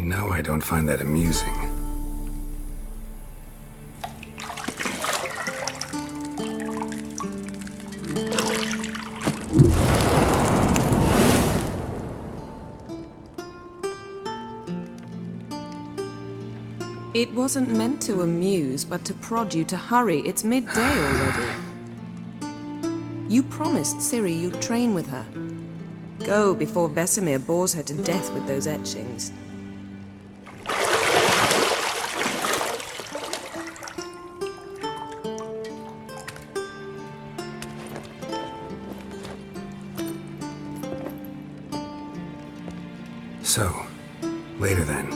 know I don't find that amusing. It wasn't meant to amuse, but to prod you to hurry. It's midday already. You promised Ciri you'd train with her. Go before Vesemir bores her to death with those etchings. So, later then.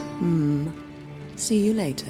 See you later.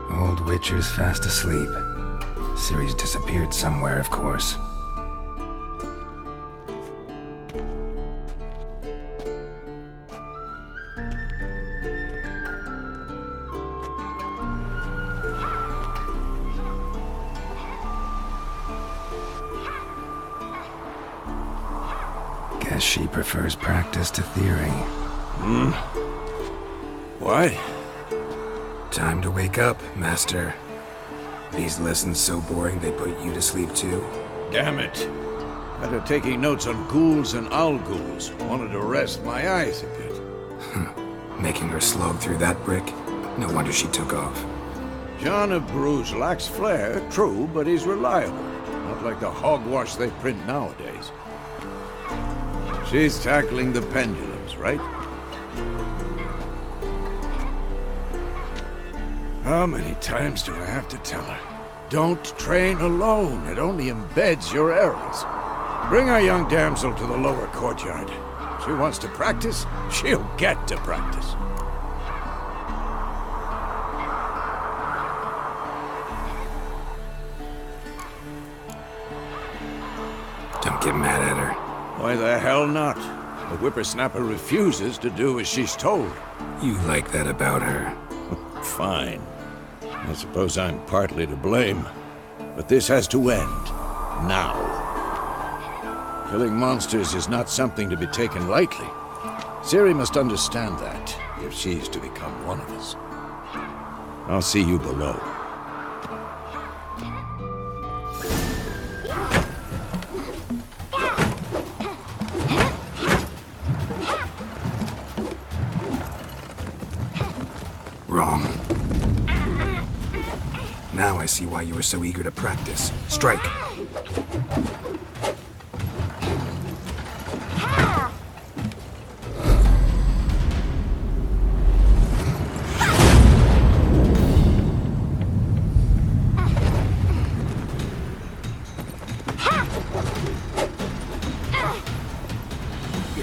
Old Witcher's fast asleep. Ciri's disappeared somewhere, of course. Guess she prefers practice to theory. What? Time to wake up, Master. These lessons so boring they put you to sleep too? Damn it. After taking notes on ghouls and owl ghouls, wanted to rest my eyes a bit. Making her slog through that brick? No wonder she took off. John of Bruges lacks flair, true, but he's reliable. Not like the hogwash they print nowadays. She's tackling the pendulums, right? How many times do I have to tell her? Don't train alone. It only embeds your errors. Bring our young damsel to the lower courtyard. She wants to practice, she'll get to practice. Don't get mad at her. Why the hell not? The whippersnapper refuses to do as she's told. You like that about her. Fine. I suppose I'm partly to blame. But this has to end. Now. Killing monsters is not something to be taken lightly. Ciri must understand that, if she's to become one of us. I'll see you below. Wrong. Now I see why you were so eager to practice. Strike!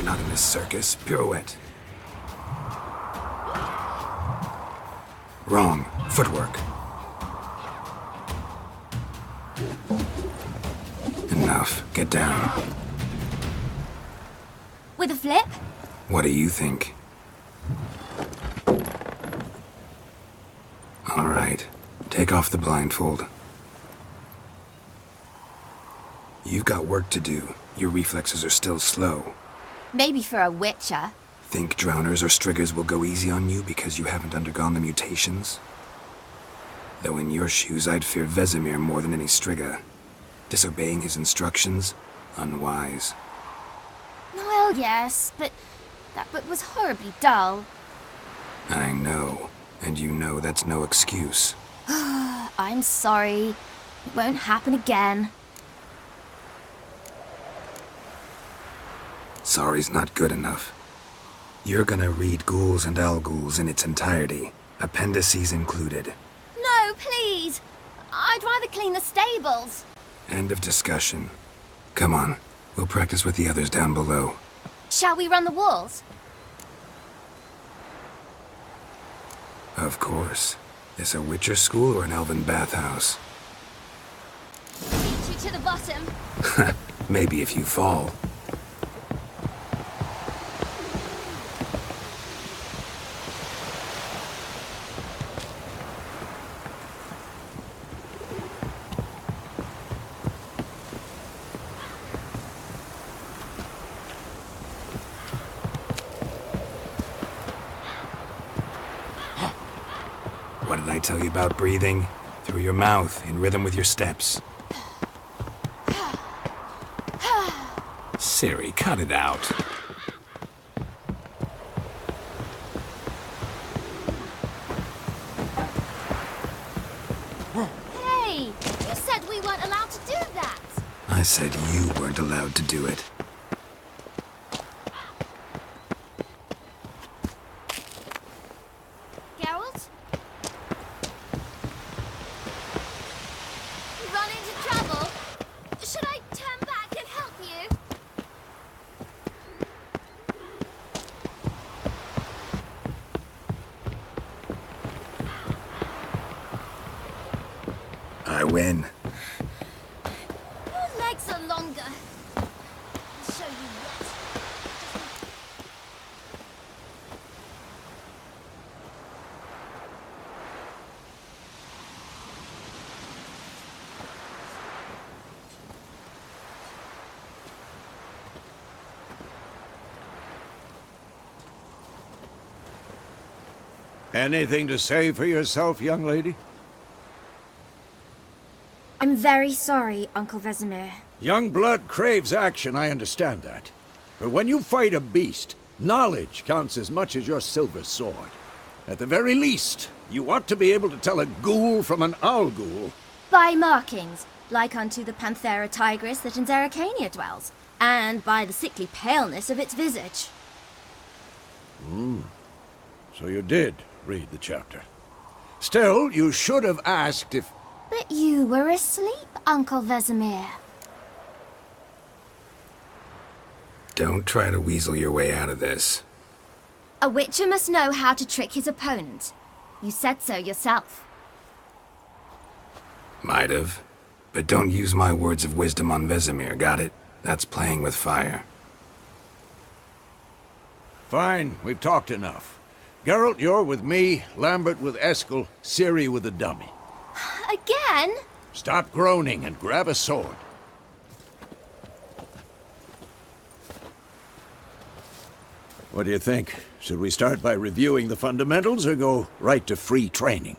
You're not in this circus. Pirouette. Wrong. Footwork. Enough. Get down. With a flip? What do you think? All right. Take off the blindfold. You've got work to do. Your reflexes are still slow. Maybe for a witcher. Think drowners or striggers will go easy on you because you haven't undergone the mutations? Though in your shoes, I'd fear Vesemir more than any strigger. Disobeying his instructions? Unwise. Well, yes, but that book was horribly dull. I know. And you know that's no excuse. I'm sorry. It won't happen again. Sorry's not good enough. You're gonna read Ghouls and Al-Ghouls in its entirety, appendices included. No, please! I'd rather clean the stables. End of discussion. Come on, we'll practice with the others down below. Shall we run the walls? Of course. This a Witcher school or an elven bathhouse? Beat you to the bottom. Maybe if you fall. What did I tell you about breathing? Through your mouth, in rhythm with your steps. Siri, cut it out. Hey! You said we weren't allowed to do that! I said you weren't allowed to do it. Geralt? You run into trouble? Should I turn back and help you? I win. Your legs are longer. I'll show you what. Anything to say for yourself, young lady? I'm very sorry, Uncle Vesemir. Young blood craves action, I understand that. But when you fight a beast, knowledge counts as much as your silver sword. At the very least, you ought to be able to tell a ghoul from an owl-ghoul. By markings, like unto the Panthera tigris that in Zerrikania dwells, and by the sickly paleness of its visage. So you did read the chapter. Still, you should have asked if... But you were asleep, Uncle Vesemir. Don't try to weasel your way out of this. A witcher must know how to trick his opponent. You said so yourself. Might have. But don't use my words of wisdom on Vesemir, got it? That's playing with fire. Fine, we've talked enough. Geralt, you're with me, Lambert with Eskel, Ciri with the dummy. Again? Stop groaning and grab a sword. What do you think? Should we start by reviewing the fundamentals or go right to free training?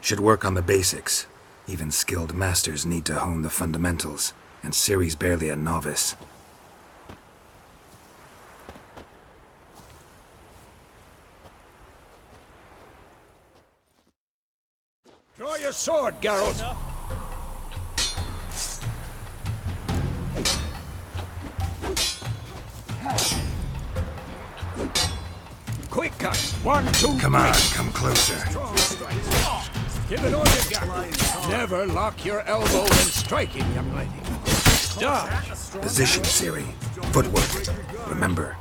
Should work on the basics. Even skilled masters need to hone the fundamentals, and Ciri's barely a novice. Draw your sword, Geralt! Quick cut! 1, 2, Come on, come closer. Strong strikes. Give it all you got. Never lock your elbow when striking, young lady. Dodge. Position, Ciri. Footwork. Remember.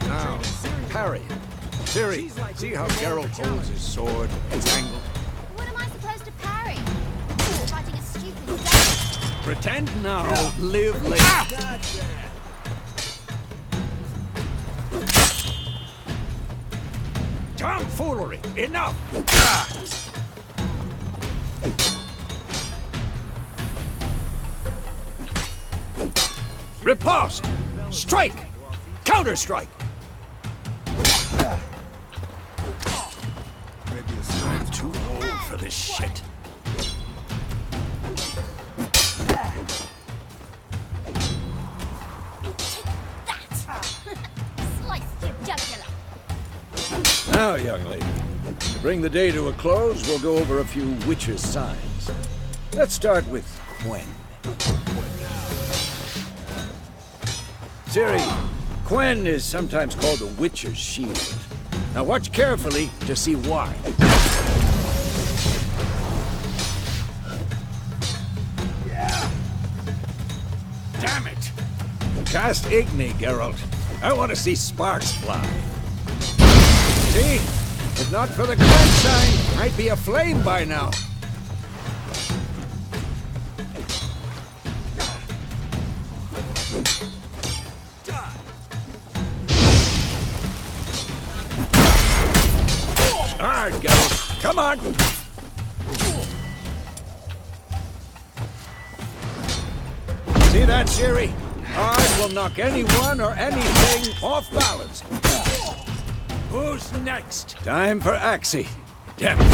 Now, parry. Ciri, see how Geralt holds his sword, its angle? What am I supposed to parry? You're fighting a stupid game. Pretend now, live later. Tomfoolery! Enough! Riposte! Strike! Counter-strike! I'm too old for this shit. Slice your jugular. Now, young lady, to bring the day to a close, we'll go over a few witches' signs. Let's start with Quen. Ciri, Quen is sometimes called the Witcher's Shield. Now watch carefully to see why. Damn it! Cast Igni, Geralt. I want to see sparks fly. See? If not for the Quen sign, I'd be aflame by now. Hard, Geralt. Come on! See that, Ciri? Hard will knock anyone or anything off balance. Who's next? Time for Axie. Damn it.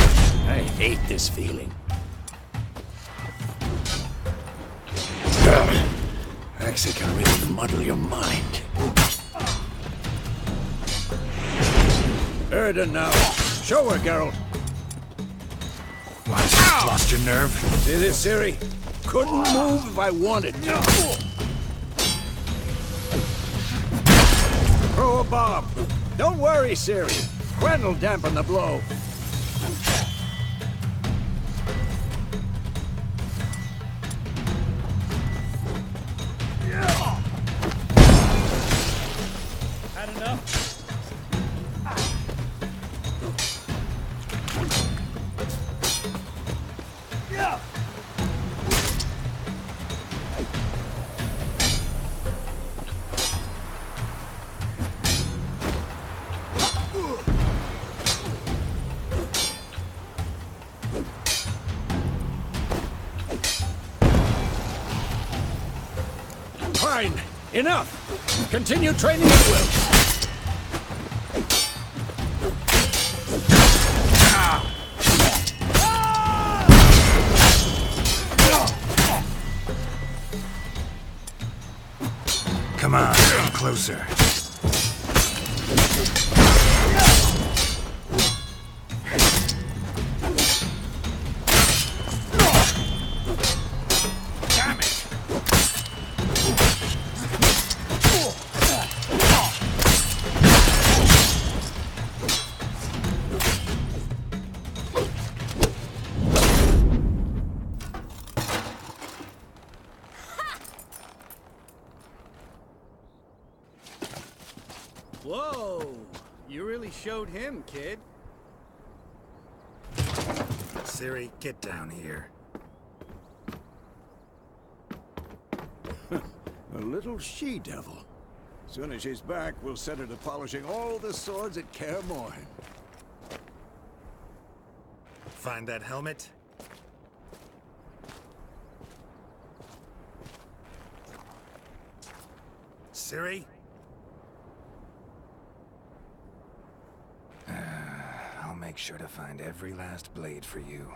I hate this feeling. Axie can really muddle your mind. Erda now. Show her, Geralt. What? Lost your nerve? See this, Ciri? Couldn't move if I wanted to. Throw a bomb. Don't worry, Ciri. Quen will dampen the blow. Had enough? Fine. Enough. Continue training at will. Come on, come closer. Damn it. Whoa! You really showed him, kid. Ciri, get down here. A little she-devil. Soon as she's back, we'll set her to polishing all the swords at Kaer Morhen. Find that helmet? Ciri? I'll make sure to find every last blade for you.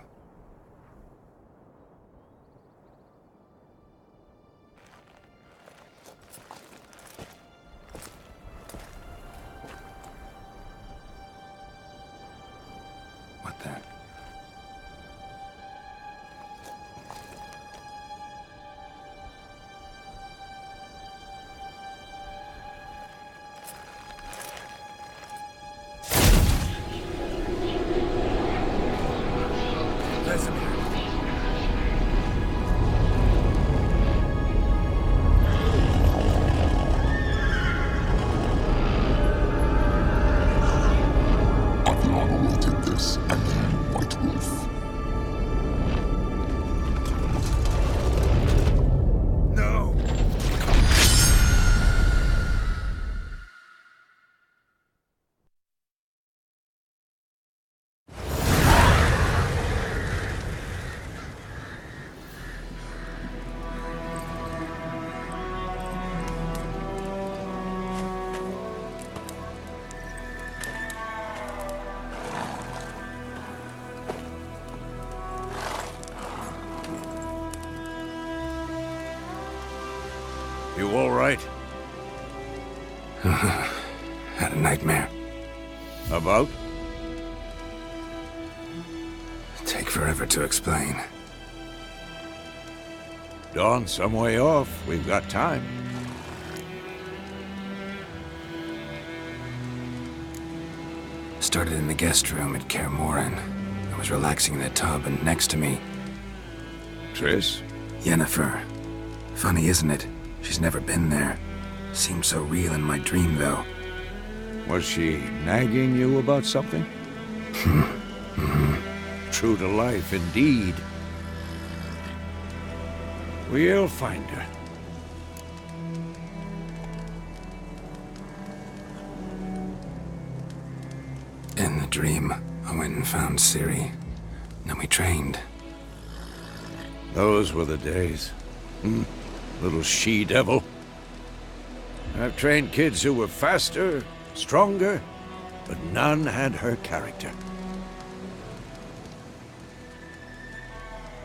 all right? Had a nightmare. About? Take forever to explain. Dawn's some way off. We've got time. Started in the guest room at Kaer Morhen. I was relaxing in the tub, and next to me, Triss? Yennefer. Funny, isn't it? She's never been there. Seemed so real in my dream, though. Was she nagging you about something? True to life, indeed. We'll find her. In the dream, I went and found Ciri. Then we trained. Those were the days. Little she-devil. I've trained kids who were faster, stronger, but none had her character.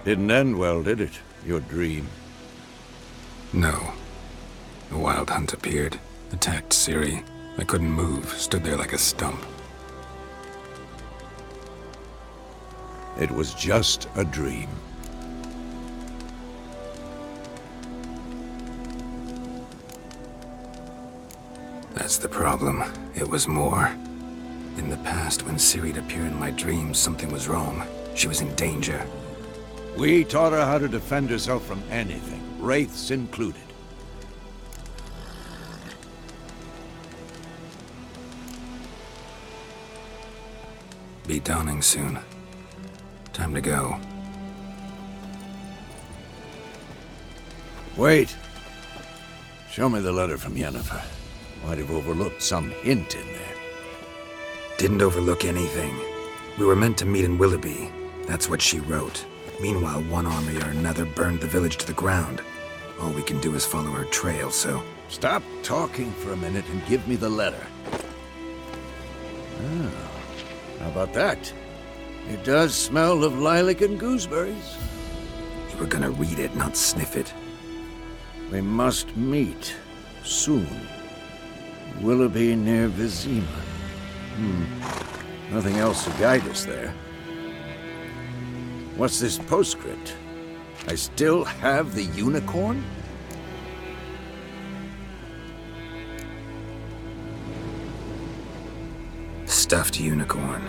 Didn't end well, did it? Your dream? No. A wild hunt appeared, attacked Ciri. I couldn't move, stood there like a stump. It was just a dream. That's the problem. It was more. In the past, when Ciri'd appear in my dreams, something was wrong. She was in danger. We taught her how to defend herself from anything, wraiths included. Be dawning soon. Time to go. Wait. Show me the letter from Yennefer. Might have overlooked some hint in there. Didn't overlook anything. We were meant to meet in Willoughby. That's what she wrote. Meanwhile, one army or another burned the village to the ground. All we can do is follow her trail, so... Stop talking for a minute and give me the letter. Oh, how about that? It does smell of lilac and gooseberries. You were gonna read it, not sniff it. We must meet. Soon. Willoughby near Vizima. Nothing else to guide us there. What's this postscript? I still have the unicorn? Stuffed unicorn.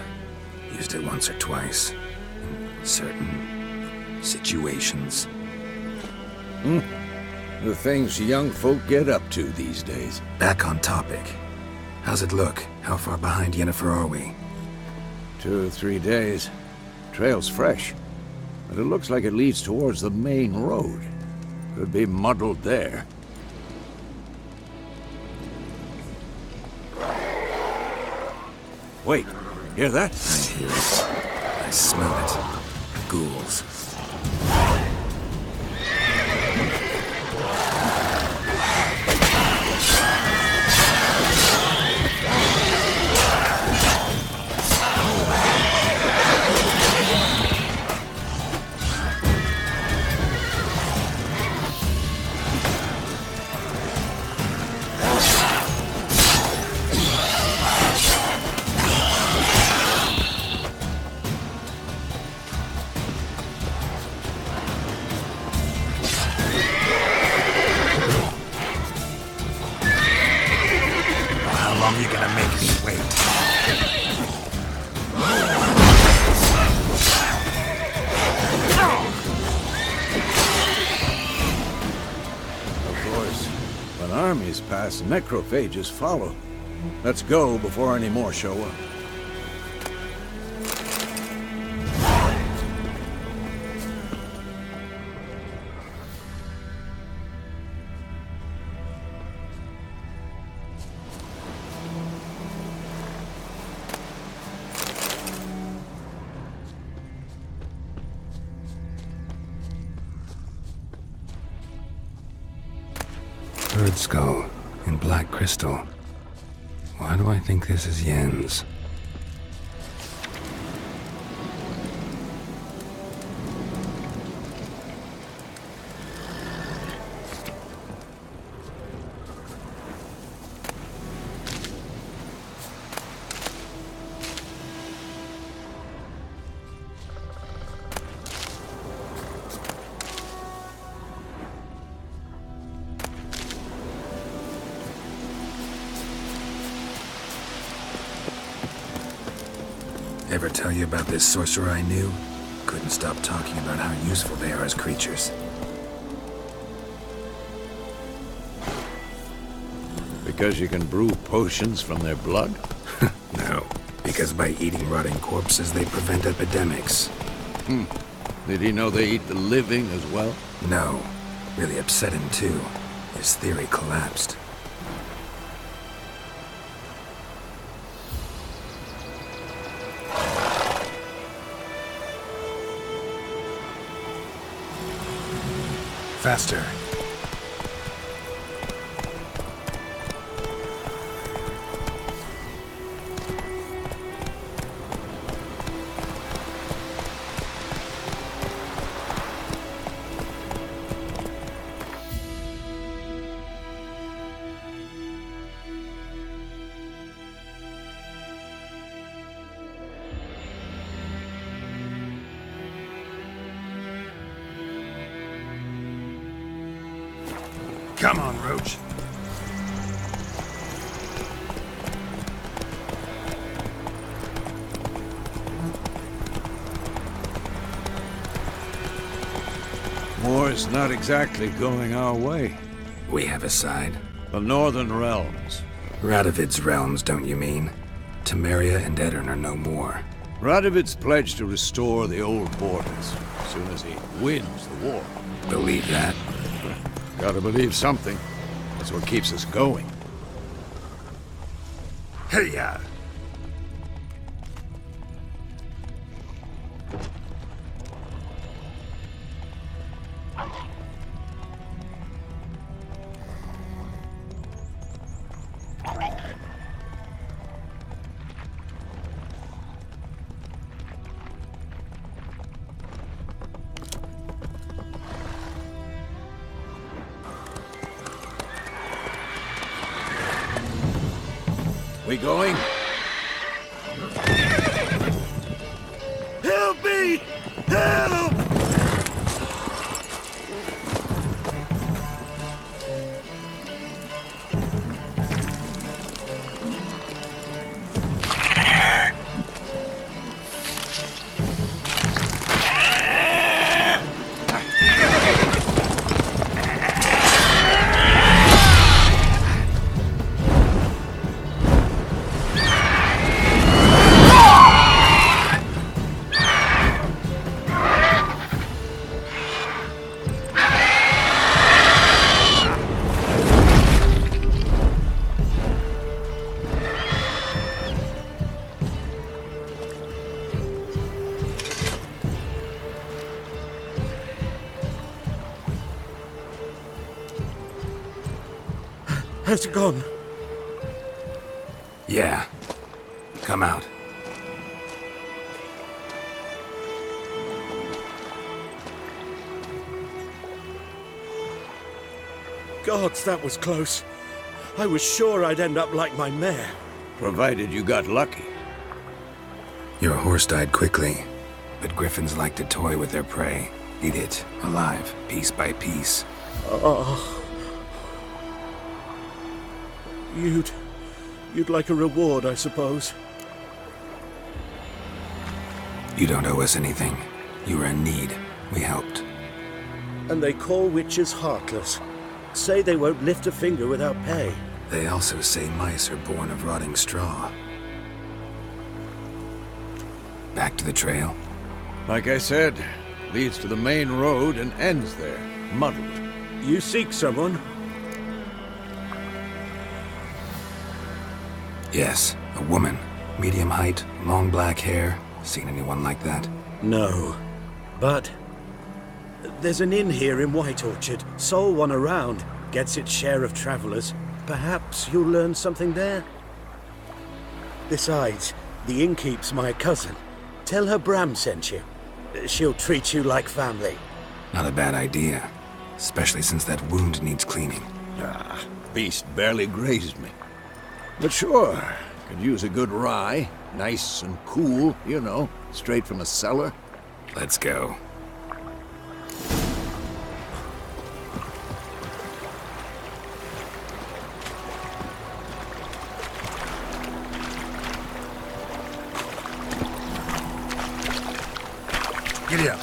Used it once or twice. In certain... situations. The things young folk get up to these days. Back on topic. How's it look? How far behind Yennefer are we? 2 or 3 days. Trail's fresh. But it looks like it leads towards the main road. Could be muddled there. Wait, hear that? I hear it. I smell it. Ghouls. How long are you gonna make me wait? Of course. When armies pass, necrophages follow. Let's go before any more show up. Bird skull in black crystal. Why do I think this is Yen's? Ever tell you about this sorcerer I knew? Couldn't stop talking about how useful they are as creatures. Because you can brew potions from their blood? No, because by eating rotting corpses, they prevent epidemics. Did he know they eat the living as well? No, really upset him too. His theory collapsed. Faster. Come on, Roach. War's not exactly going our way. We have a side. The Northern Realms. Radovid's realms, don't you mean? Temeria and Edirn are no more. Radovid's pledged to restore the old borders as soon as he wins the war. Believe that? Gotta believe something. That's what keeps us going. Hey-ya! We going? Help me! Help! Has it gone? Yeah. Come out. Gods, that was close. I was sure I'd end up like my mare. Provided you got lucky. Your horse died quickly, but griffins like to toy with their prey. Eat it, alive, piece by piece. Oh. You'd like a reward, I suppose. You don't owe us anything. You were in need. We helped. And they call witches heartless. Say they won't lift a finger without pay. They also say mice are born of rotting straw. Back to the trail? Like I said, leads to the main road and ends there, muddled. You seek someone? Yes, a woman. Medium height, long black hair. Seen anyone like that? No. But there's an inn here in White Orchard. Sole one around. Gets its share of travelers. Perhaps you'll learn something there? Besides, the innkeep's my cousin. Tell her Bram sent you. She'll treat you like family. Not a bad idea. Especially since that wound needs cleaning. Beast barely grazed me. But sure, could use a good rye. Nice and cool, you know, straight from a cellar. Let's go. Giddy up.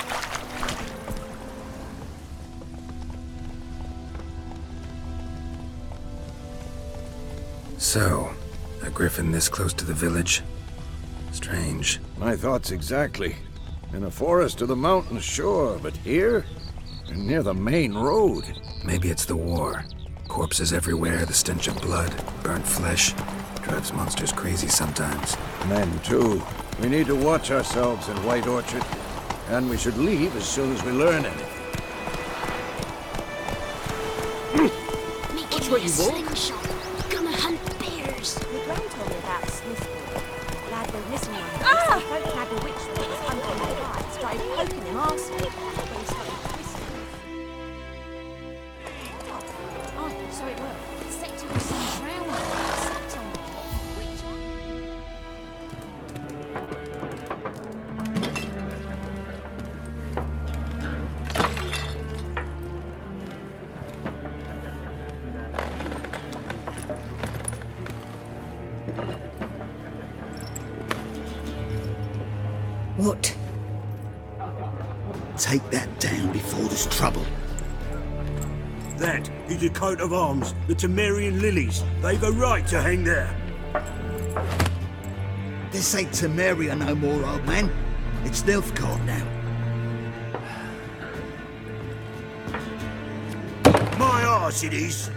So, a griffin this close to the village? Strange. My thoughts exactly. In a forest or the mountains, sure, but here? Near the main road. Maybe it's the war. Corpses everywhere, the stench of blood, burnt flesh. Drives monsters crazy sometimes. Men, too. We need to watch ourselves in White Orchard. And we should leave as soon as we learn anything. Watch where you walk. Gonna hunt bears. My gran told me about Smithfield. Lad went missing one day, so folk had a witch that was under my eye, started poking him arsehole. When he started twisting. Oh, so it worked. Set to some drowning. Set on. Which What? Take that down before there's trouble. That is a coat of arms, the Temerian lilies. They've a right to hang there. This ain't Temeria no more, old man. It's Nilfgaard now. My arse it is.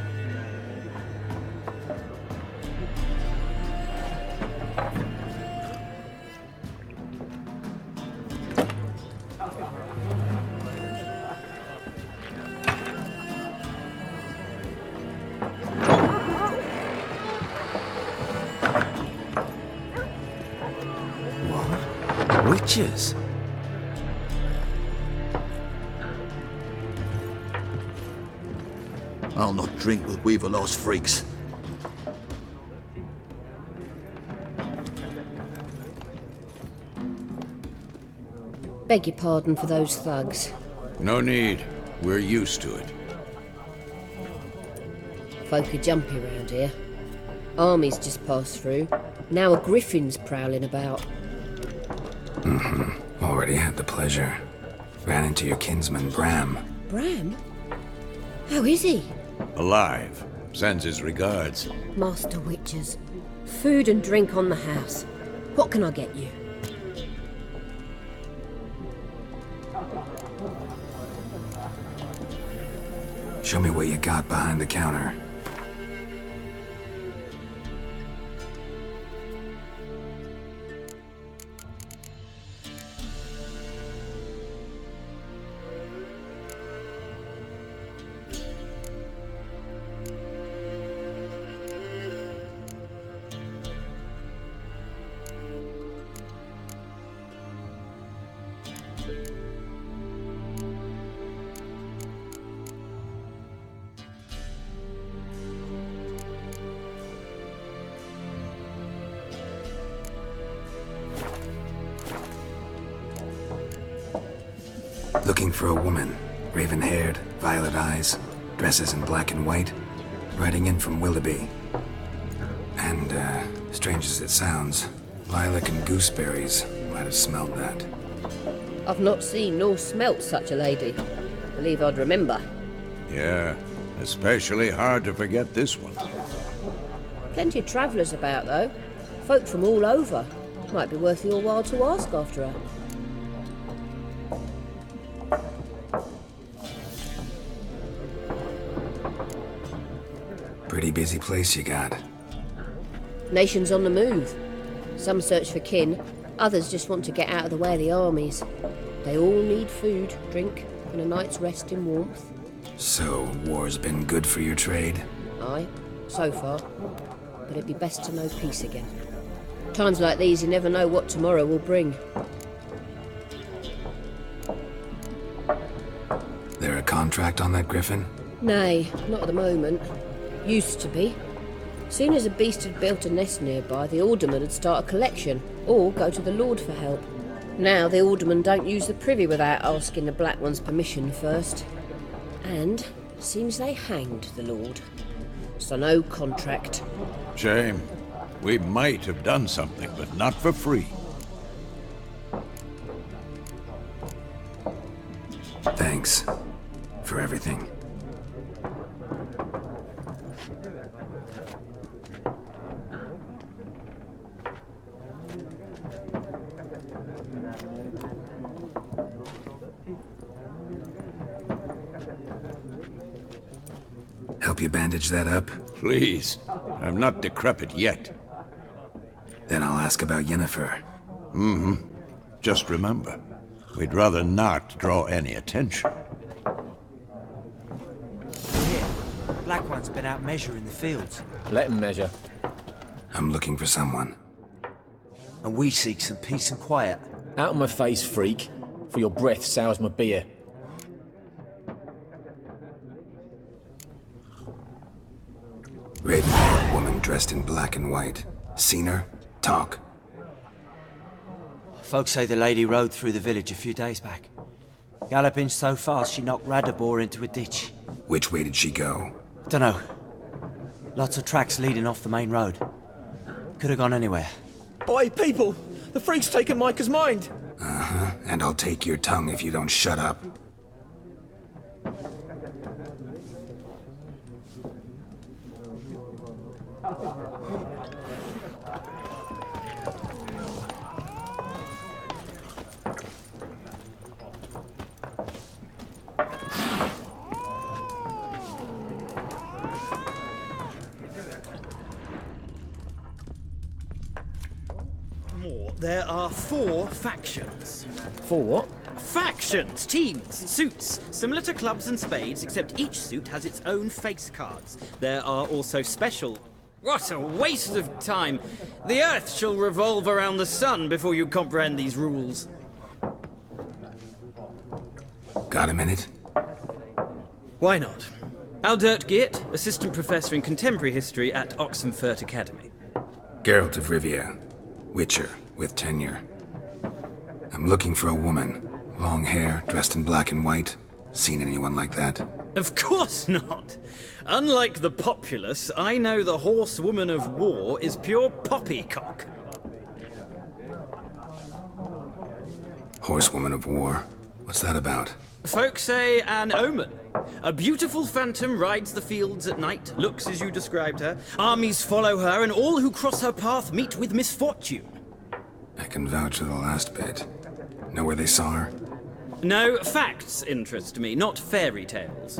Witches? I'll not drink with Weaverlaw's freaks. Beg your pardon for those thugs. No need. We're used to it. Folk are jumpy around here. Armies just passed through. Now a griffin's prowling about. Already had the pleasure. Ran into your kinsman, Bram. Bram? How is he? Alive. Sends his regards. Master Witches. Food and drink on the house. What can I get you? Show me what you got behind the counter. Looking for a woman. Raven-haired, violet eyes, dresses in black and white. Riding in from Willoughby. And, strange as it sounds, lilac and gooseberries might have smelled that. I've not seen nor smelt such a lady. Believe I'd remember. Yeah, especially hard to forget this one. Plenty of travellers about, though. Folk from all over. Might be worth your while to ask after her. Pretty busy place you got. Nations on the move. Some search for kin, others just want to get out of the way of the armies. They all need food, drink, and a night's rest in warmth. So, war's been good for your trade? Aye, so far. But it'd be best to know peace again. Times like these, you never know what tomorrow will bring. There a contract on that griffin? Nay, not at the moment. Used to be. Soon as a beast had built a nest nearby, the alderman would start a collection, or go to the Lord for help. Now the alderman don't use the privy without asking the Black One's permission first. And seems they hanged the Lord. So no contract. Shame. We might have done something, but not for free. Thanks for everything. Help you bandage that up? Please. I'm not decrepit yet. Then I'll ask about Yennefer. Just remember, we'd rather not draw any attention. Here, Black One's been out measuring the fields. Let him measure. I'm looking for someone. And we seek some peace and quiet. Out of my face, freak. For your breath sours my beer. Raven-haired woman dressed in black and white. Seen her? Talk. Folks say the lady rode through the village a few days back. Galloping so fast she knocked Radabor into a ditch. Which way did she go? Dunno. Lots of tracks leading off the main road. Could have gone anywhere. Oi, people! The freak's taken Micah's mind! Uh-huh. And I'll take your tongue if you don't shut up. There are 4 factions. For what? Factions, teams, suits, similar to clubs and spades, except each suit has its own face cards. There are also special... What a waste of time! The Earth shall revolve around the sun before you comprehend these rules. Got a minute? Why not? Aldert Geert, Assistant Professor in Contemporary History at Oxenfurt Academy. Geralt of Rivia. Witcher, with tenure. I'm looking for a woman. Long hair, dressed in black and white. Seen anyone like that? Of course not! Unlike the populace, I know the horsewoman of war is pure poppycock. Horsewoman of war? What's that about? Folk say an omen. A beautiful phantom rides the fields at night, looks as you described her. Armies follow her, and all who cross her path meet with misfortune. I can vouch for the last bit. Know where they saw her? No, facts interest me, not fairy tales.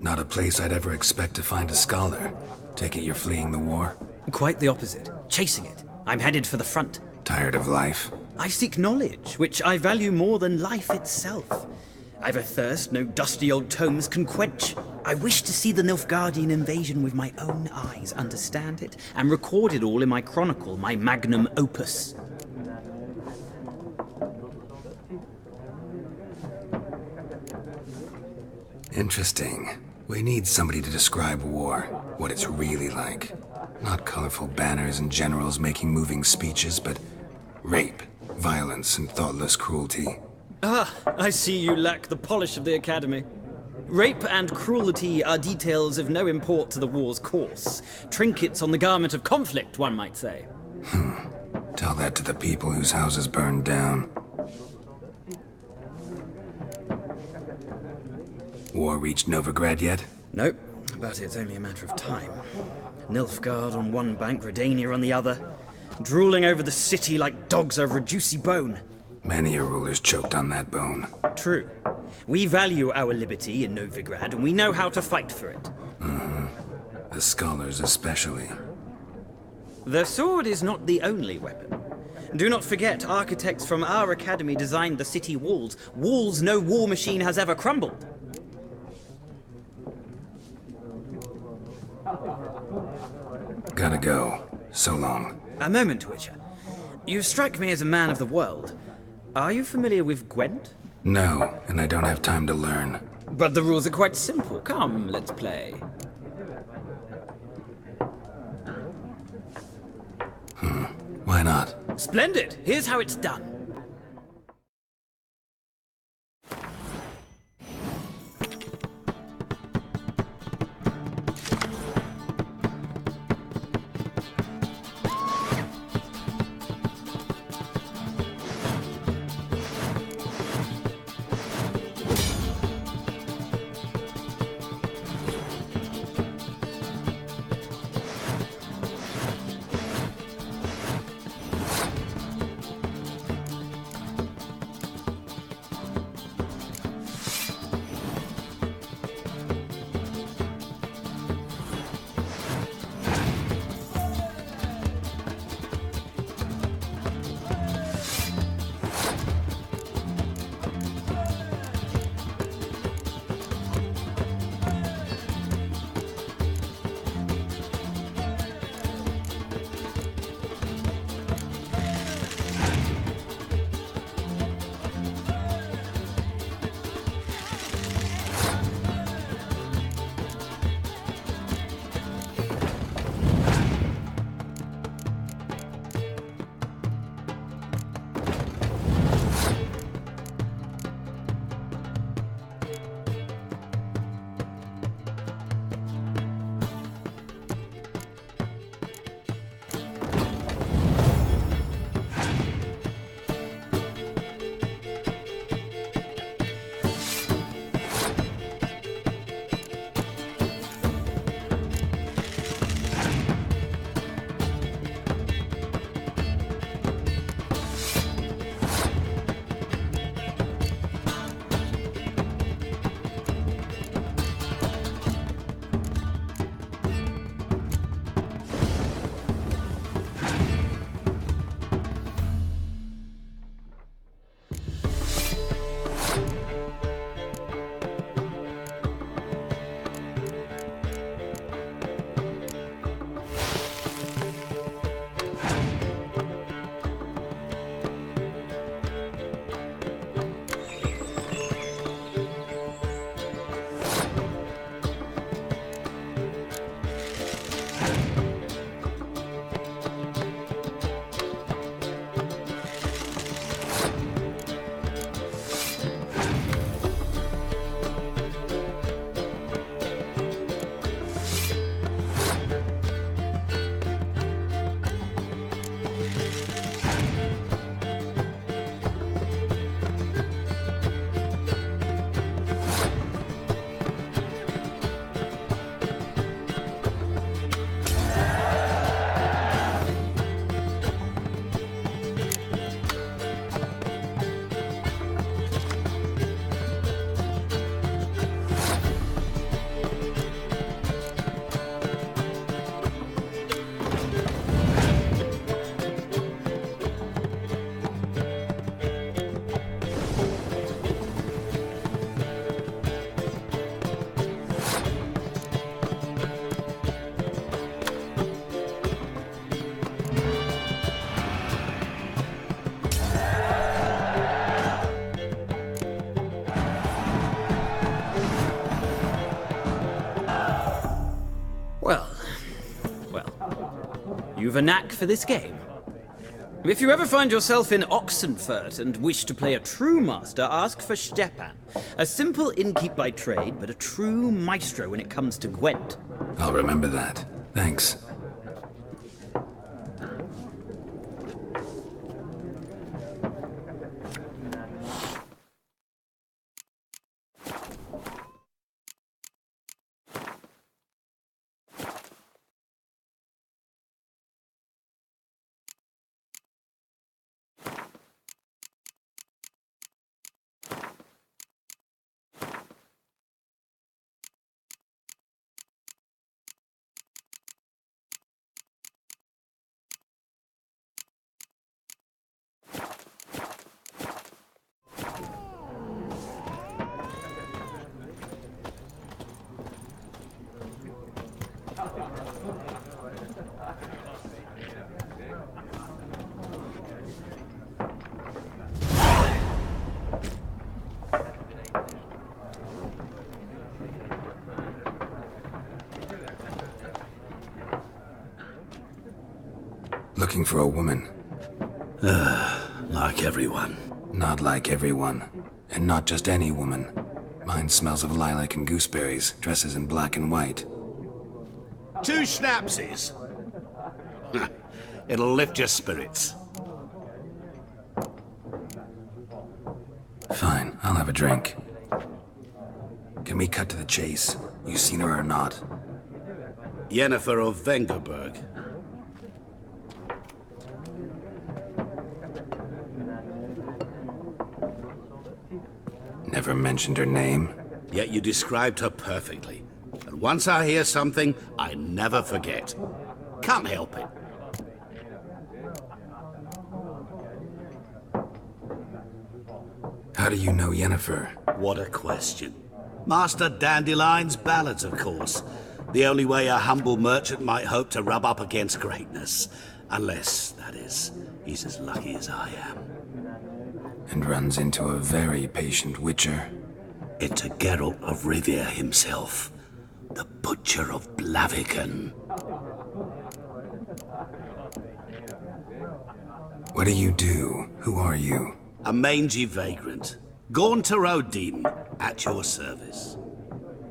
Not a place I'd ever expect to find a scholar. Take it you're fleeing the war? Quite the opposite. Chasing it. I'm headed for the front. Tired of life? I seek knowledge, which I value more than life itself. I've a thirst no dusty old tomes can quench. I wish to see the Nilfgaardian invasion with my own eyes, understand it, and record it all in my chronicle, my magnum opus. Interesting. We need somebody to describe war, what it's really like. Not colorful banners and generals making moving speeches, but rape, violence, and thoughtless cruelty. Ah, I see you lack the polish of the Academy. Rape and cruelty are details of no import to the war's course. Trinkets on the garment of conflict, one might say. Tell that to the people whose houses burned down. War reached Novigrad yet? Nope, but it's only a matter of time. Nilfgaard on one bank, Redania on the other, drooling over the city like dogs over a juicy bone. Many a ruler's choked on that bone. True. We value our liberty in Novigrad, and we know how to fight for it. The scholars especially. The sword is not the only weapon. Do not forget, architects from our academy designed the city walls. Walls no war machine has ever crumbled. Gotta go. So long. A moment, Witcher. You strike me as a man of the world. Are you familiar with Gwent? No, and I don't have time to learn. But the rules are quite simple. Come, let's play. Why not? Splendid! Here's how it's done. You've a knack for this game. If you ever find yourself in Oxenfurt and wish to play a true master, ask for Stepan. A simple innkeep by trade, but a true maestro when it comes to Gwent. I'll remember that. Thanks. Looking for a woman. Like everyone. Not like everyone. And not just any woman. Mine smells of lilac and gooseberries, dresses in black and white. 2 schnapsies. It'll lift your spirits. Fine, I'll have a drink. Can we cut to the chase? You seen her or not? Yennefer of Vengerberg. Never mentioned her name. Yet you described her perfectly. And once I hear something, I never forget. Can't help it. How do you know Yennefer? What a question. Master Dandelion's ballads, of course. The only way a humble merchant might hope to rub up against greatness. Unless, that is, he's as lucky as I am. And runs into a very patient witcher. Into Geralt of Rivia himself. The Butcher of Blaviken. What do you do? Who are you? A mangy vagrant. Gaunter Odin, at your service.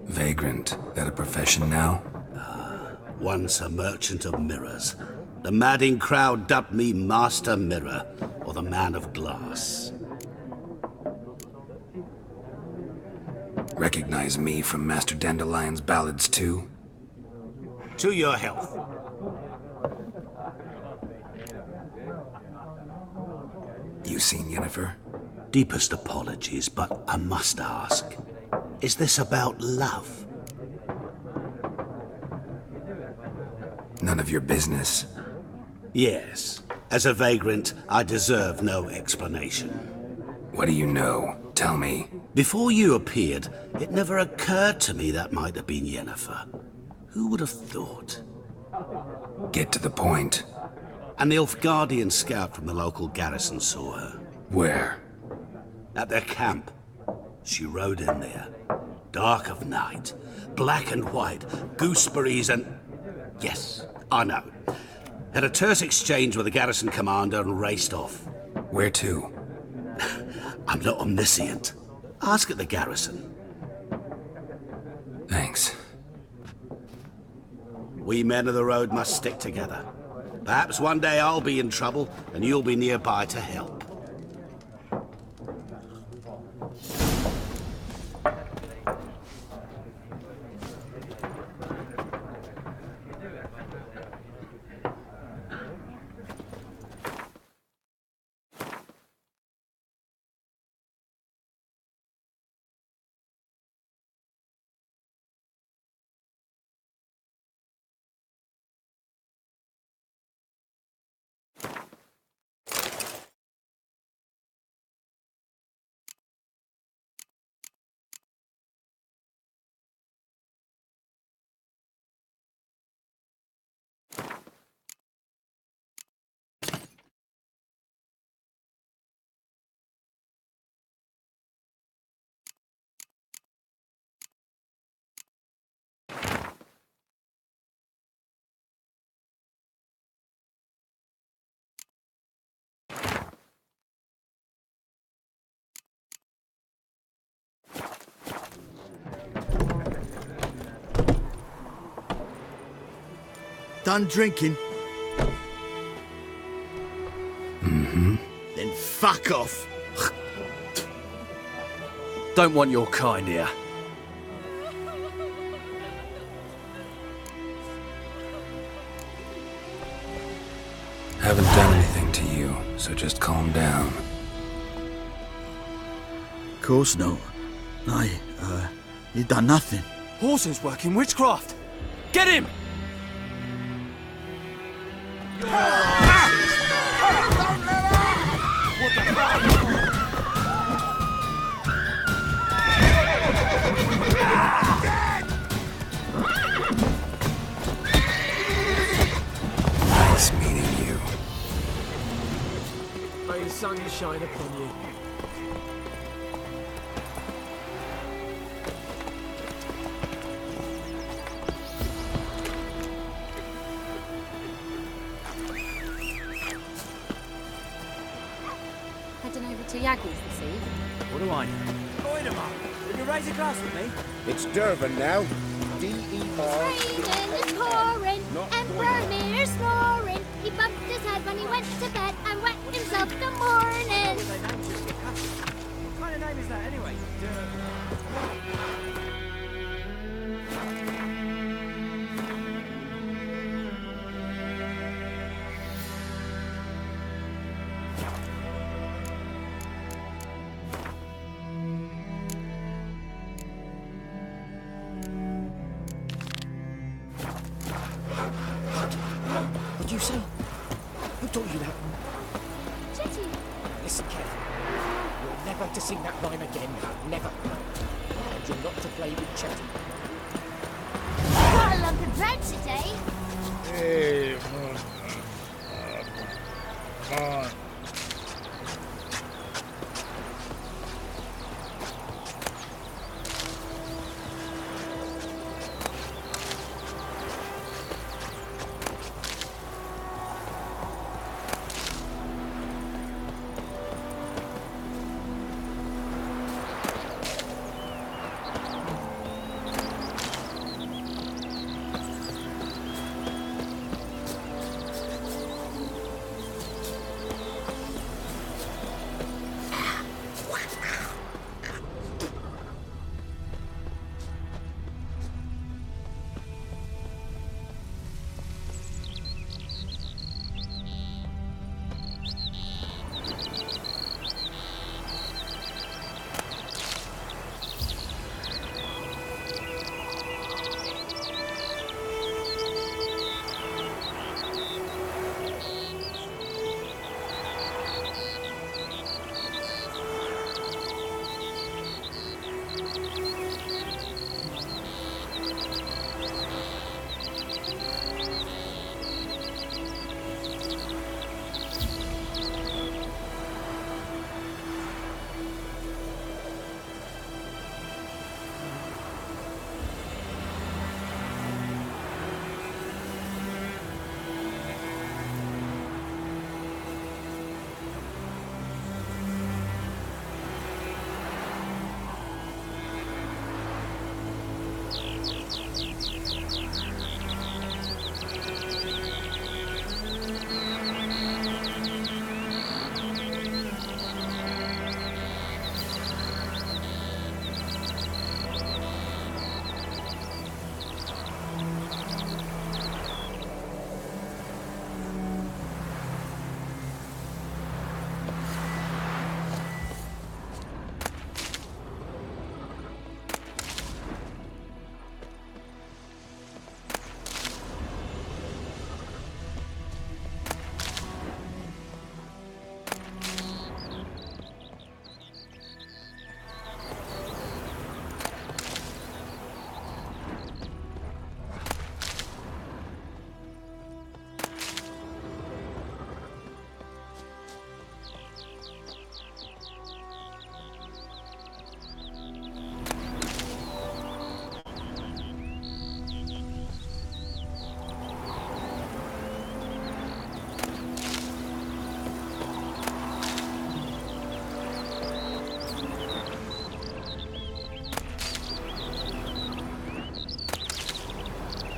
Vagrant? That a profession now? Once a merchant of mirrors. The madding crowd dubbed me Master Mirror, or the Man of Glass. Recognize me from Master Dandelion's ballads too? To your health. You seen Yennefer? Deepest apologies, but I must ask. Is this about love? None of your business. Yes. As a vagrant, I deserve no explanation. What do you know? Tell me. Before you appeared, it never occurred to me that might have been Yennefer. Who would have thought? Get to the point. An Nilfgaardian scout from the local garrison saw her. Where? At their camp. She rode in there. Dark of night. Black and white. Gooseberries and... Yes, I know. Had a terse exchange with the garrison commander and raced off. Where to? I'm not omniscient. Ask at the garrison. Thanks. We men of the road must stick together. Perhaps one day I'll be in trouble and you'll be nearby to help. done drinking? Mm-hmm. Then fuck off. Don't want your kind here. Haven't done anything to you, so just calm down. Of course not. You done nothing. Horses working witchcraft! Get him! Nice meeting you. May the sun shine upon you. Heading over to Yaggles this eve. What do I know? Wait a moment. Will you raise a glass with me? It's Durban now. D-E-R. Raining is pouring, and Vermeer's snoring. He bumped his head when he went to bed and wet himself the morning. What kind of name is that anyway? What'd you say? Who taught you that? Chitty. Listen carefully. You're never to sing that rhyme again. Never. And you're not to play with Chetty. Got a lump of bread today. Hey, come on.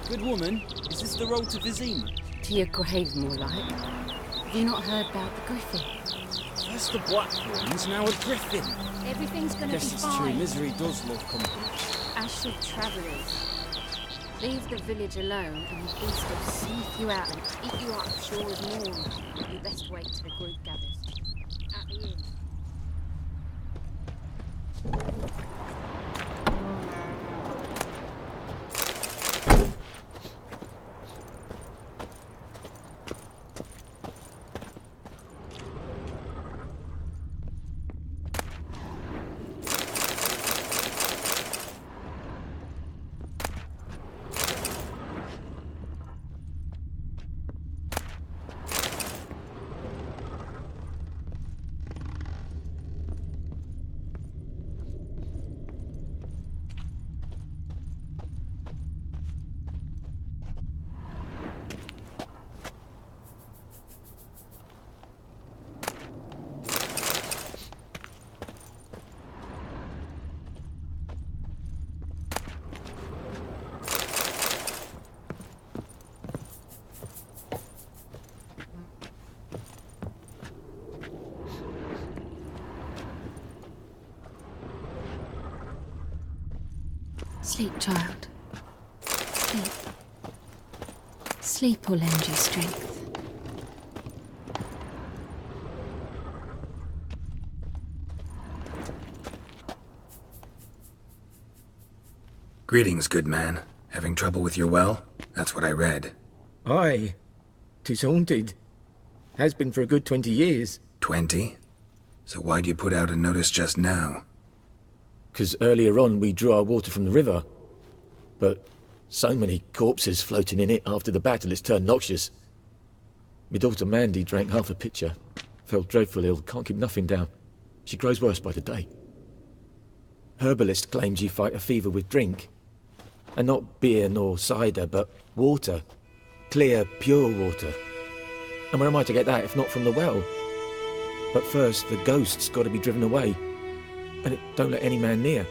Good woman, is this the the road to Vizima? To your grave, more like. Have you not heard about the griffin? First the black ones, now a griffin. Everything's gonna Guess be it's true, fine. misery does love company. As should travellers. Leave the village alone, and the beast will sniff you out and eat you up sure as morn. You best wait till the group gathers. At the inn. Sleep, child. Sleep. Sleep will lend you strength. Greetings, good man. Having trouble with your well? That's what I read. Aye. 'Tis haunted. Has been for a good 20 years. 20? So why'd you put out a notice just now? 'Cause earlier on we drew our water from the river. But so many corpses floating in it after the battle it's turned noxious. My daughter Mandy drank half a pitcher. Fell dreadful ill, can't keep nothing down. She grows worse by the day. Herbalist claims you fight a fever with drink. And not beer nor cider, but water. Clear, pure water. And where am I to get that if not from the well? But first, the ghost's got to be driven away. And it don't let any man near.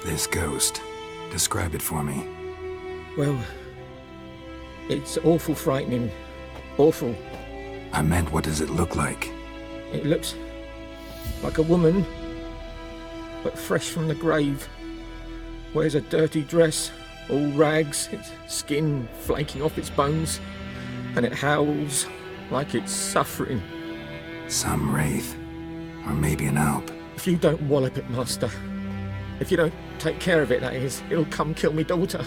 This ghost. Describe it for me. Well, it's awful frightening. Awful. I meant, what does it look like? It looks like a woman, but fresh from the grave. Wears a dirty dress, all rags, its skin flaking off its bones, and it howls like it's suffering. Some wraith. Or maybe an alp. If you don't wallop it, Master, if you don't take care of it, that is, it'll come kill me daughter.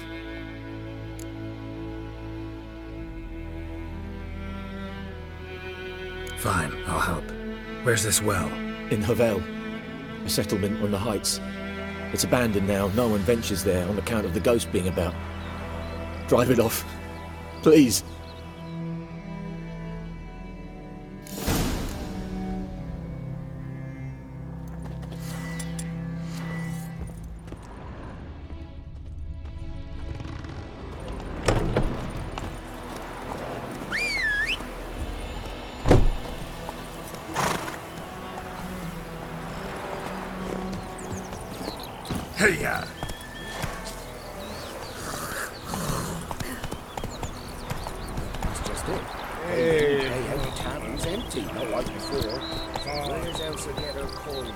Fine, I'll help. Where's this well? In Havel, a settlement on the heights. It's abandoned now, no one ventures there on account of the ghost being about. Drive it off, please. Hey-ya! That's just it. Hey, the tavern's empty, not like before. Where's else to get her coin?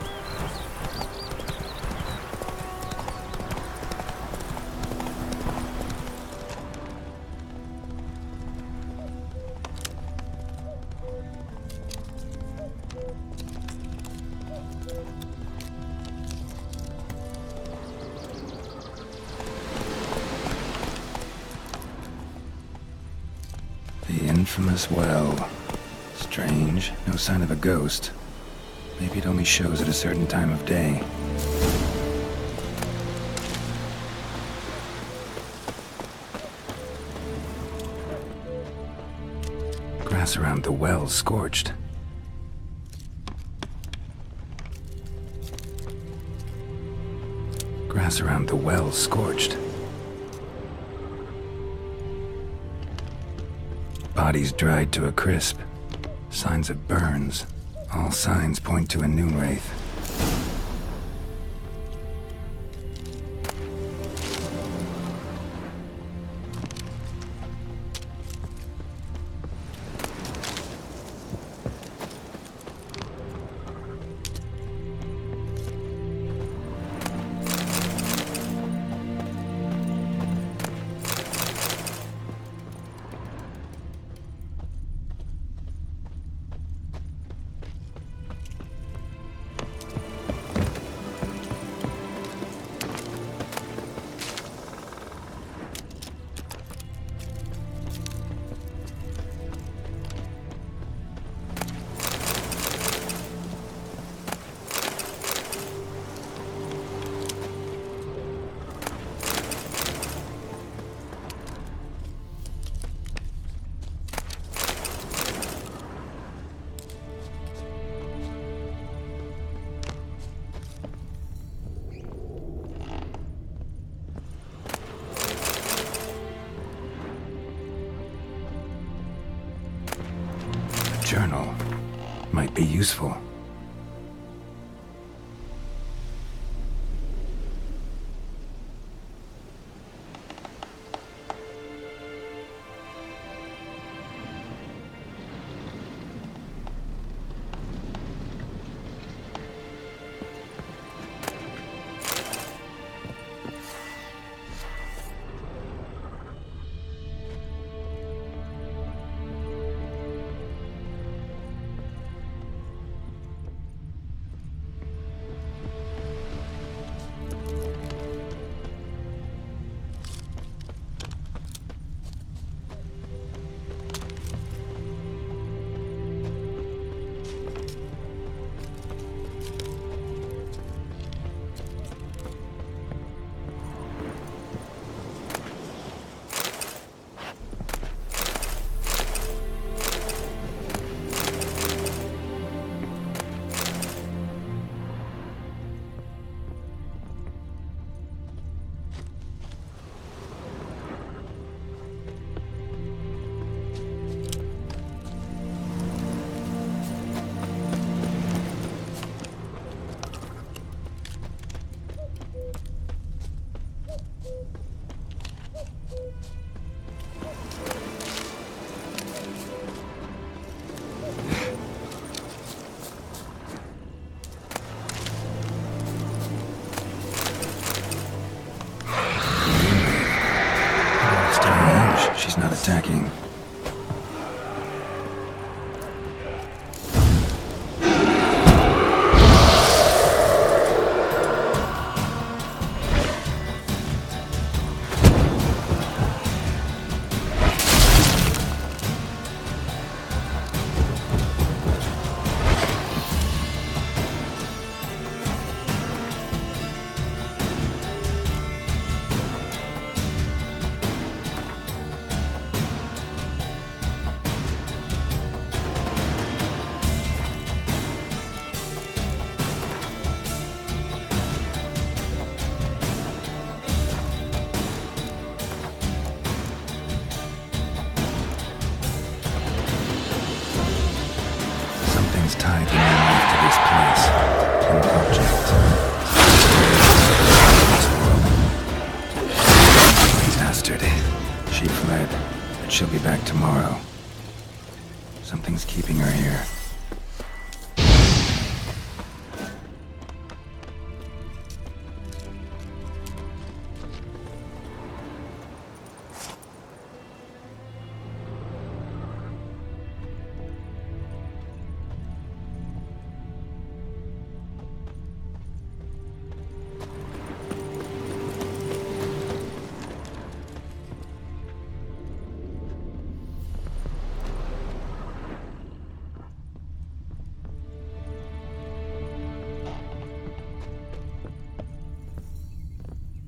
The infamous well. Strange. No sign of a ghost. Maybe it only shows at a certain time of day. Grass around the well scorched. Grass around the well scorched. Bodies dried to a crisp. Signs of burns. All signs point to a noon wraith. journal might be useful. She's not attacking. Tied the knife to this place, an object. Bastard. She fled, but she'll be back tomorrow. Something's keeping her here.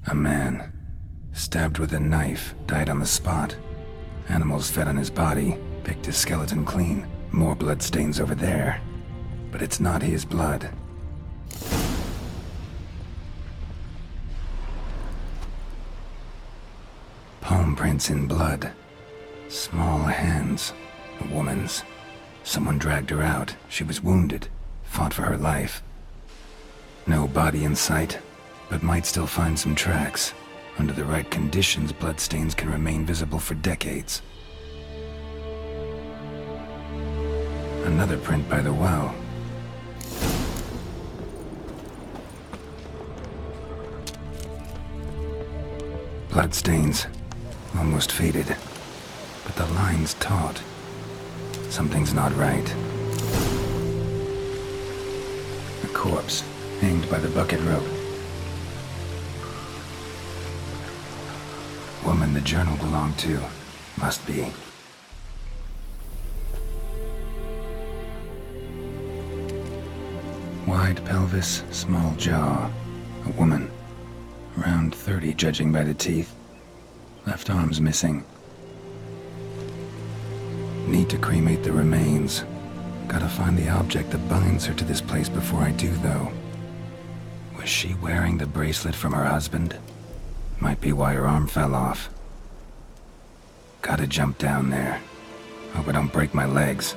A man, stabbed with a knife, died on the spot. Animals fed on his body, picked his skeleton clean. More bloodstains over there. But it's not his blood. Palm prints in blood. Small hands. A woman's. Someone dragged her out. She was wounded. Fought for her life. No body in sight, but might still find some tracks. Under the right conditions, bloodstains can remain visible for decades. Another print by the well. Bloodstains, almost faded, but the line's taut. Something's not right. A corpse, hanged by the bucket rope. Woman the journal belonged to. Must be. Wide pelvis, small jaw. A woman. Around 30, judging by the teeth. Left arm's missing. Need to cremate the remains. Gotta find the object that binds her to this place before I do, though. Was she wearing the bracelet from her husband? Might be why her arm fell off. Gotta jump down there. Hope I don't break my legs.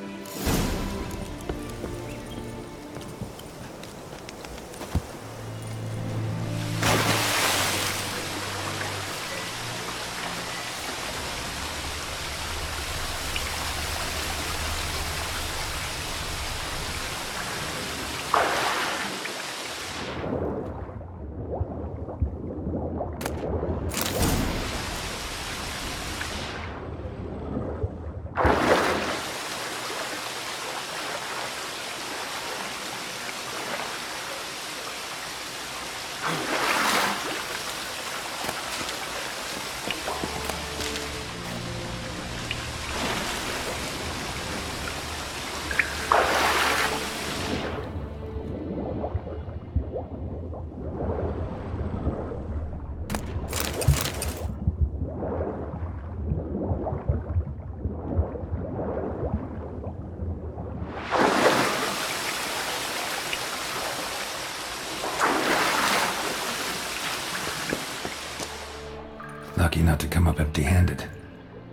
lucky not to come up empty-handed.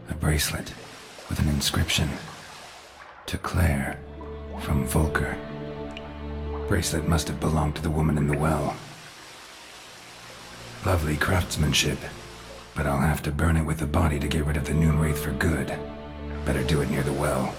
A bracelet with an inscription. To Claire, from Volker. Bracelet must have belonged to the woman in the well. Lovely craftsmanship, but I'll have to burn it with the body to get rid of the Noon Wraith for good. Better do it near the well.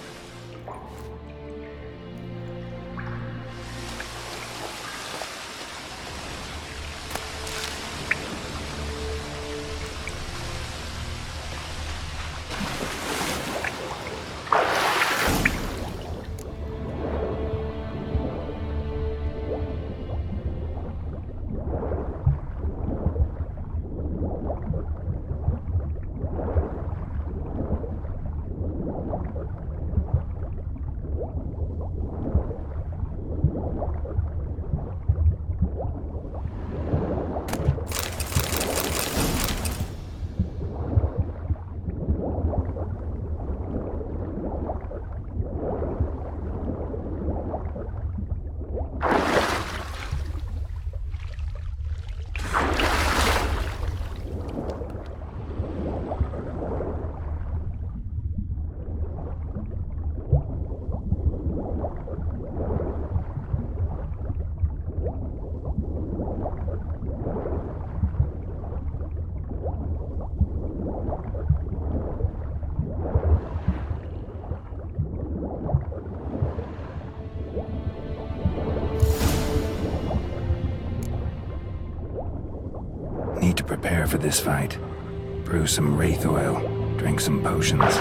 Need to prepare for this fight. Brew some wraith oil, drink some potions.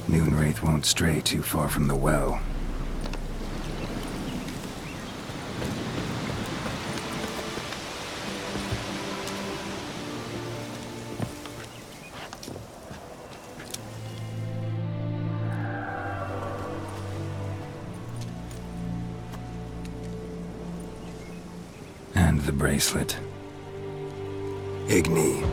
Noon Wraith won't stray too far from the well. And the bracelet. Igni.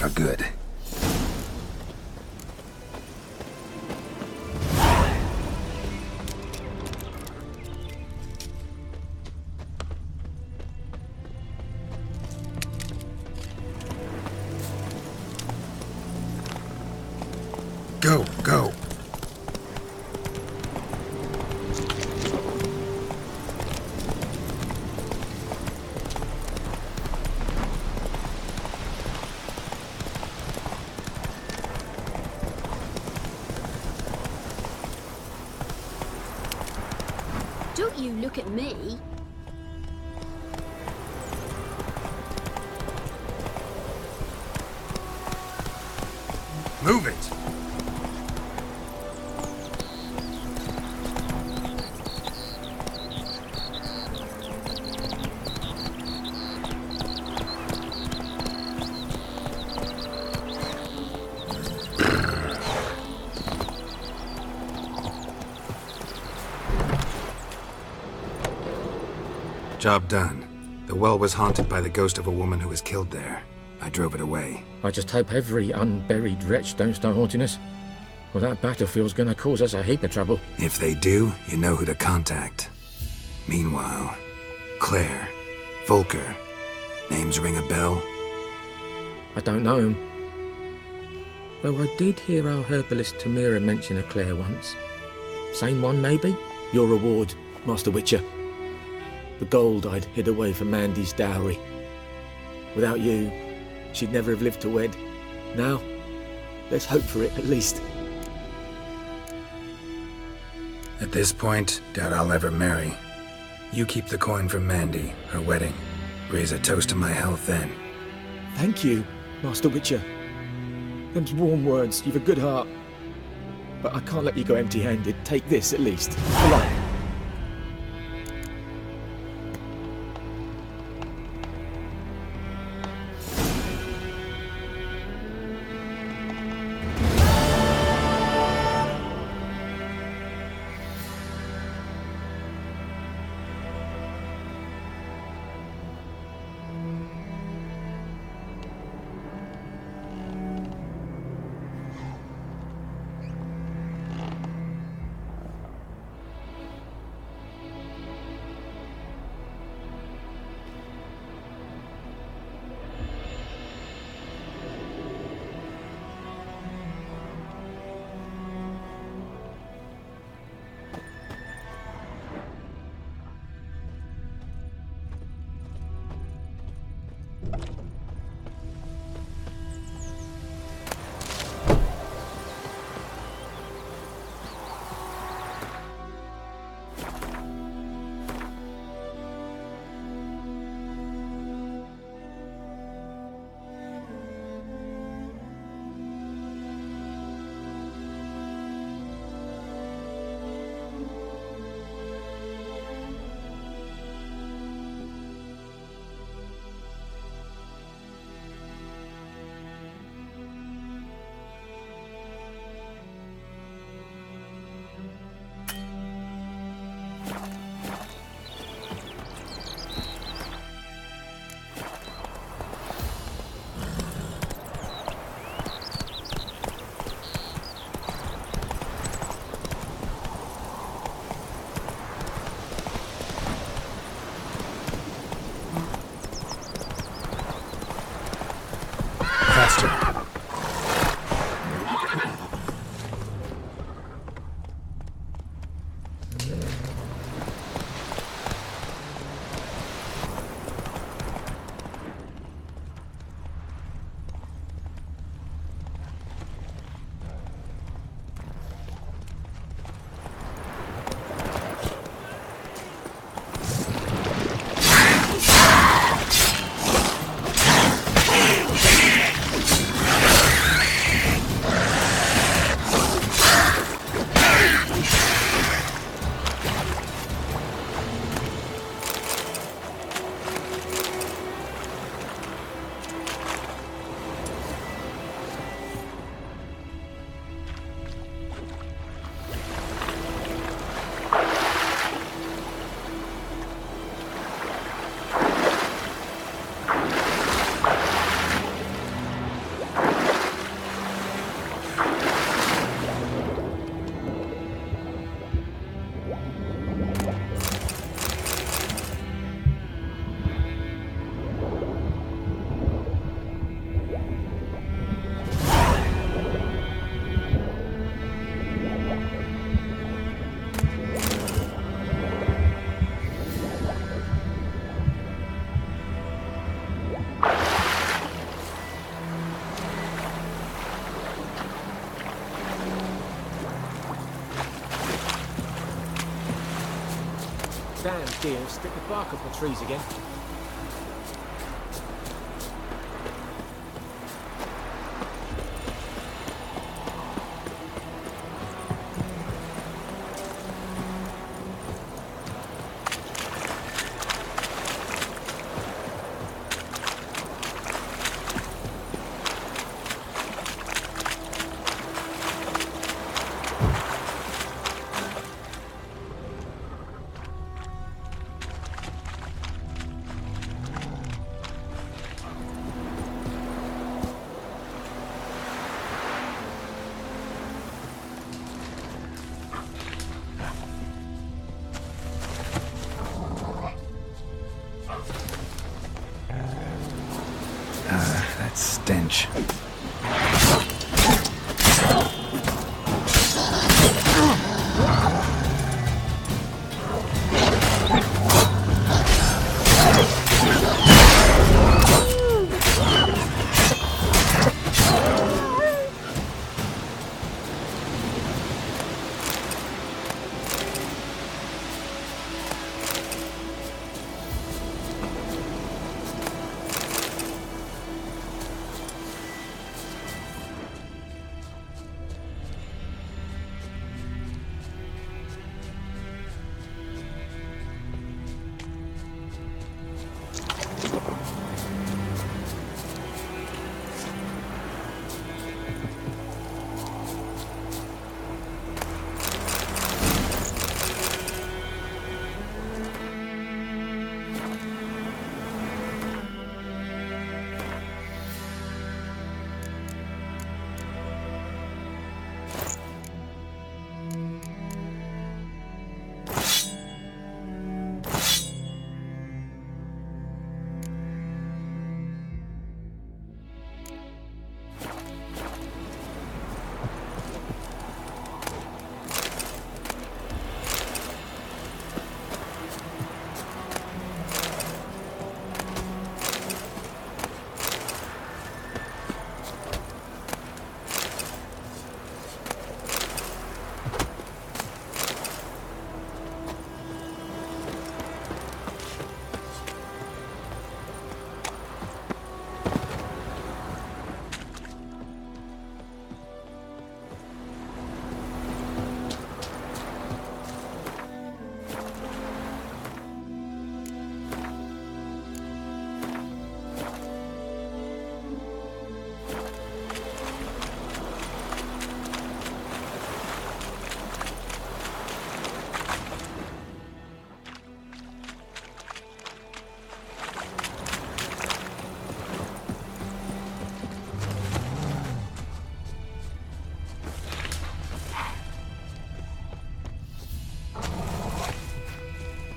are good. Go, go. Don't you look at me. Move it. Job done. The well was haunted by the ghost of a woman who was killed there. I drove it away. I just hope every unburied wretch don't start haunting us. Well, that battlefield's gonna cause us a heap of trouble. If they do, you know who to contact. Meanwhile, Claire, Volker, names ring a bell? I don't know him. Though I did hear our herbalist Tamira mention a Claire once. Same one, maybe? Your reward, Master Witcher. The gold I'd hid away for Mandy's dowry. Without you, she'd never have lived to wed. Now, let's hope for it at least. At this point, doubt I'll ever marry. You keep the coin from Mandy, her wedding. Raise a toast to my health then. Thank you, Master Witcher. Them's warm words, you've a good heart. But I can't let you go empty-handed. Take this at least. For life. damn deer strip the bark off the trees again. That stench.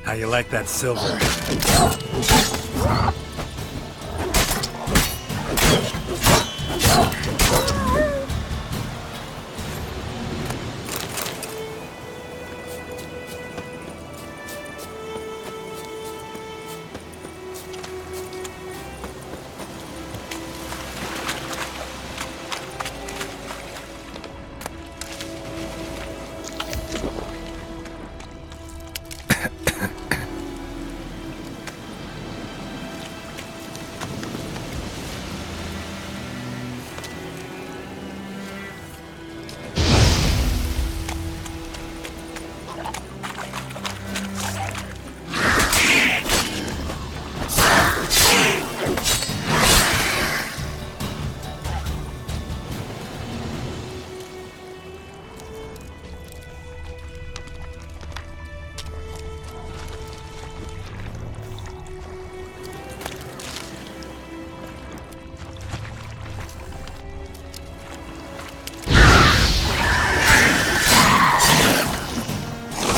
How you like that silver?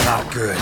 Not good.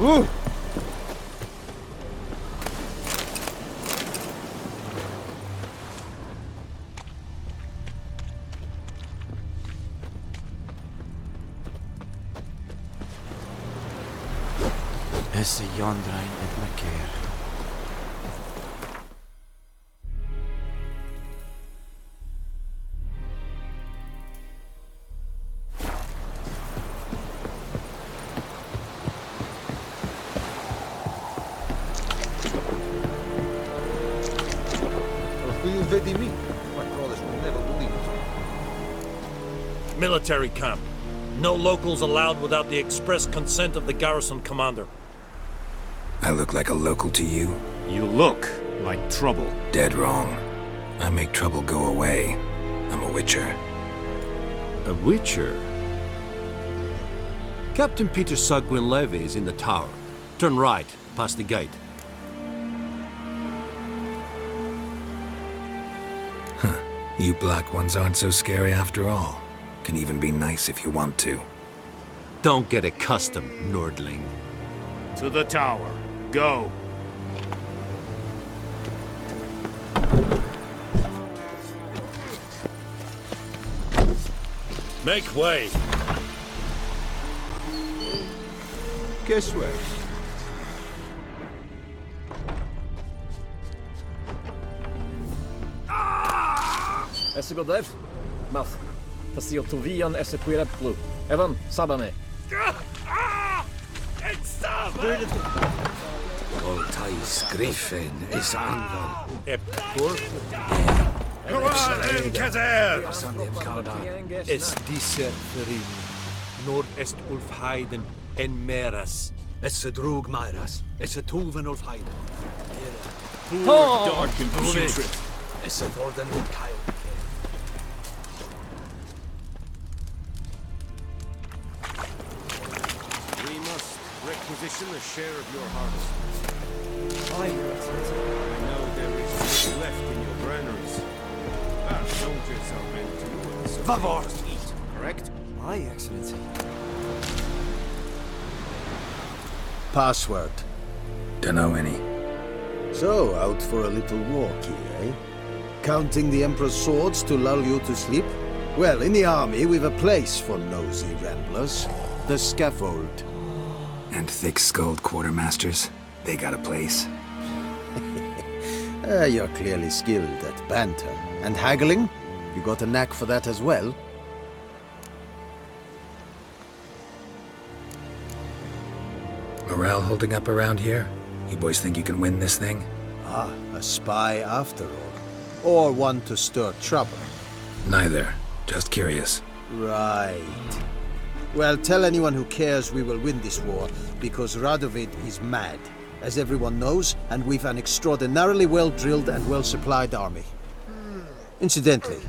Ooh! Esse Jondrain et Macair. My brothers will never believe it. Military camp. No locals allowed without the express consent of the garrison commander. I look like a local to you? You look like trouble. Dead wrong. I make trouble go away. I'm a witcher. A witcher? Captain Peter Sagwin Levy is in the tower. Turn right, past the gate. You black ones aren't so scary after all. Can even be nice if you want to. Don't get accustomed, Nordling. To the tower. Go. Make way. Guess where? Esse godef? Math. Tasio Tuvian esse Quireplu. Evan, Sabame. Voltais Griffin is anval. Epur? Es diese Ferin. Nord-est Ulfheiden en Meras. Esse drog Myras. Esse Tuven of Heiden. Poor dark and putrid. Esse Vorden of Kyle. We must requisition a share of your harvest. Aye, Your Excellency. I know there is little left in your granaries. Our soldiers are meant to Vavor! eat, correct? Aye, Excellency. Password. Dunno any. So, out for a little walk here, eh? Counting the Emperor's swords to lull you to sleep? Well, in the army, we've a place for nosy ramblers. The scaffold. And thick-skulled quartermasters. They got a place. You're clearly skilled at banter. And haggling? You got a knack for that as well? Morale holding up around here? You boys think you can win this thing? Ah, a spy after all. Or one to stir trouble. Neither. Just curious. Right. Well, tell anyone who cares we will win this war, because Radovid is mad, as everyone knows, and we've an extraordinarily well-drilled and well-supplied army. Incidentally,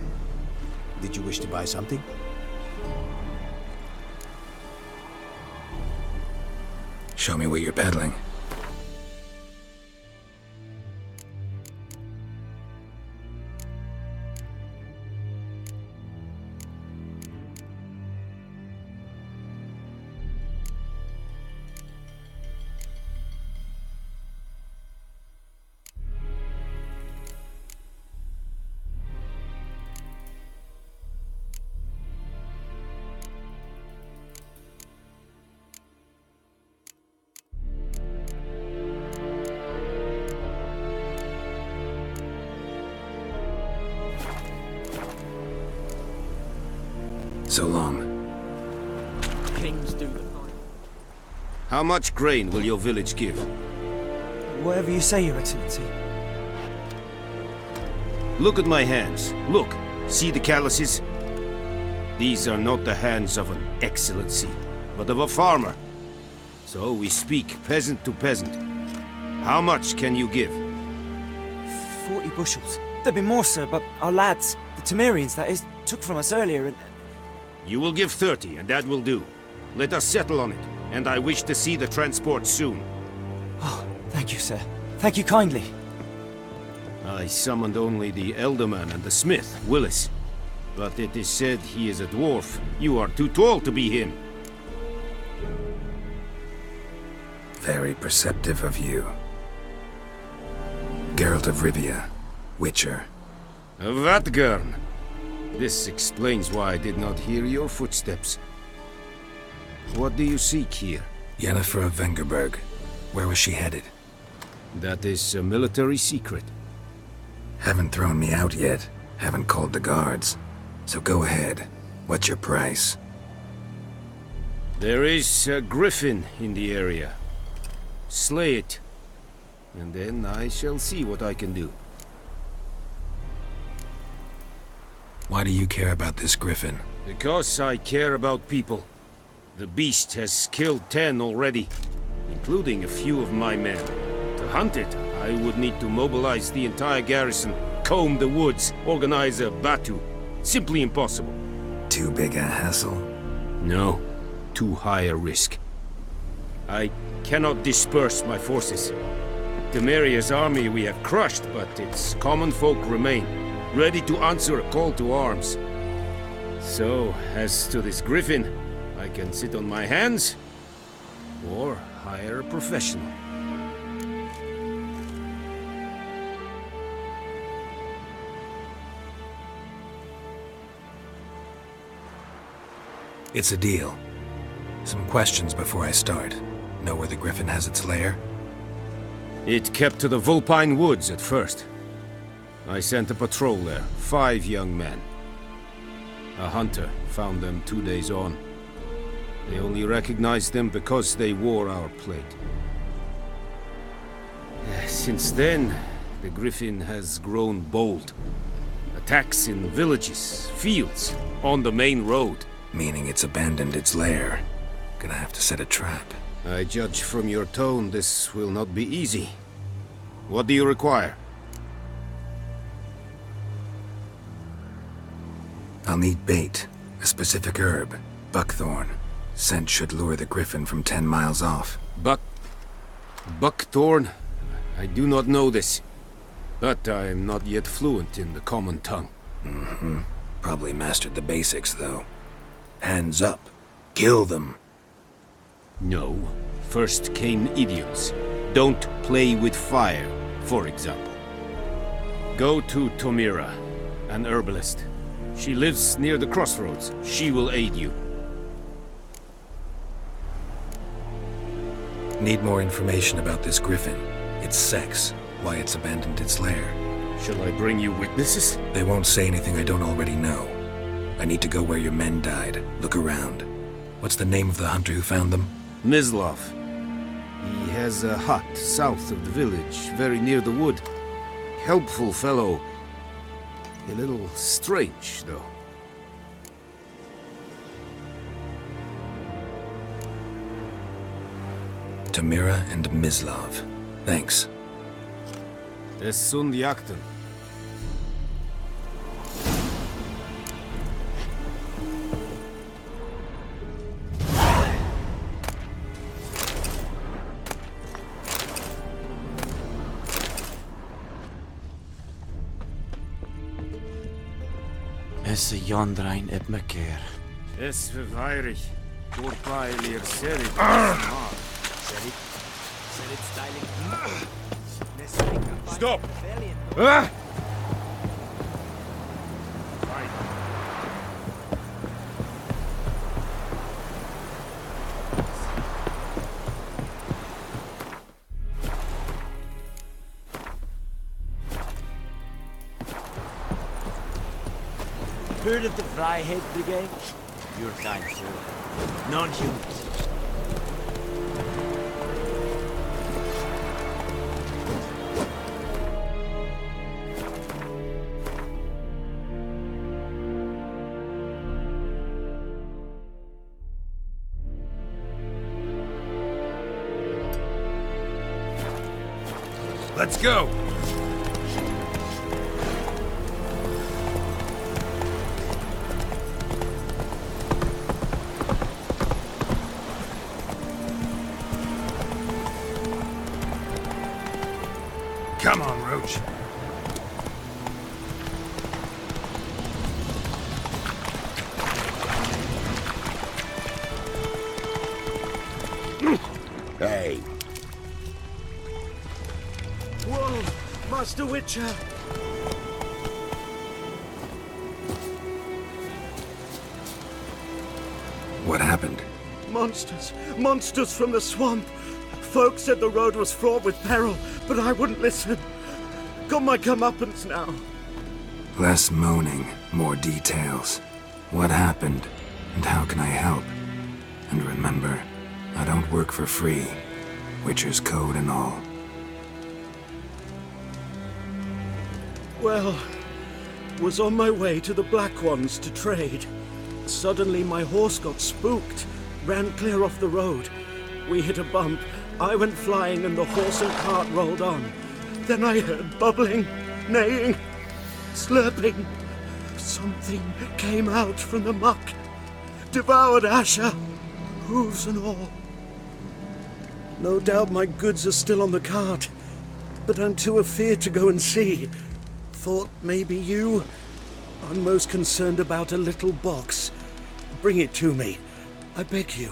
did you wish to buy something? Show me what you're peddling. So long. Kings do the How much grain will your village give? Whatever you say, Your Excellency. Look at my hands. Look. See the calluses? These are not the hands of an excellency, but of a farmer. So we speak peasant to peasant. How much can you give? 40 bushels. There'd be more, sir, but our lads, the Temerians, that is, took from us earlier and... You will give 30, and that will do. Let us settle on it, and I wish to see the transport soon. Oh, thank you, sir. Thank you kindly. I summoned only the Elderman and the smith, Willis. But it is said he is a dwarf. You are too tall to be him. Very perceptive of you. Geralt of Rivia, Witcher. Vatgern! This explains why I did not hear your footsteps. What do you seek here? Yennefer of Vengerberg. Where was she headed? That is a military secret. Haven't thrown me out yet. Haven't called the guards. So go ahead. What's your price? There is a griffin in the area. Slay it. And then I shall see what I can do. Why do you care about this griffin? Because I care about people. The beast has killed 10 already, including a few of my men. To hunt it, I would need to mobilize the entire garrison, comb the woods, organize a batu. Simply impossible. Too big a hassle? No, too high a risk. I cannot disperse my forces. Temeria's army we have crushed, but its common folk remain, ready to answer a call to arms. So, as to this griffin, I can sit on my hands, or hire a professional. It's a deal. Some questions before I start. Know where the griffin has its lair? It kept to the Vulpine Woods at first. I sent a patrol there, 5 young men. A hunter found them 2 days on. They only recognized them because they wore our plate. Since then, the griffin has grown bold. Attacks in villages, fields, on the main road. Meaning it's abandoned its lair. Gonna have to set a trap. I judge from your tone this will not be easy. What do you require? I'll need bait, a specific herb, buckthorn. Scent should lure the griffin from 10 miles off. Buckthorn? I do not know this. But I am not yet fluent in the common tongue. Mm-hmm. Probably mastered the basics, though. Hands up. Kill them. No. First came idioms. Don't play with fire, for example. Go to Tomira, an herbalist. She lives near the crossroads. She will aid you. Need more information about this griffin. Its sex, why it's abandoned its lair. Shall I bring you witnesses? They won't say anything I don't already know. I need to go where your men died. Look around. What's the name of the hunter who found them? Mislav. He has a hut south of the village, very near the wood. Helpful fellow. A little strange, though. Tamira and Mislav. Thanks. Es sunt jakten. Es jondrain eb me keer. Es verweirig. Door paelier serit. Stop! Heard of the Vryheid Brigade? Your kind, sir. Non-humans. Let's go! Come on, Roach. Hey, Master Witcher! What happened? Monsters! Monsters from the swamp! Folk said the road was fraught with peril, but I wouldn't listen. Got my comeuppance now. Less moaning, more details. What happened, and how can I help? And remember, I don't work for free. Witcher's code and all. Well, was on my way to the Black Ones to trade. Suddenly my horse got spooked, ran clear off the road. We hit a bump, I went flying and the horse and cart rolled on. Then I heard bubbling, neighing, slurping. Something came out from the muck, devoured Asher, hooves and all. No doubt my goods are still on the cart, but I'm too afeard to go and see. Thought maybe you. I'm most concerned about a little box. Bring it to me, I beg you.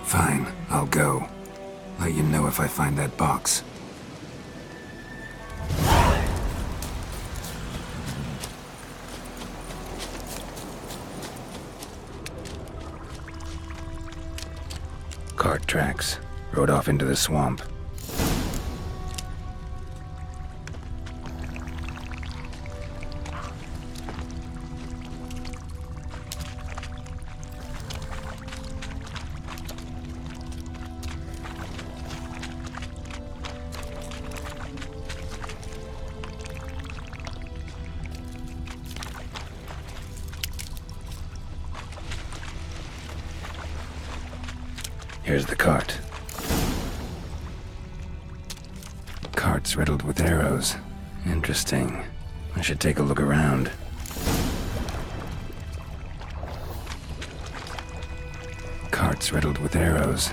Fine, I'll go. Let you know if I find that box. Cart tracks. Rode off into the swamp. Here's the cart. Cart's riddled with arrows. Interesting. I should take a look around. Cart's riddled with arrows.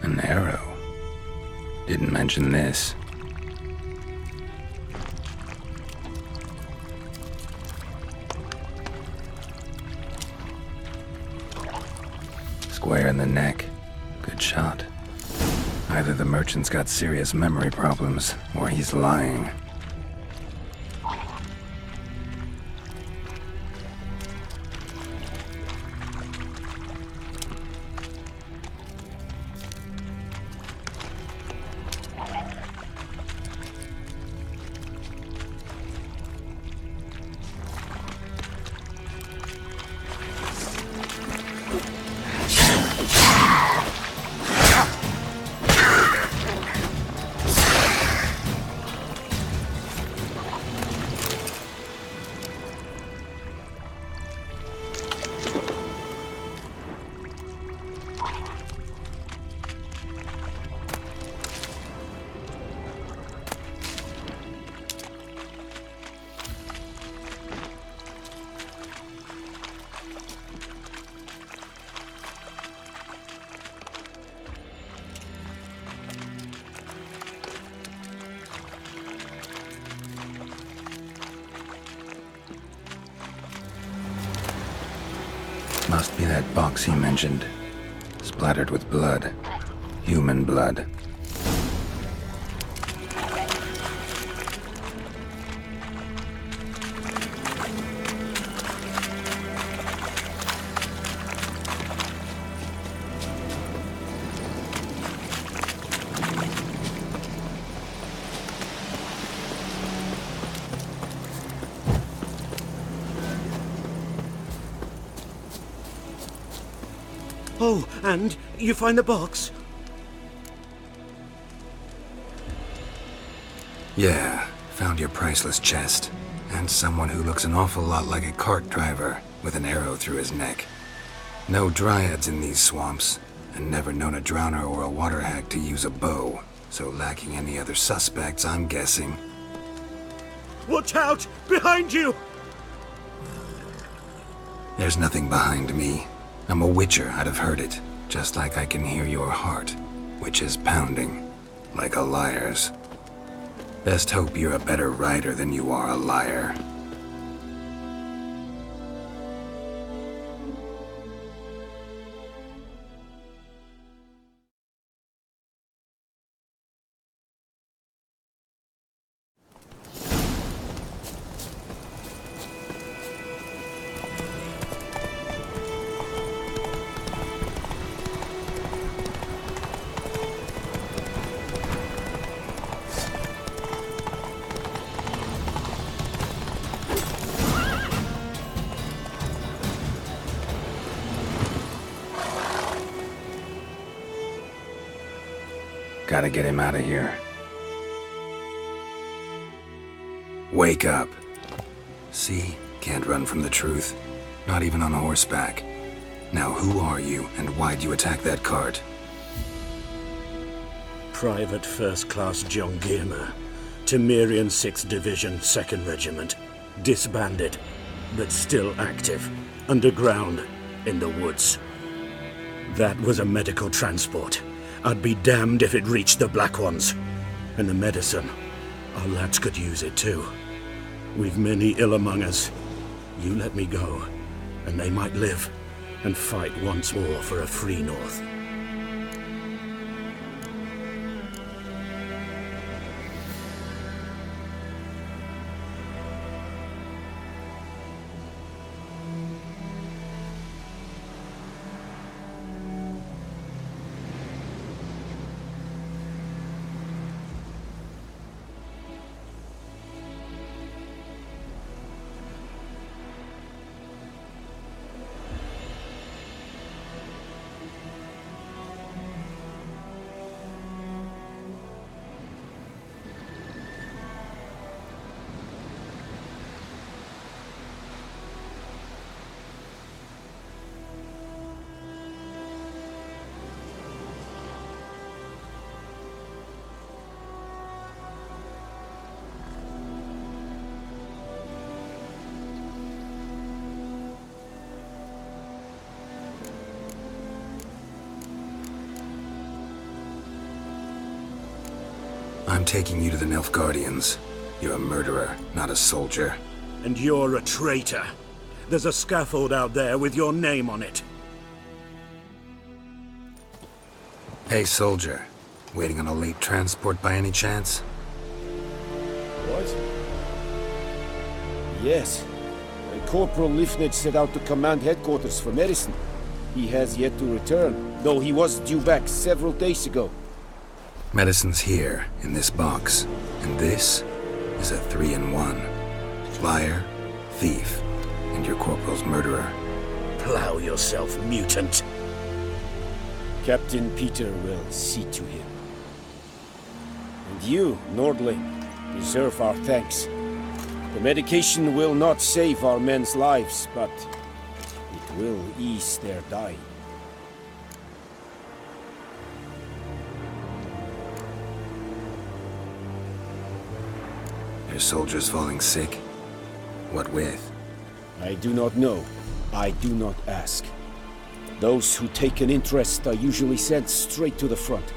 An arrow. Didn't mention this. Square in the neck. Good shot. Either the merchant's got serious memory problems, or he's lying. Must be that box he mentioned. Splattered with blood. Human blood. Oh, and you find the box? Yeah, found your priceless chest. And someone who looks an awful lot like a cart driver, with an arrow through his neck. No dryads in these swamps, and never known a drowner or a water hag to use a bow. So lacking any other suspects, I'm guessing. Watch out! Behind you! There's nothing behind me. I'm a witcher, I'd have heard it. Just like I can hear your heart, which is pounding, like a liar's. Best hope you're a better rider than you are a liar. gotta get him out of here. Wake up. See? Can't run from the truth. Not even on horseback. Now who are you, and why'd you attack that cart? Private First Class John Gilmer, Temerian 6th Division, 2nd Regiment. Disbanded, but still active. Underground, in the woods. That was a medical transport. I'd be damned if it reached the Black Ones. And the medicine, our lads could use it too. We've many ill among us. You let me go, and they might live, and fight once more for a free North. I'm taking you to the Nilfgaardians. You're a murderer, not a soldier. And you're a traitor. There's a scaffold out there with your name on it. Hey, soldier. Waiting on a late transport by any chance? What? Yes. Corporal Lifnage set out to command headquarters for medicine. He has yet to return, though he was due back several days ago. Medicine's here, in this box. And this is a 3-in-1. Liar, thief, and your corporal's murderer. Plow yourself, mutant. Captain Peter will see to him. And you, Nordling, deserve our thanks. The medication will not save our men's lives, but it will ease their dying. Your soldiers falling sick? What with? I do not know. I do not ask. Those who take an interest are usually sent straight to the front.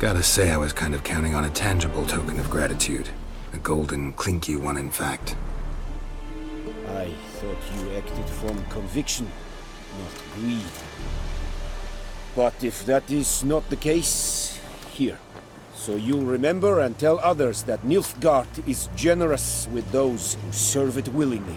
Gotta say, I was kind of counting on a tangible token of gratitude. A golden, clinky one, in fact. I thought you acted from conviction, not greed. But if that is not the case, here. So you'll remember and tell others that Nilfgaard is generous with those who serve it willingly.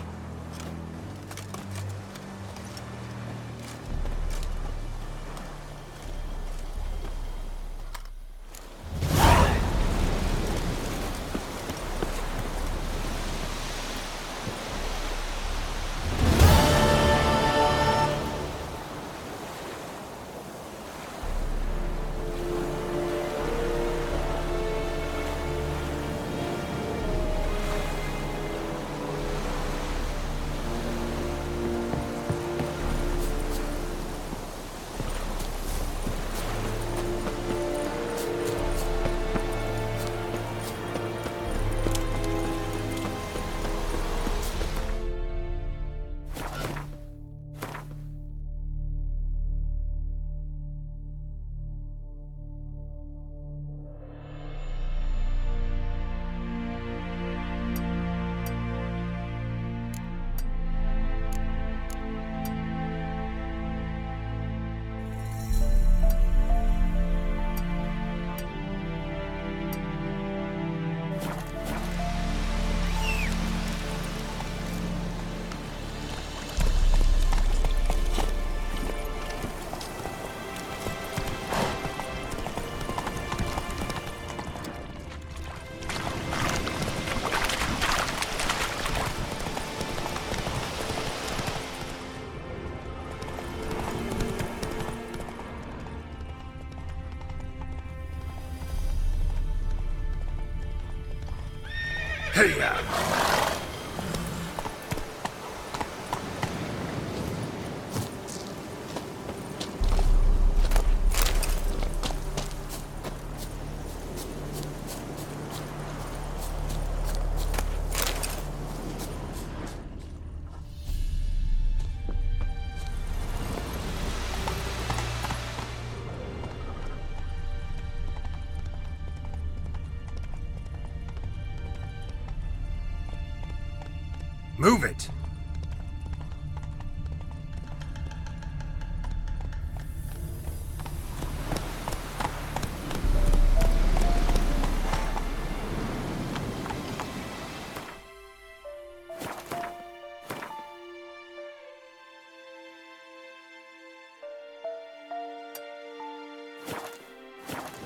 Hey-ya! Move it!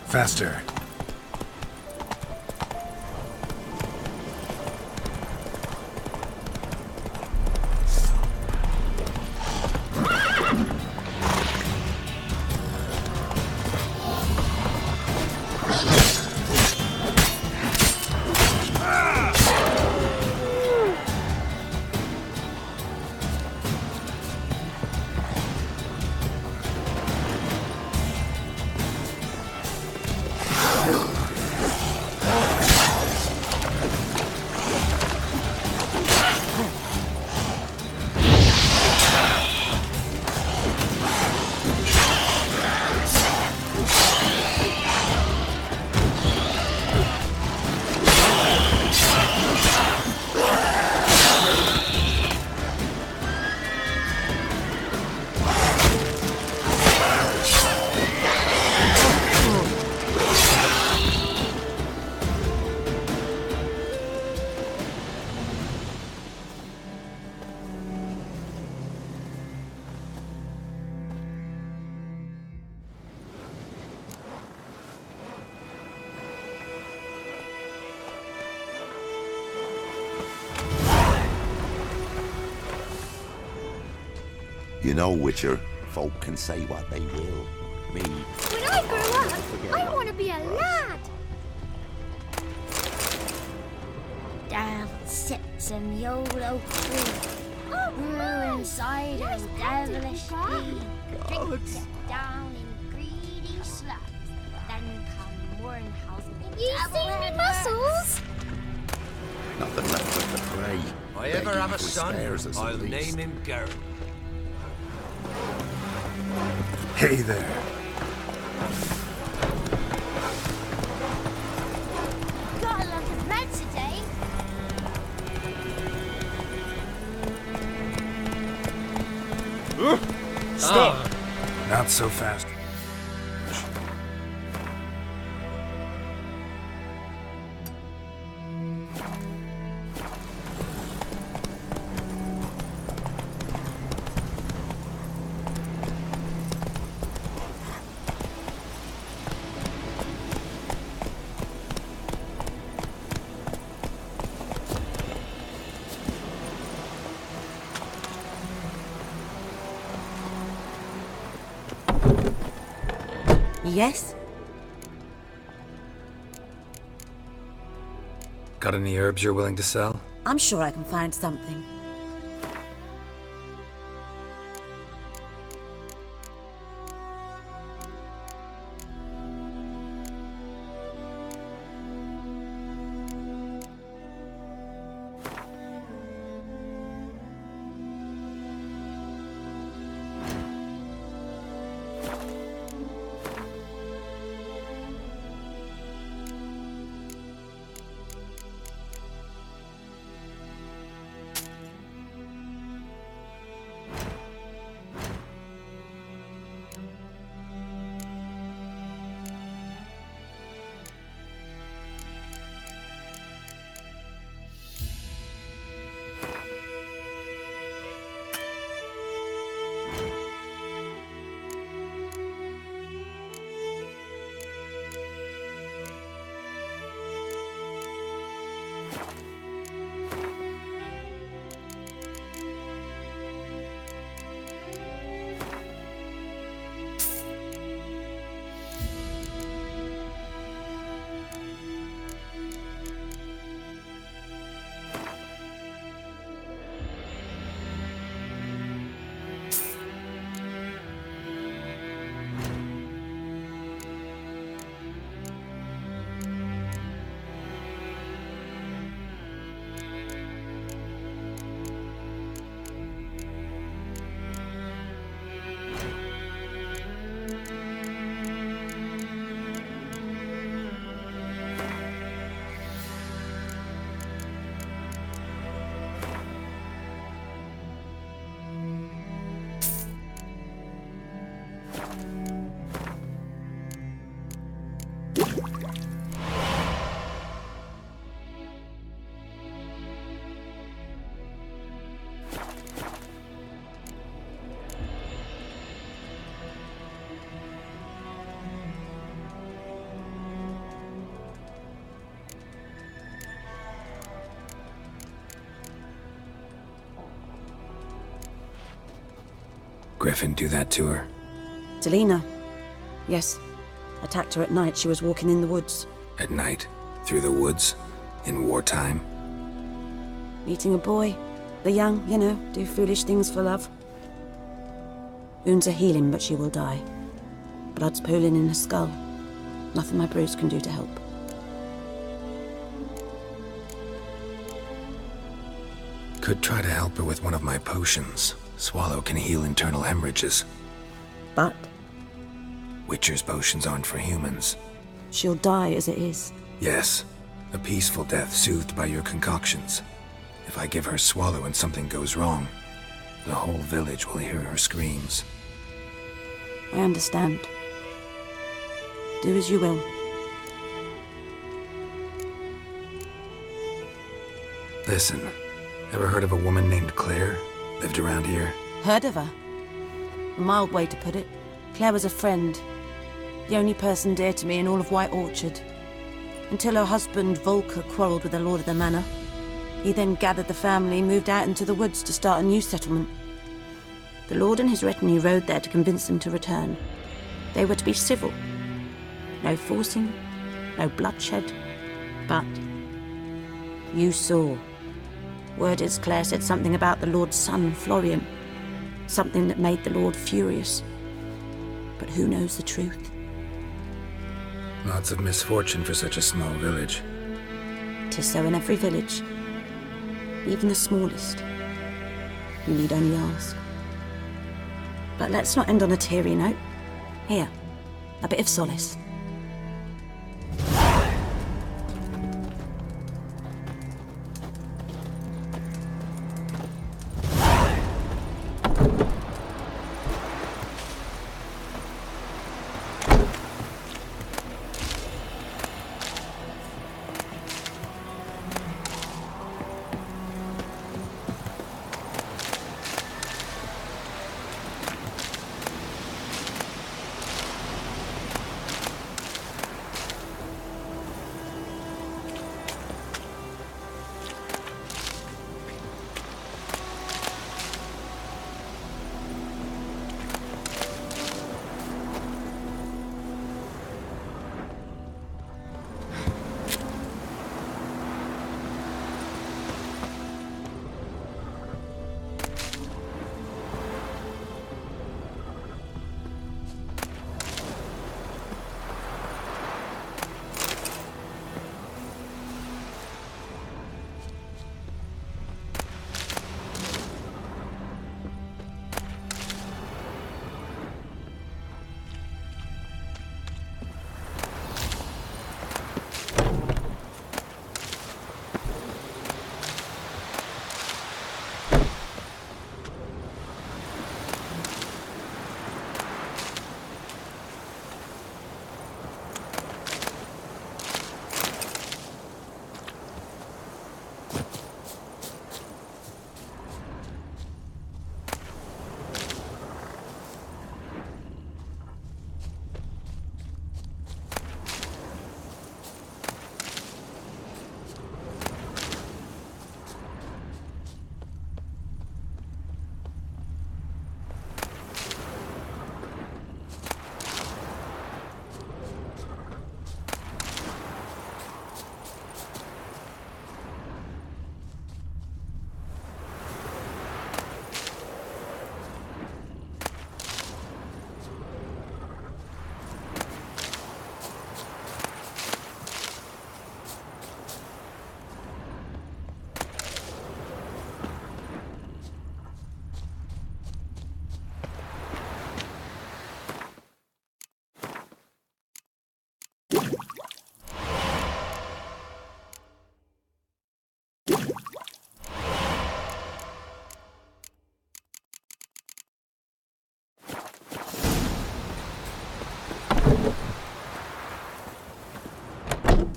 Faster. You know, Witcher, folk can say what they will. Me, When I grow up, I want to be a lad. Down sits in the old oak tree. Grew inside a devilish tree. Drinks it down in greedy slugs. Then come Warrenhausen. You see me muscles? nothing left but the prey. If I ever have a son, I'll name him Garrett. Hey there. Got a lot of men today. Stop! Not so fast. Yes? Got any herbs you're willing to sell? I'm sure I can find something. Griffin do that to her? To Lena? Yes. Attacked her at night. She was walking in the woods. At night? Through the woods? In wartime? Meeting a boy. The young, you know, do foolish things for love. Wounds are healing, but she will die. Blood's pooling in her skull. Nothing my brews can do to help. Could try to help her with one of my potions. Swallow can heal internal hemorrhages. But? Witcher's potions aren't for humans. She'll die as it is. Yes. A peaceful death soothed by your concoctions. If I give her Swallow and something goes wrong, the whole village will hear her screams. I understand. Do as you will. Listen, ever heard of a woman named Claire? Lived around here? Heard of her? A mild way to put it. Claire was a friend. The only person dear to me in all of White Orchard. Until her husband, Volker, quarreled with the lord of the manor. He then gathered the family, moved out into the woods to start a new settlement. The lord and his retinue rode there to convince them to return. They were to be civil. No forcing, no bloodshed. But you saw. Word is Claire said something about the lord's son, Florian. Something that made the lord furious. But who knows the truth? Lots of misfortune for such a small village. 'Tis so in every village. Even the smallest. You need only ask. But let's not end on a teary note. Here, a bit of solace.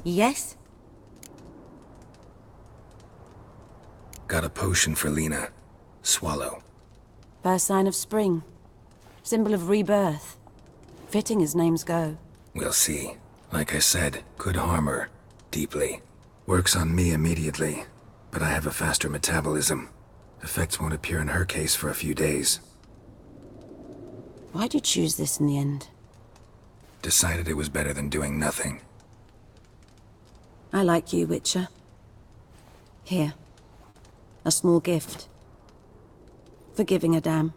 Yes? Got a potion for Lena. Swallow. First sign of spring. Symbol of rebirth. Fitting as names go. We'll see. Like I said, could harm her. Deeply. Works on me immediately, but I have a faster metabolism. Effects won't appear in her case for a few days. Why'd you choose this in the end? Decided it was better than doing nothing. I like you, Witcher. Here. A small gift. For giving a damn.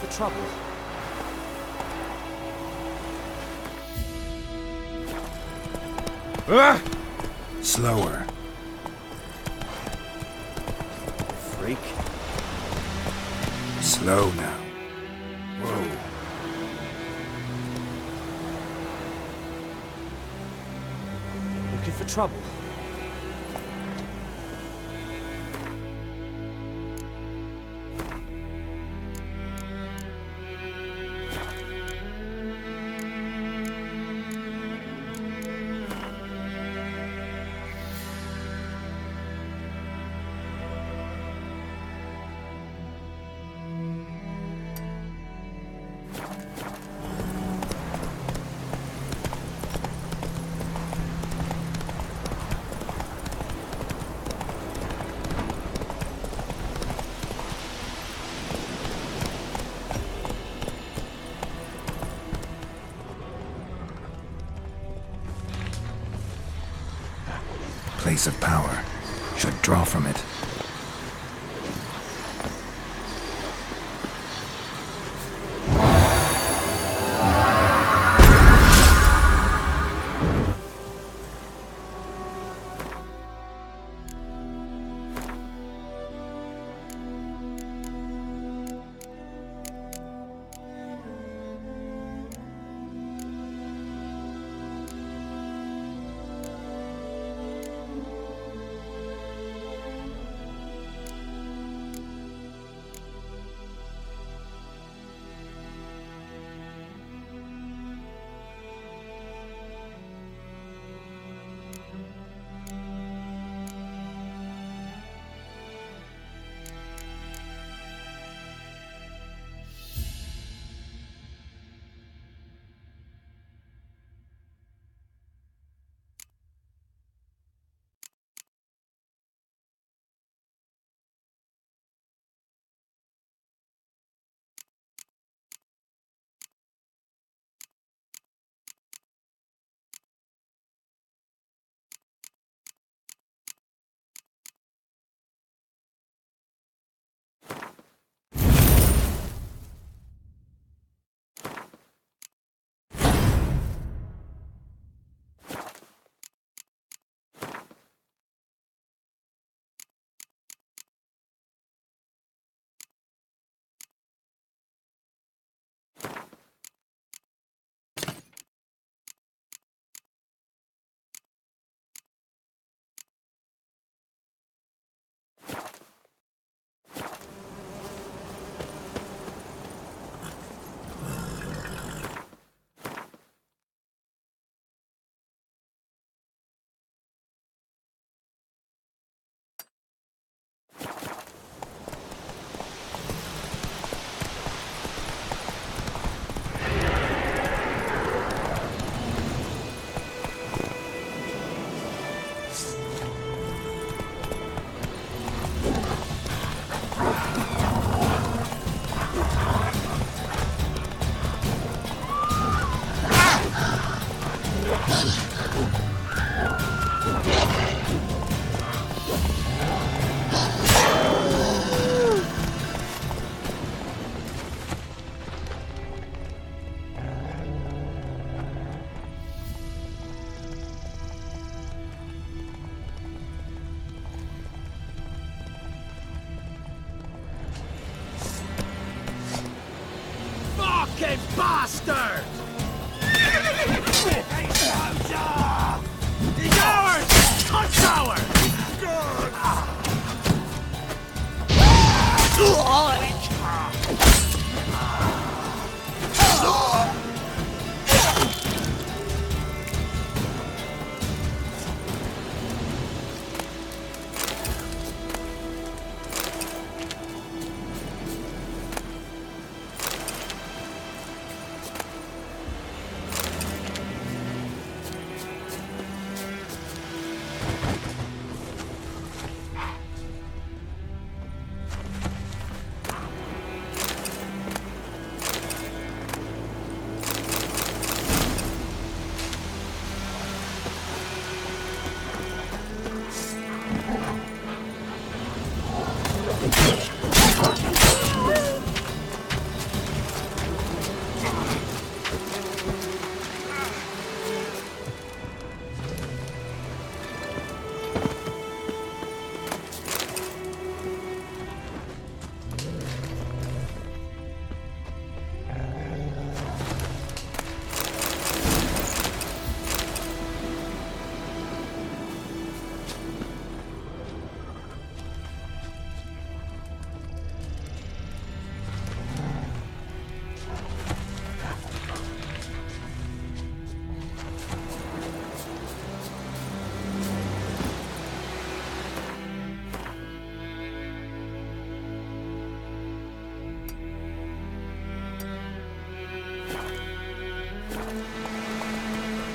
For trouble. Slower. Freak. Slow now. Whoa. Looking for trouble. Place of power. Should draw from it. bastard! He's ours! Touch ours!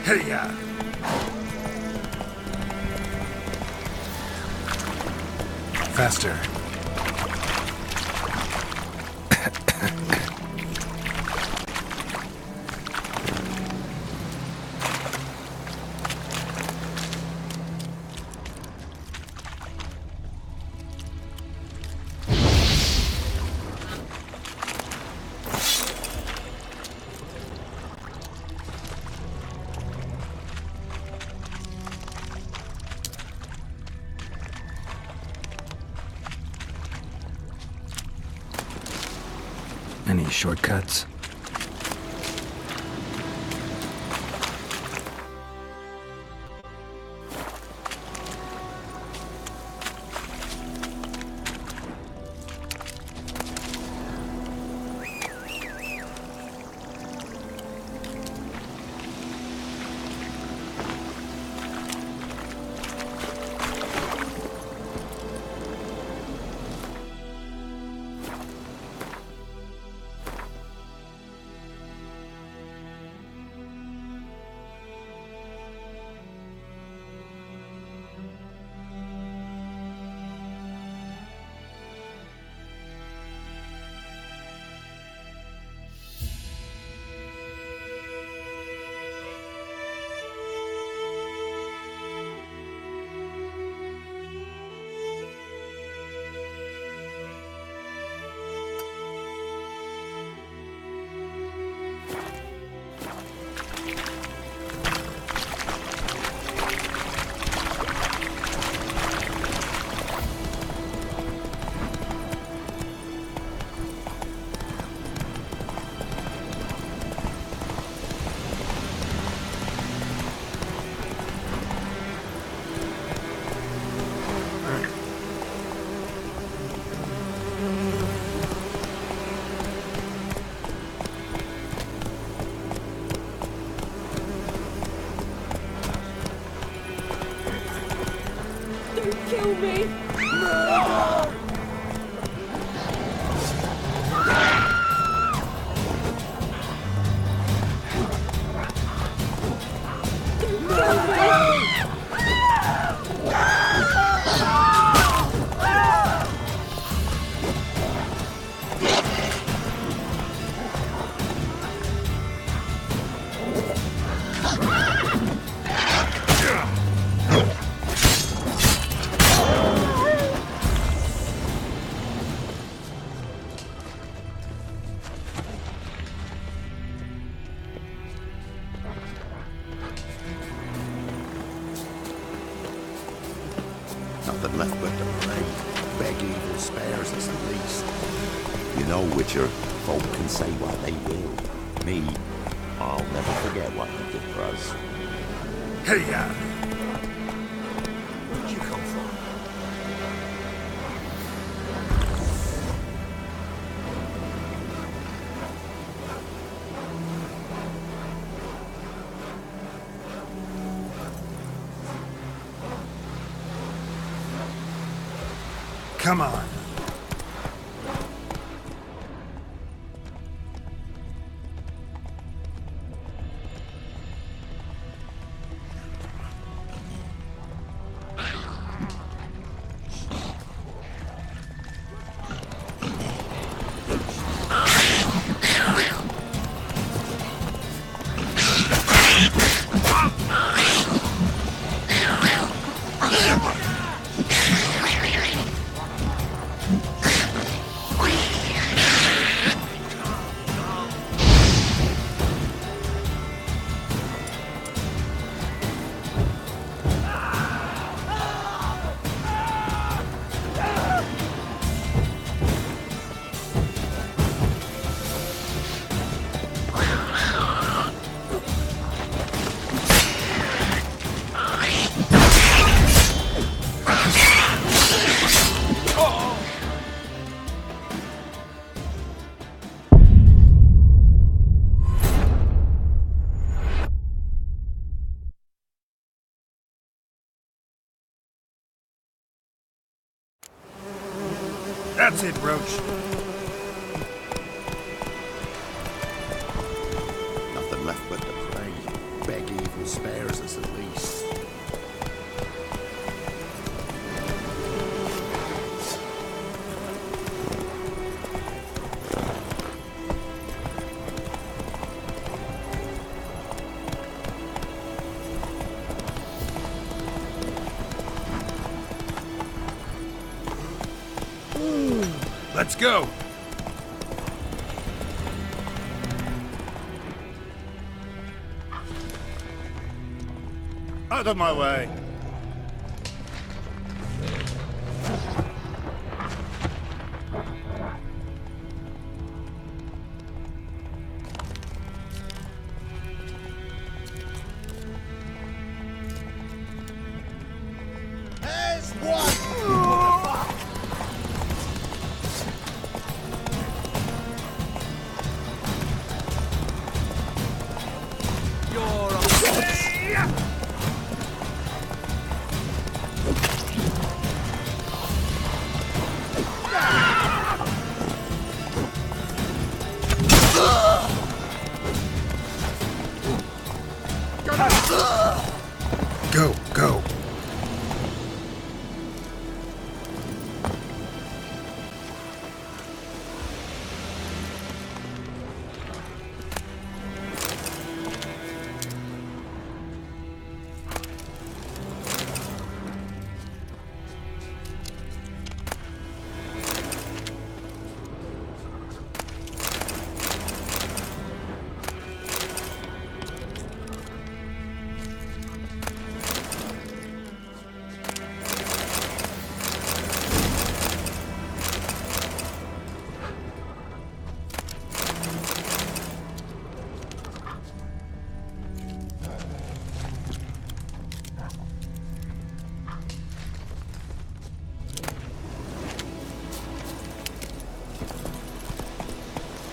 Hey-ya! Faster. Any shortcuts? Kill me! Nothing left but to pray. Beg evil spares us at least. You know, Witcher, folk can say what they will, Me, I'll never forget what you did for us. Hey, yeah. Where'd you come from? Come on. That's it, Roach. Nothing left but to pray. Beg evil spares us at least. Let's go. Out of my way. There's one! Go, go.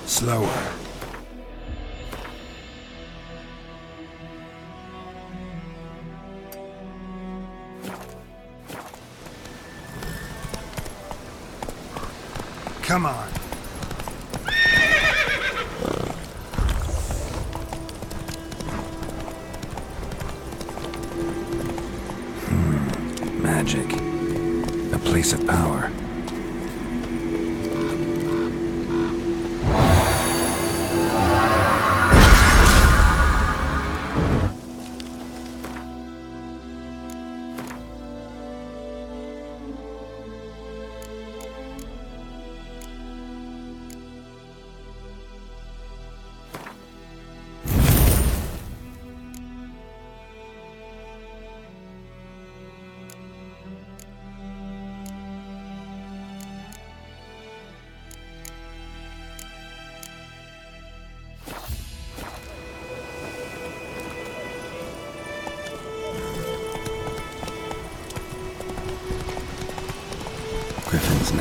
Slower. Come on. Magic. A place of power.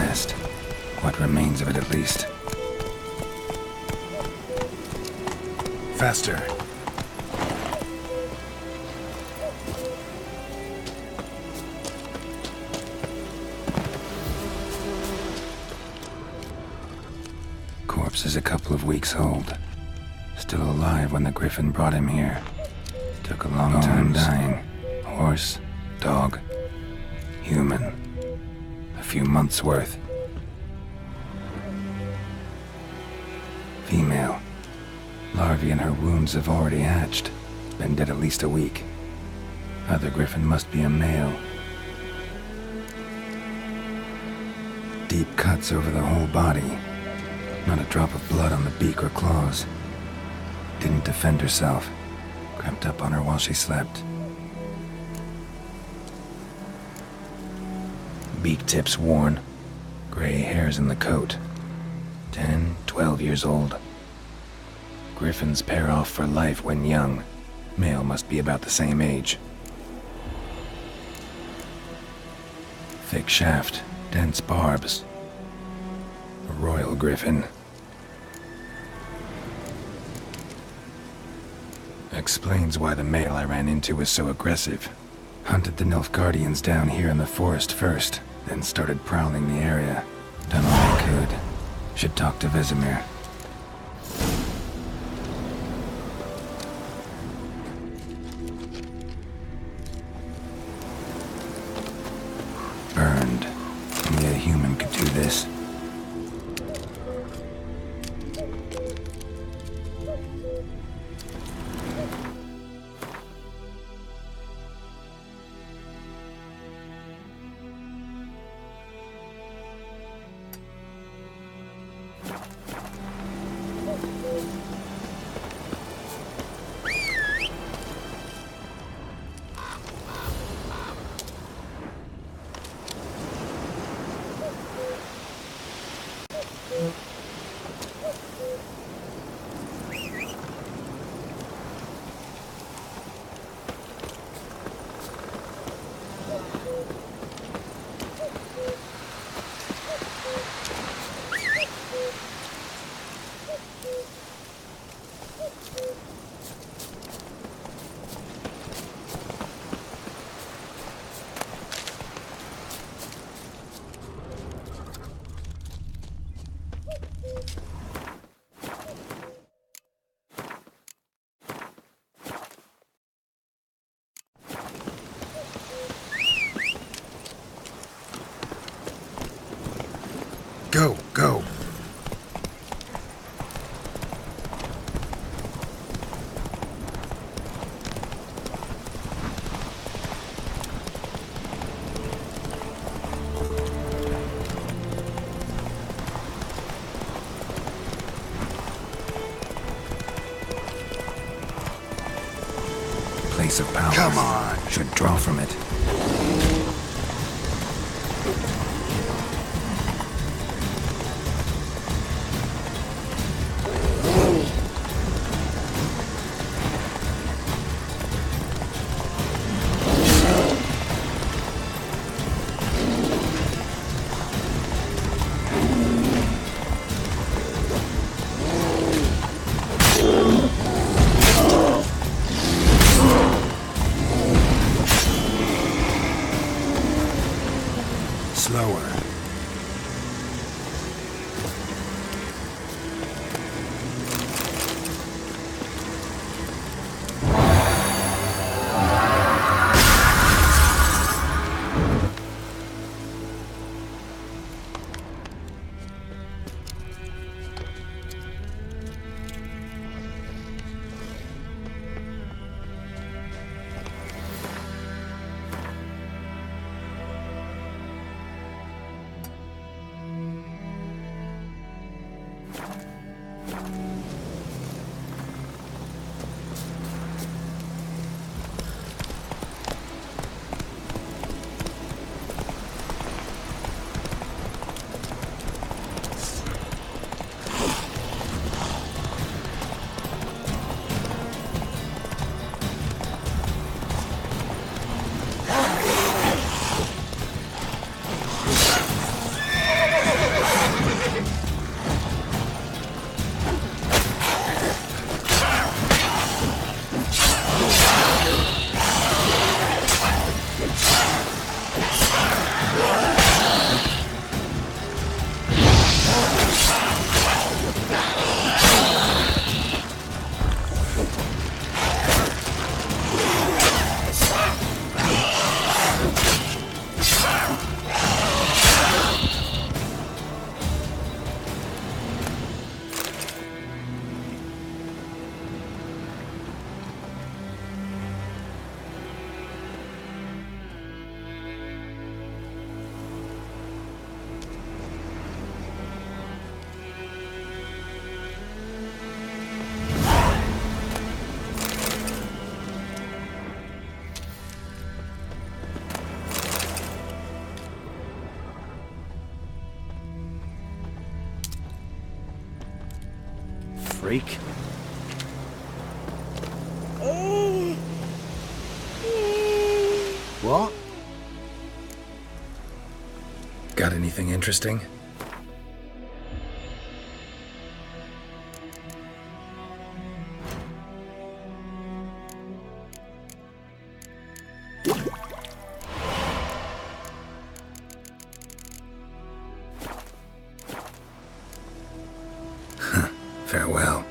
nest. What remains of it, at least. Faster. Corpse is a couple of weeks old. Still alive when the Griffin brought him here. Took a long time dying. Horse, dog, human. A few months' worth. Female. Larvae in her wounds have already hatched. Been dead at least a week. Other Griffin must be a male. Deep cuts over the whole body. Not a drop of blood on the beak or claws. Didn't defend herself. Crept up on her while she slept. Beak tips worn. Gray hairs in the coat. 10, 12 years old. Griffins pair off for life when young. Male must be about the same age. Thick shaft, dense barbs. A royal griffin. Explains why the male I ran into was so aggressive. Hunted the Nilfgaardians down here in the forest first, then started prowling the area. Done all I could. Should talk to Vesemir. Burned. Only a human could do this. Go, go. Place of power. Come on. Should draw from it. Slower. freak. What? Got anything interesting? Farewell.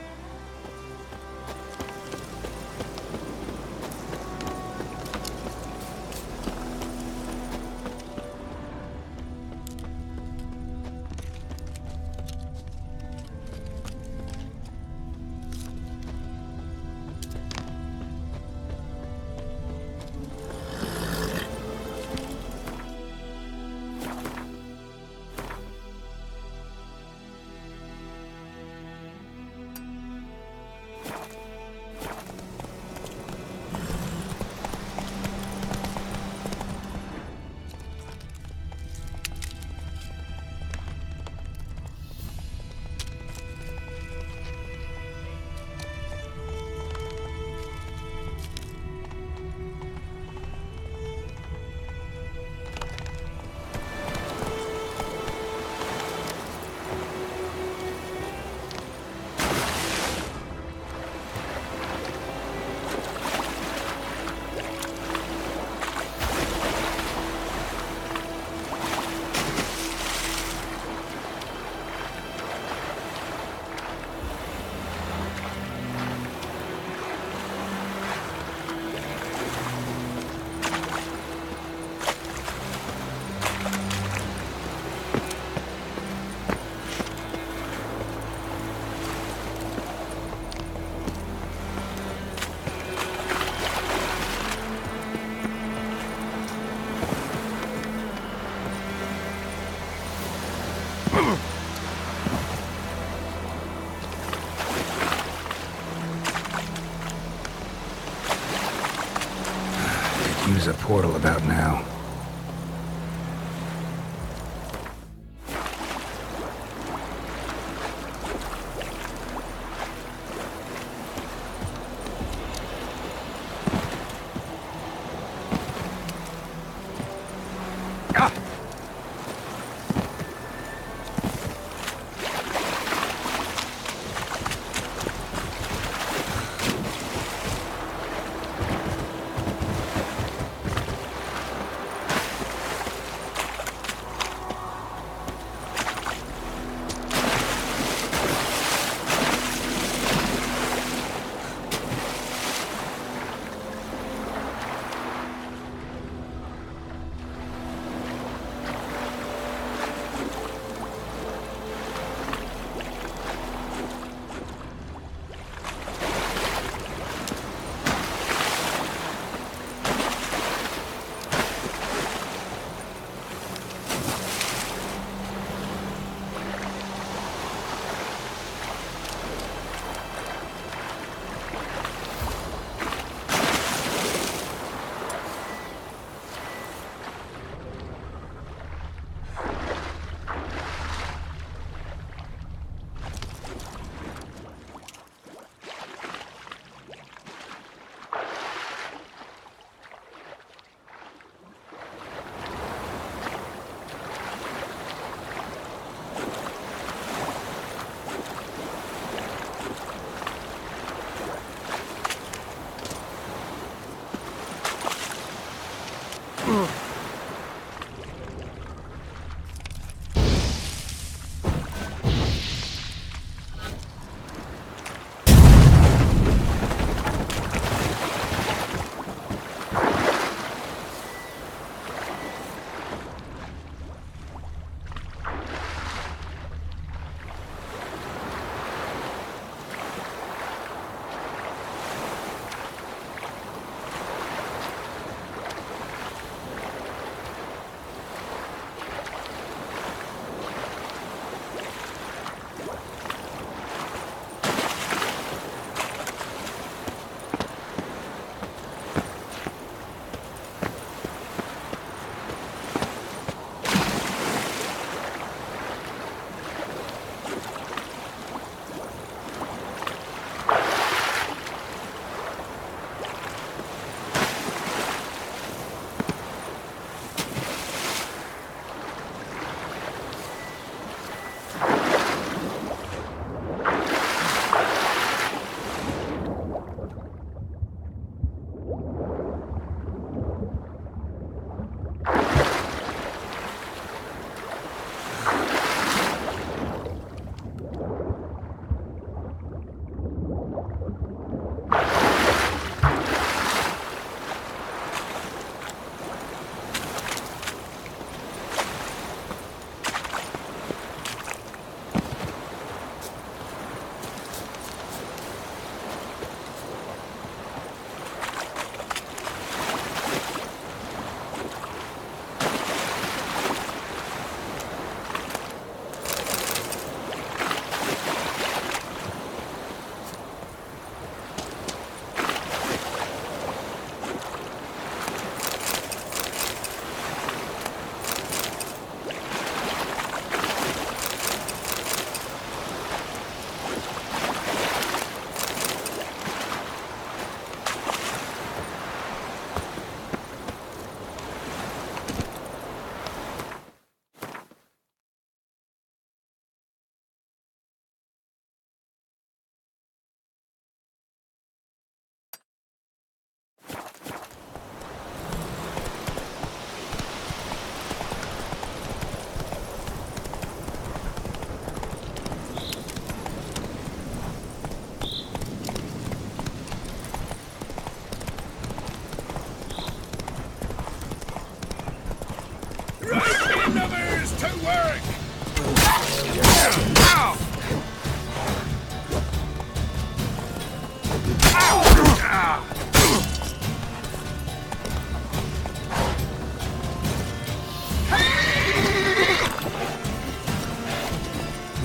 Use a portal about now.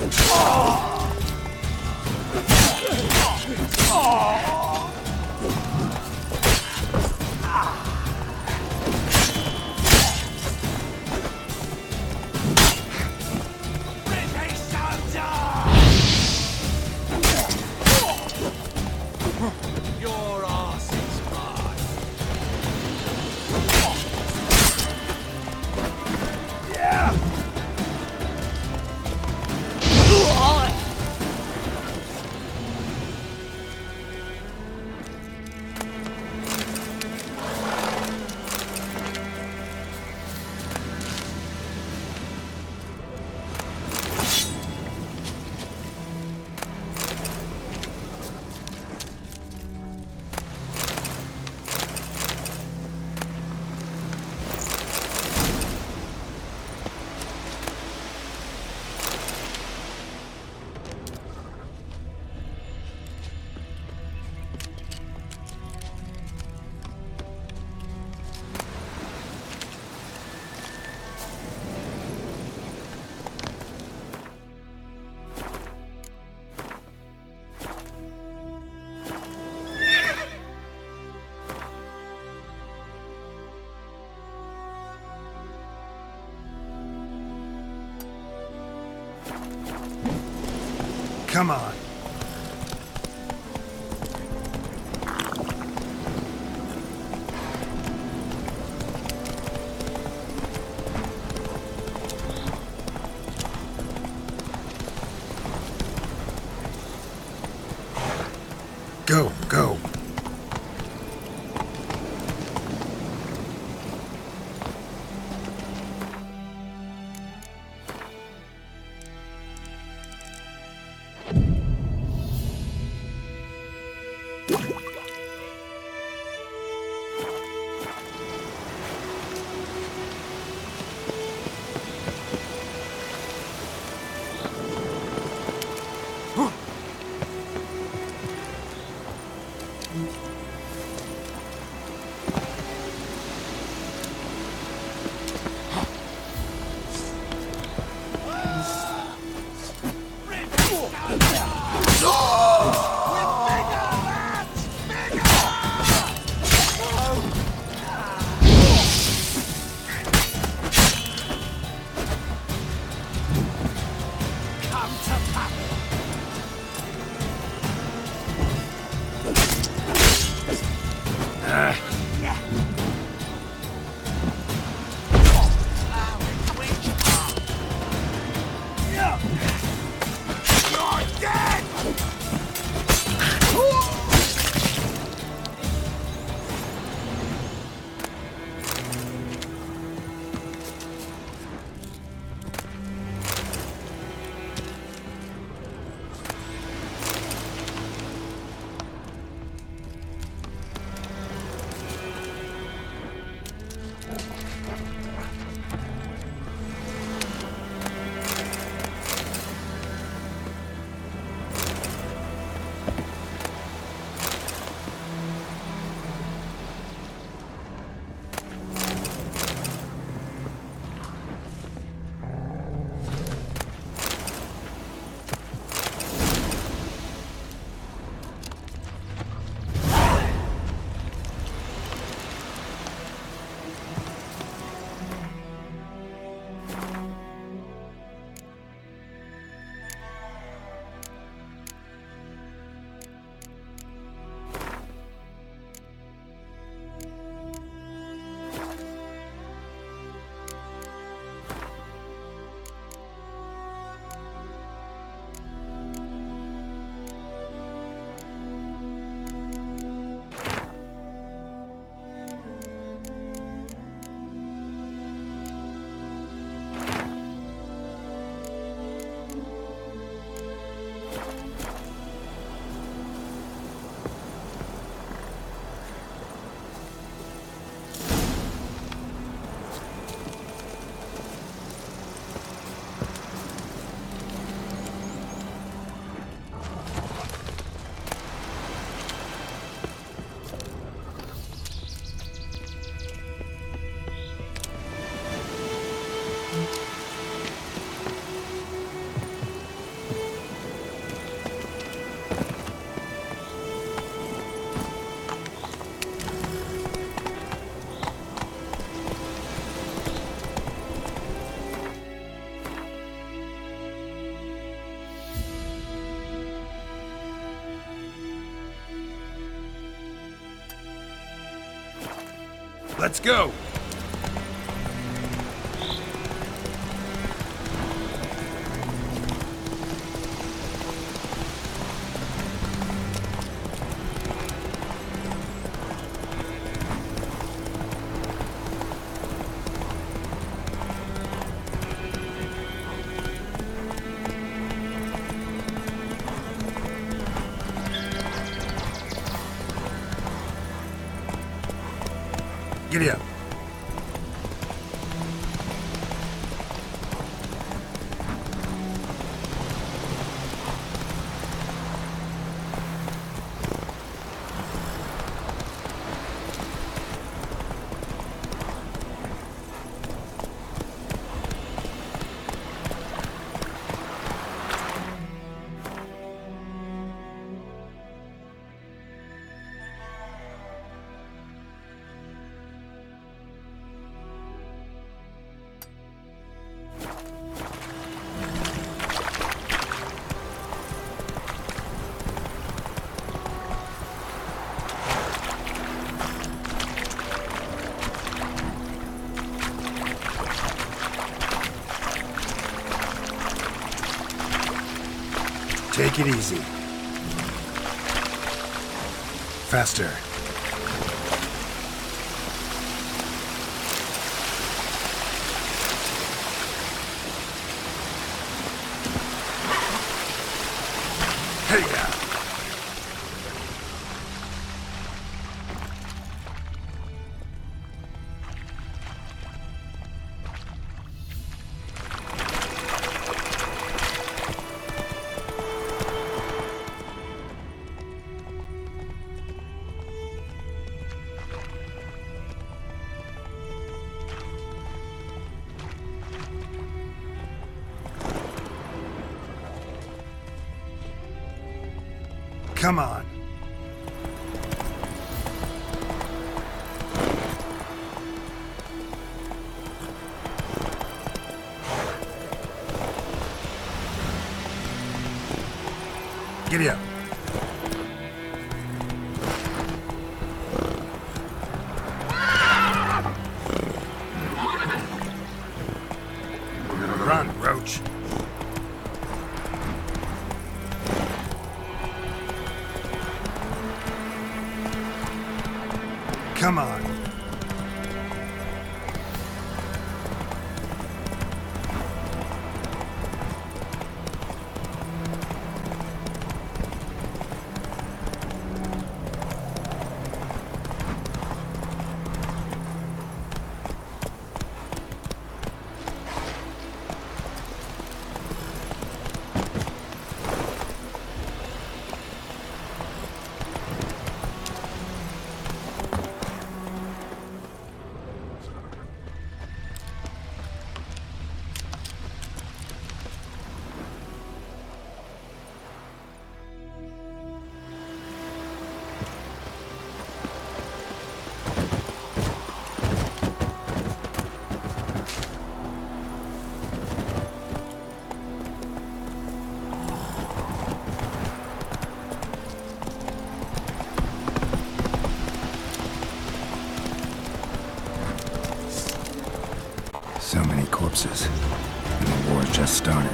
Your ass is mine. Yeah. Come on. Go, go. Let's go! Giddy up. Take it easy. Faster. Hey ya! Come on. Giddy up. Run, Roach. Come on. So many corpses, and the war just started.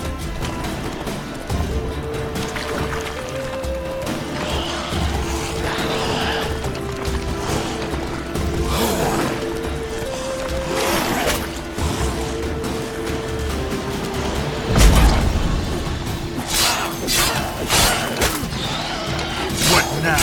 What now?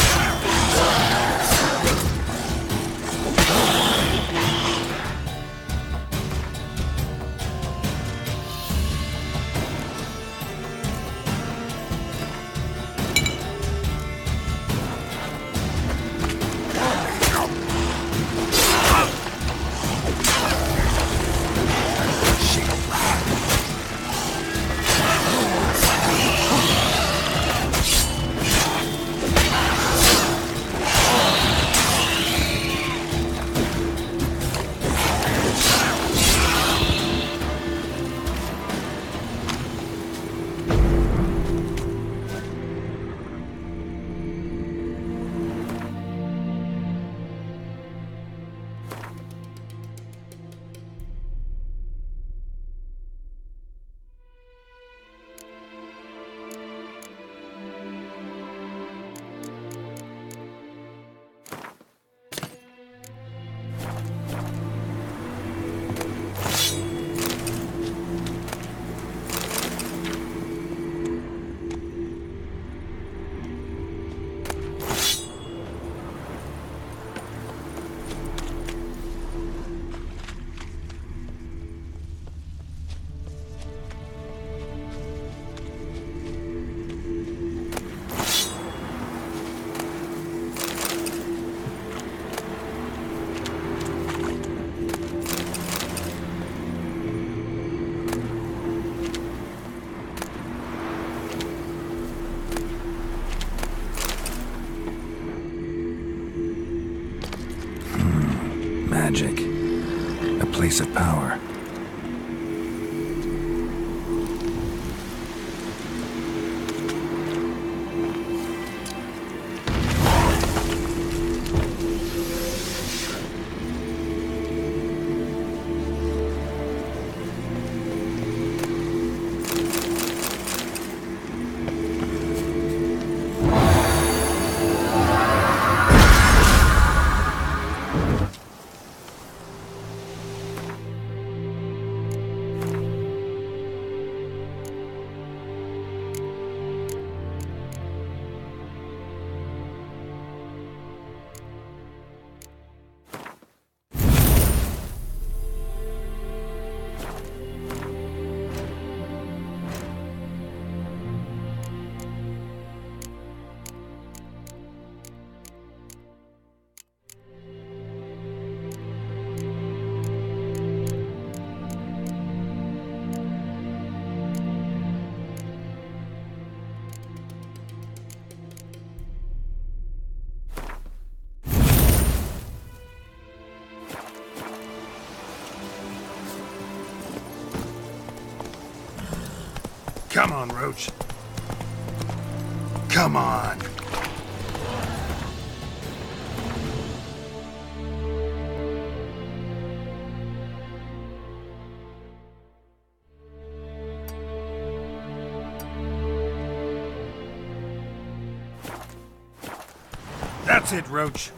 magic. A place of power. Come on, Roach. Come on. That's it, Roach.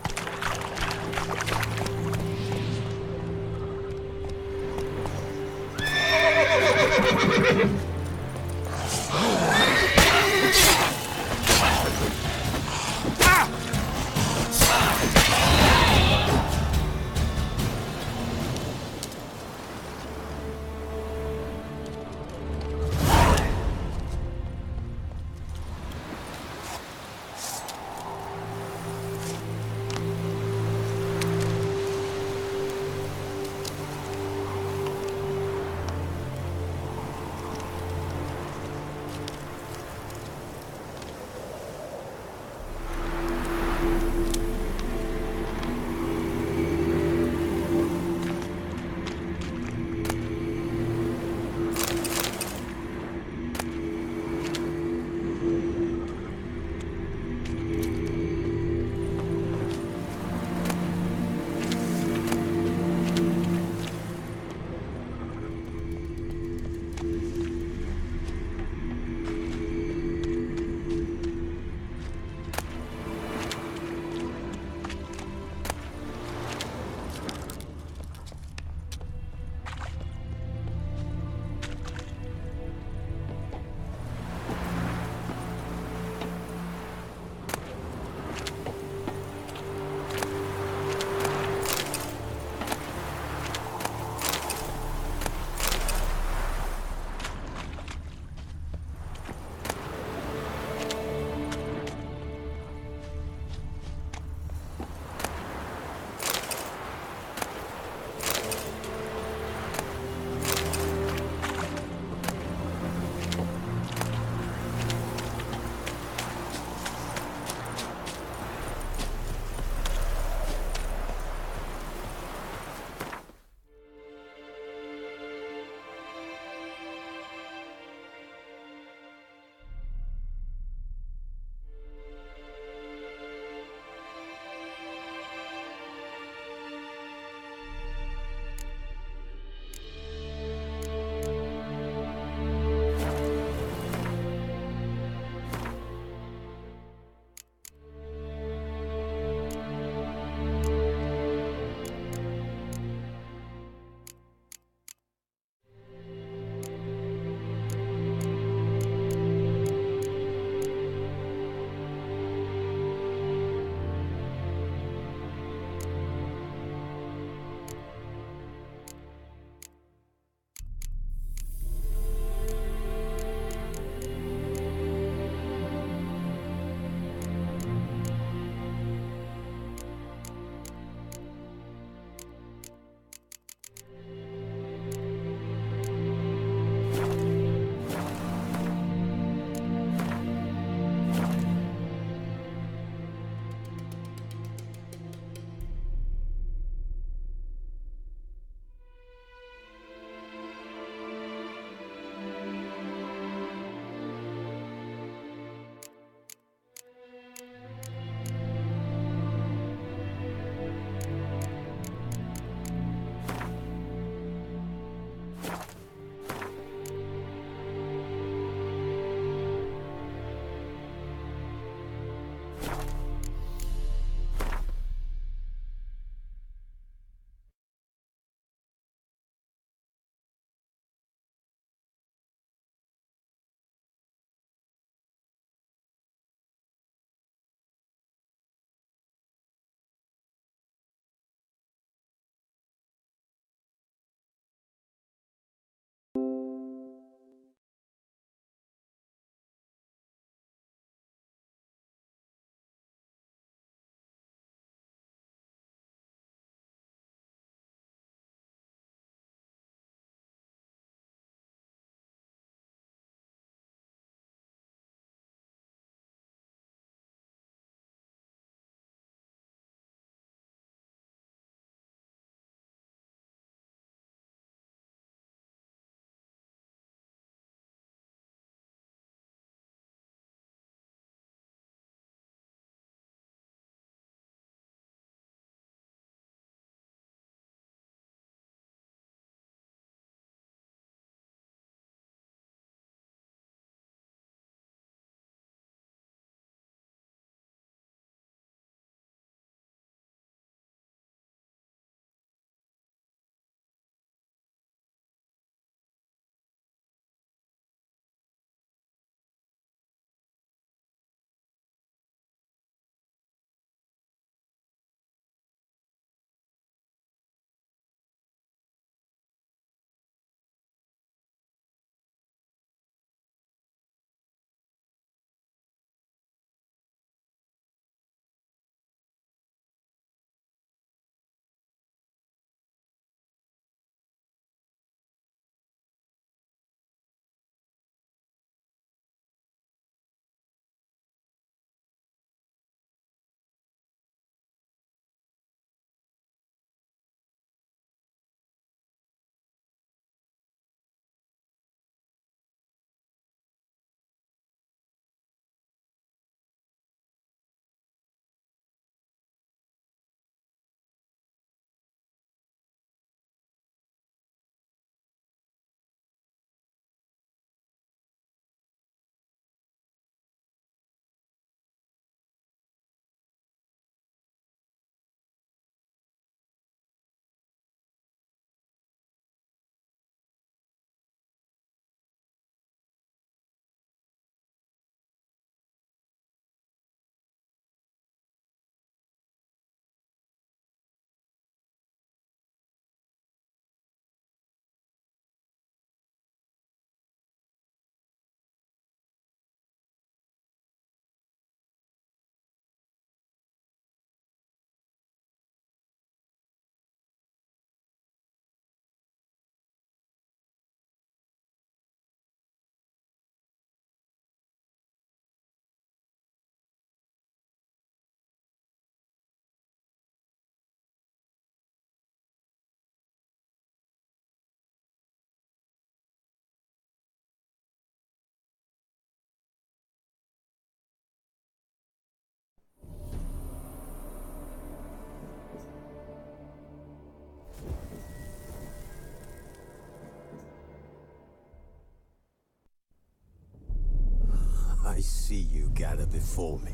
I see you gather before me.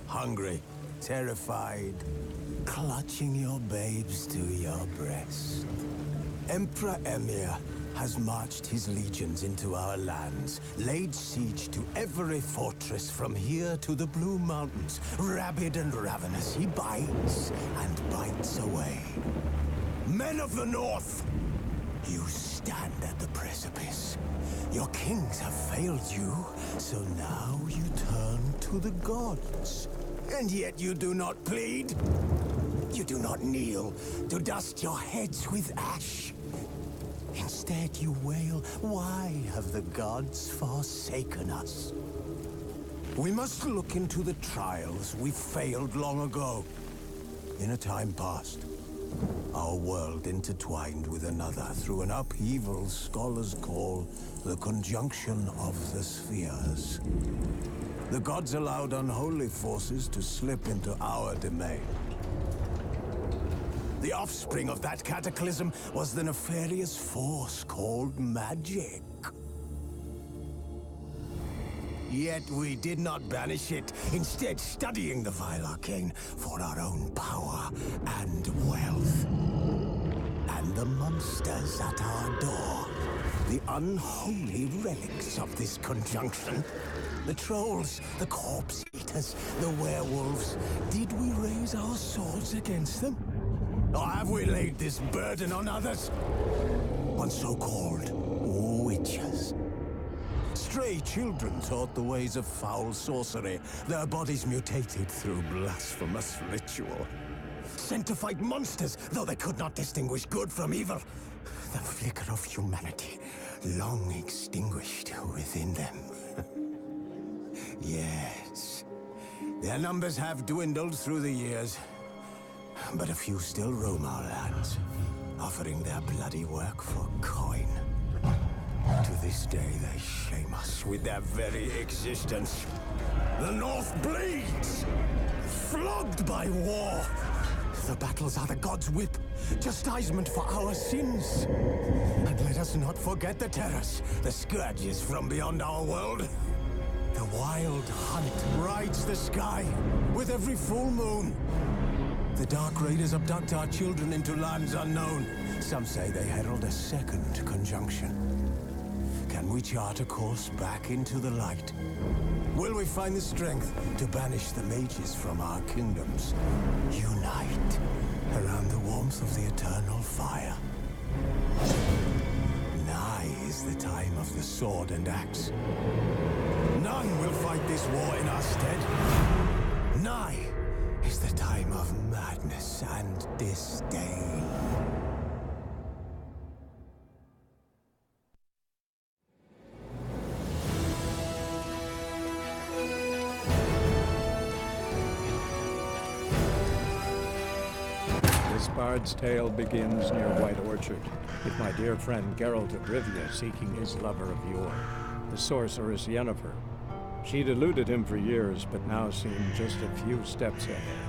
Hungry, terrified, clutching your babes to your breast. Emperor Emir has marched his legions into our lands, laid siege to every fortress from here to the Blue Mountains. Rabid and ravenous, he bites and bites away. Men of the North, you stand at the precipice. Your kings have failed you, so now you turn to the gods. And yet you do not plead. You do not kneel to dust your heads with ash. Instead you wail, why have the gods forsaken us? We must look into the trials we failed long ago. In a time past, our world intertwined with another through an upheaval scholars call the conjunction of the spheres. The gods allowed unholy forces to slip into our domain. The offspring of that cataclysm was the nefarious force called magic. Yet we did not banish it, instead studying the vile arcane for our own power and wealth. And the monsters at our door, the unholy relics of this conjunction. The trolls, the corpse eaters, the werewolves. Did we raise our swords against them? Or have we laid this burden on others? On so-called witches. Stray children taught the ways of foul sorcery, their bodies mutated through blasphemous ritual. Sent to fight monsters, though they could not distinguish good from evil. The flicker of humanity, long extinguished within them. Yes, their numbers have dwindled through the years. But a few still roam our lands, offering their bloody work for coin. To this day, they shame us with their very existence. The North bleeds, flogged by war. The battles are the gods' whip, chastisement for our sins. And let us not forget the terrors, the scourges from beyond our world. The wild hunt rides the sky with every full moon. The Dark Raiders abduct our children into lands unknown. Some say they herald a second conjunction. Can we chart a course back into the light? Will we find the strength to banish the mages from our kingdoms? Unite around the warmth of the eternal fire. Nigh is the time of the sword and axe. None will fight this war in our stead. Nigh is the time of madness and disdain. This bard's tale begins near White Orchard, with my dear friend Geralt of Rivia seeking his lover of yore, the sorceress Yennefer. She'd eluded him for years, but now seemed just a few steps ahead.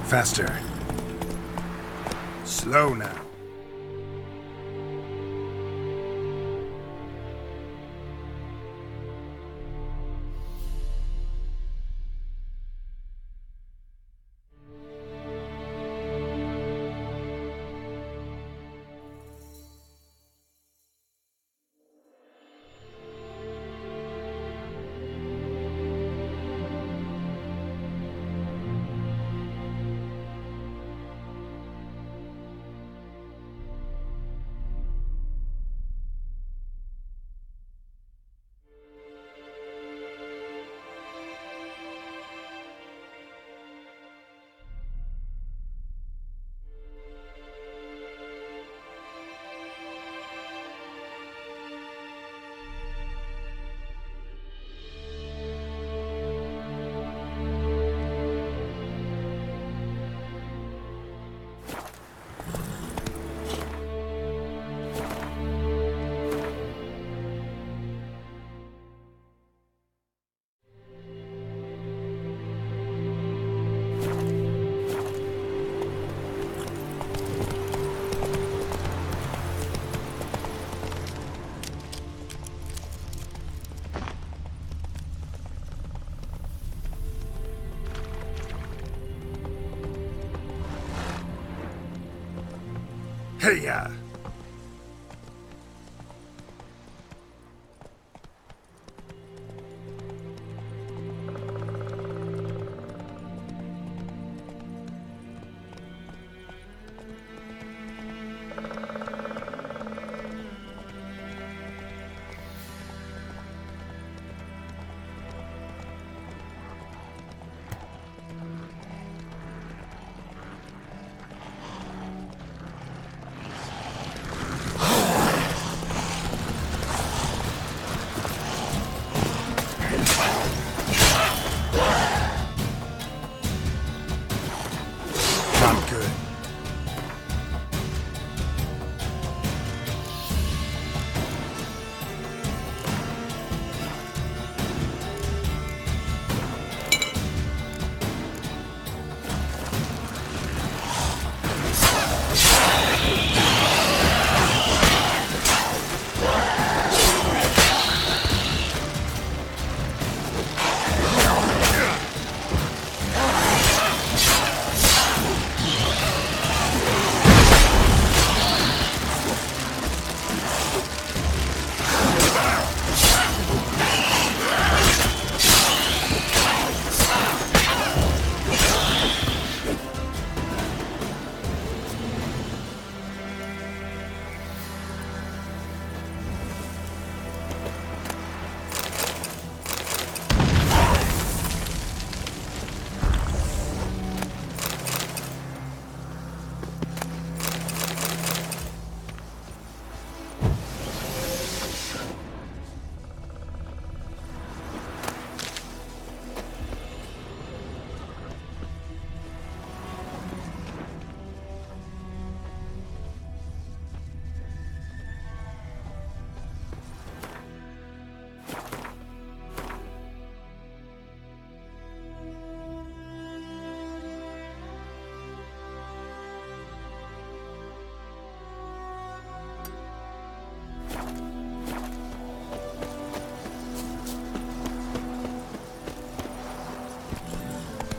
Faster. Slow now. Hey-ya! Not good.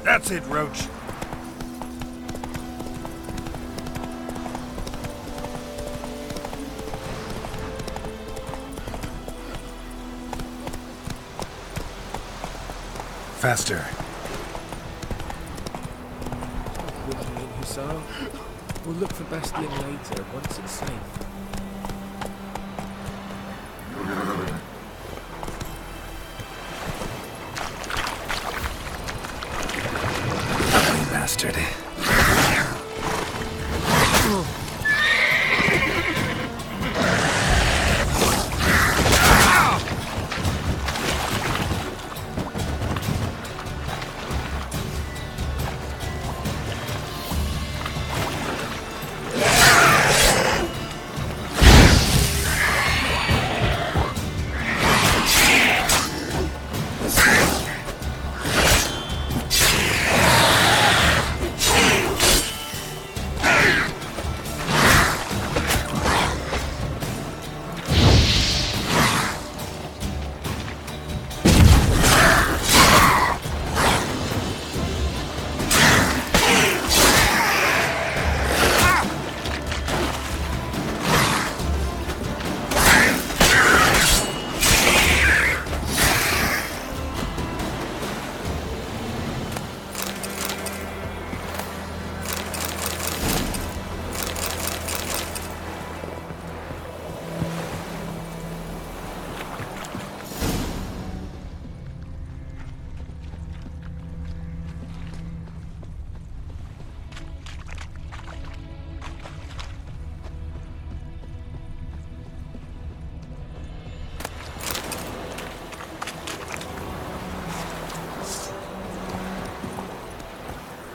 That's it, Roach. Faster. With me in Hussar. We'll look for Bastion later, once it's safe. Ugly bastard.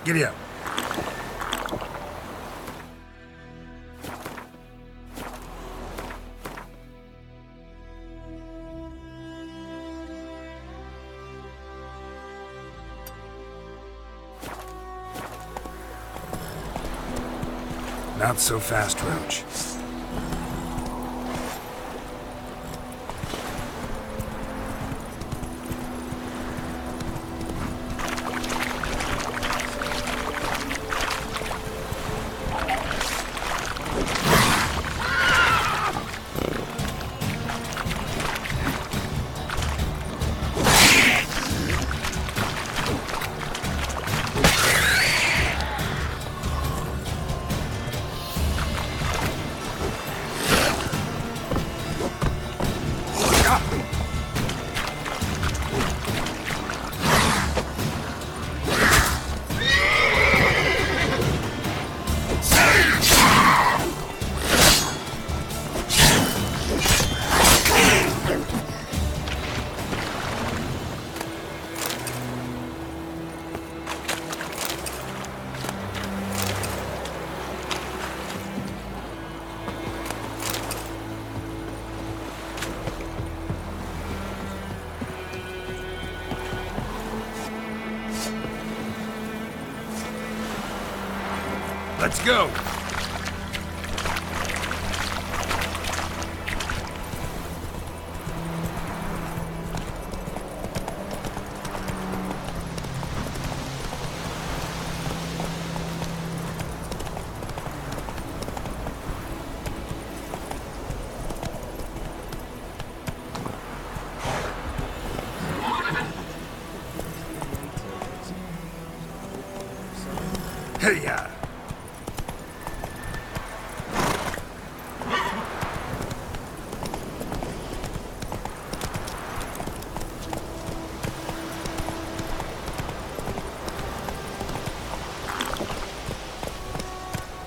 Giddy up. Not so fast, Roach. Let's go! Hey-ya!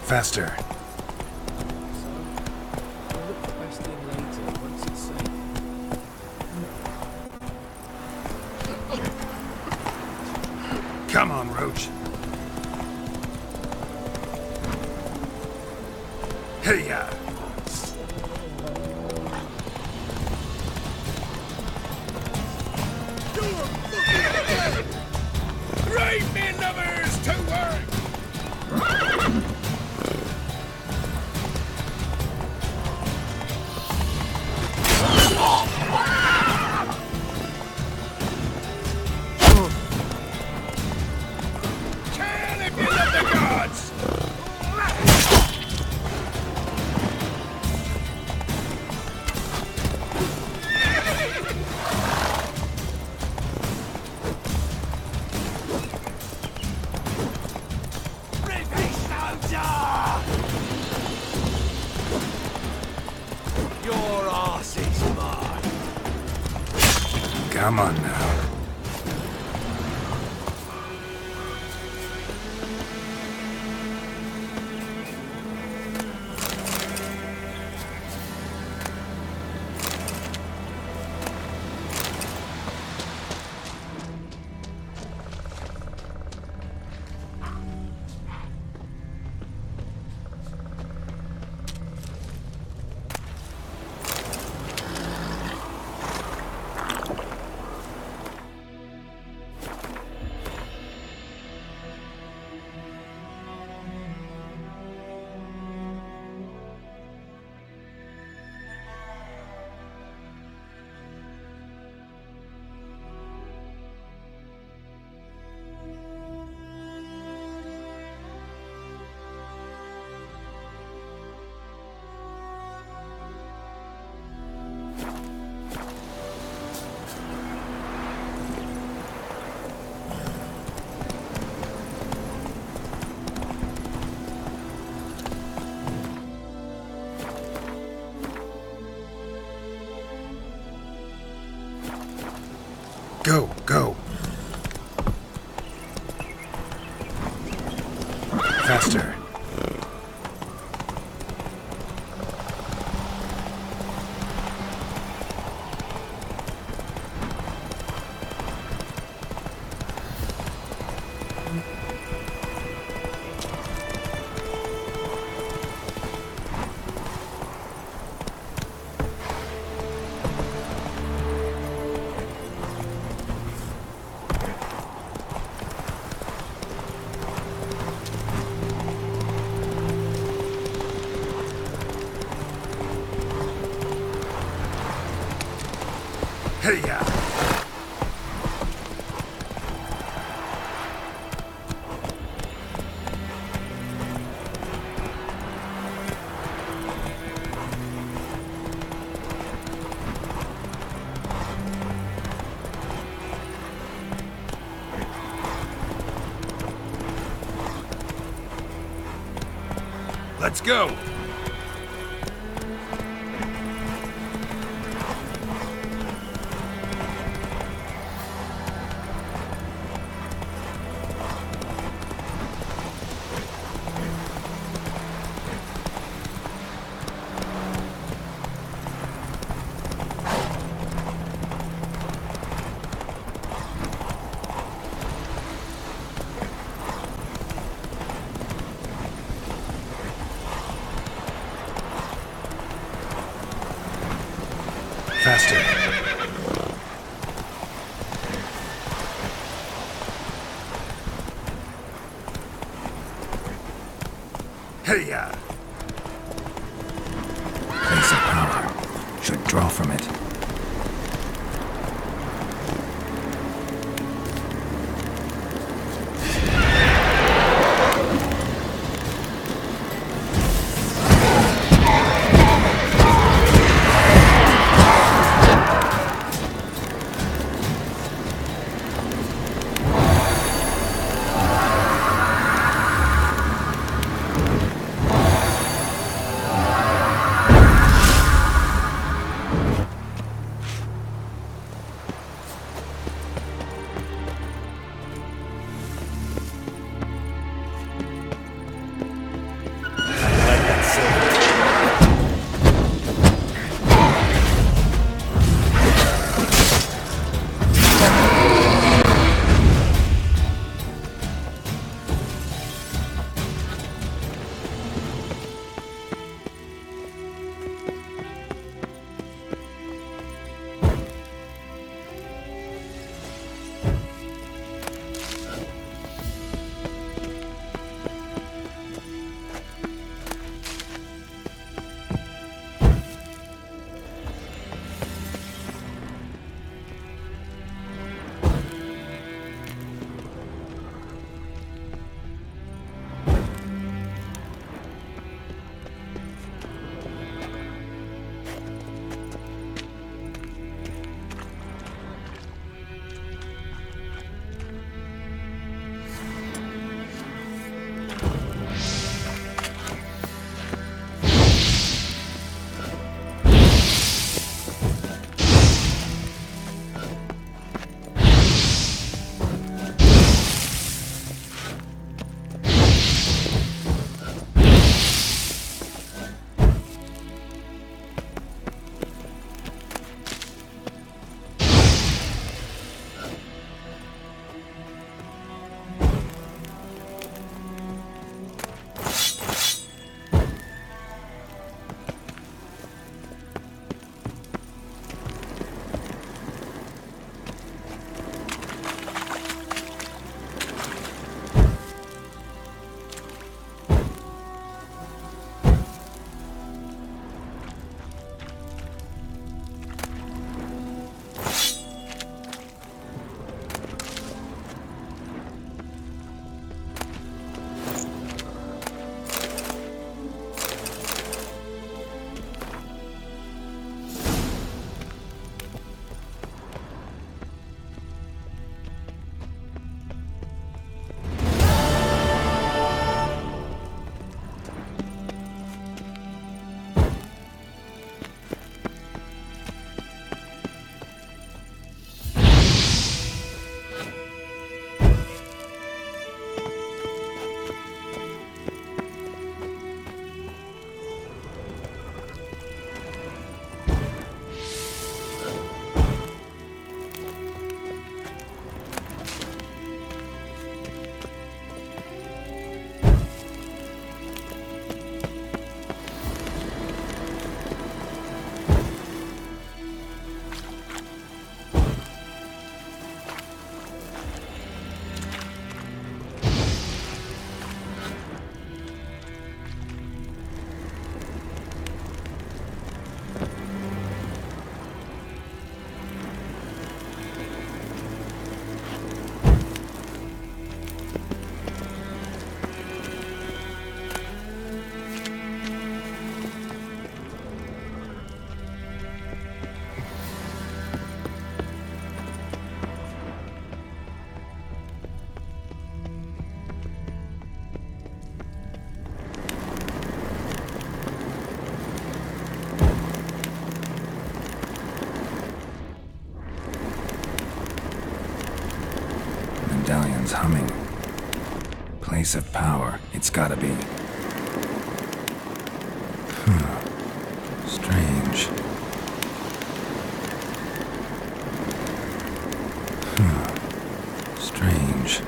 Faster. Come on, Roach. Hey-ya! Right, men lovers, to work! Kill if you love the gods! Your arse is mine. Come on now. Go, go. Faster. Hey-ya! Let's go! Faster. Hey-ya! Place of power. Should draw from it. Place of power, it's gotta be. Strange. Strange.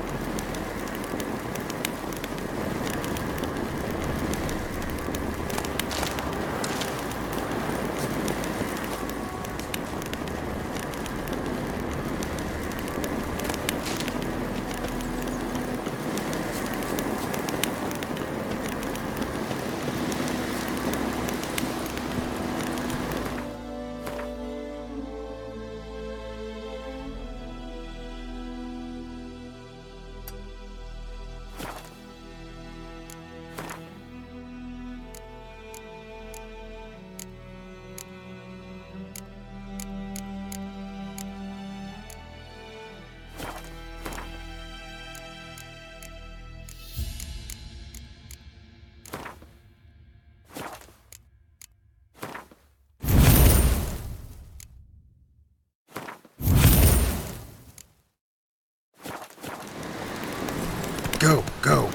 Go, go.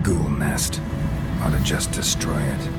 Ghoul nest. Ought to just destroy it.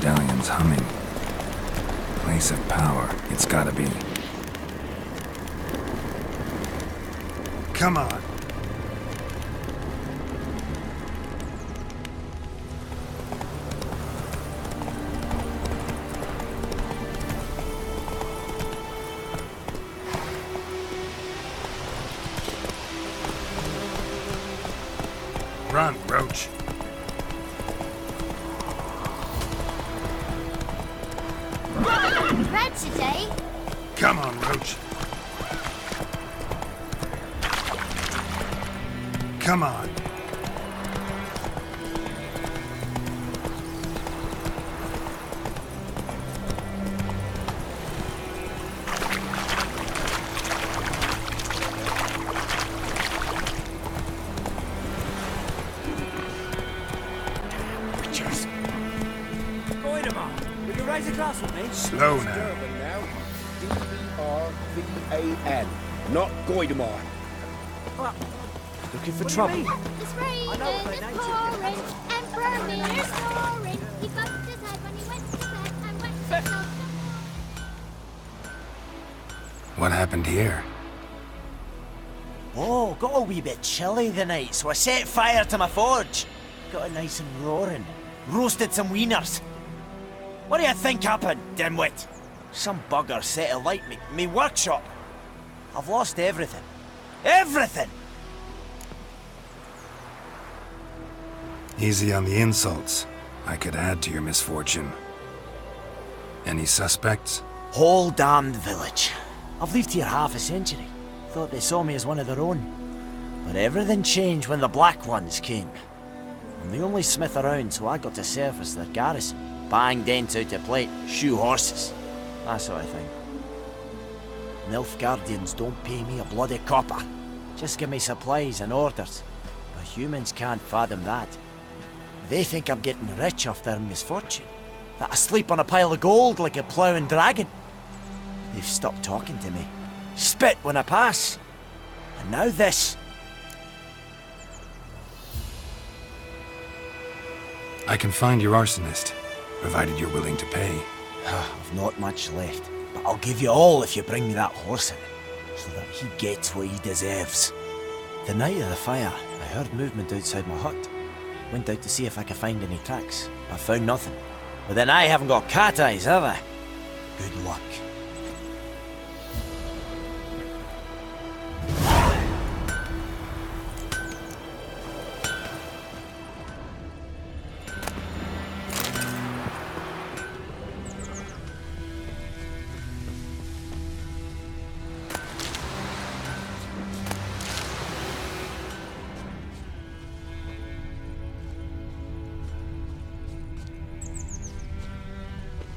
Medallion's humming. Place of power, it's gotta be. Come on. Run, Roach. Red today. Come on, Roach. Come on. Will you rise across with me? Slow now. D-E-R-V-A-N. Not Goidemar. What? Looking for trouble? It's raining, it's pouring, Emperor Mirror's snoring. He bumped his head when he went to bed and went to bed. What happened here? Oh, got a wee bit chilly the night, so I set fire to my forge. Got it nice and roaring. Roasted some wieners. What do you think happened, dimwit? Some bugger set alight me workshop. I've lost everything. Everything! Easy on the insults. I could add to your misfortune. Any suspects? Whole damned village. I've lived here half a century. Thought they saw me as one of their own. But everything changed when the Black Ones came. I'm the only smith around, so I got to service their garrison. Bang dents out of plate, shoe horses. That sort of thing. Nilfgaardians don't pay me a bloody copper. Just give me supplies and orders. But humans can't fathom that. They think I'm getting rich off their misfortune. That I sleep on a pile of gold like a ploughing dragon. They've stopped talking to me. Spit when I pass. And now this. I can find your arsonist, provided you're willing to pay. I've not much left, but I'll give you all if you bring me that horse in, so that he gets what he deserves. The night of the fire, I heard movement outside my hut. Went out to see if I could find any tracks. I found nothing. But then I haven't got cat eyes, have I? Good luck.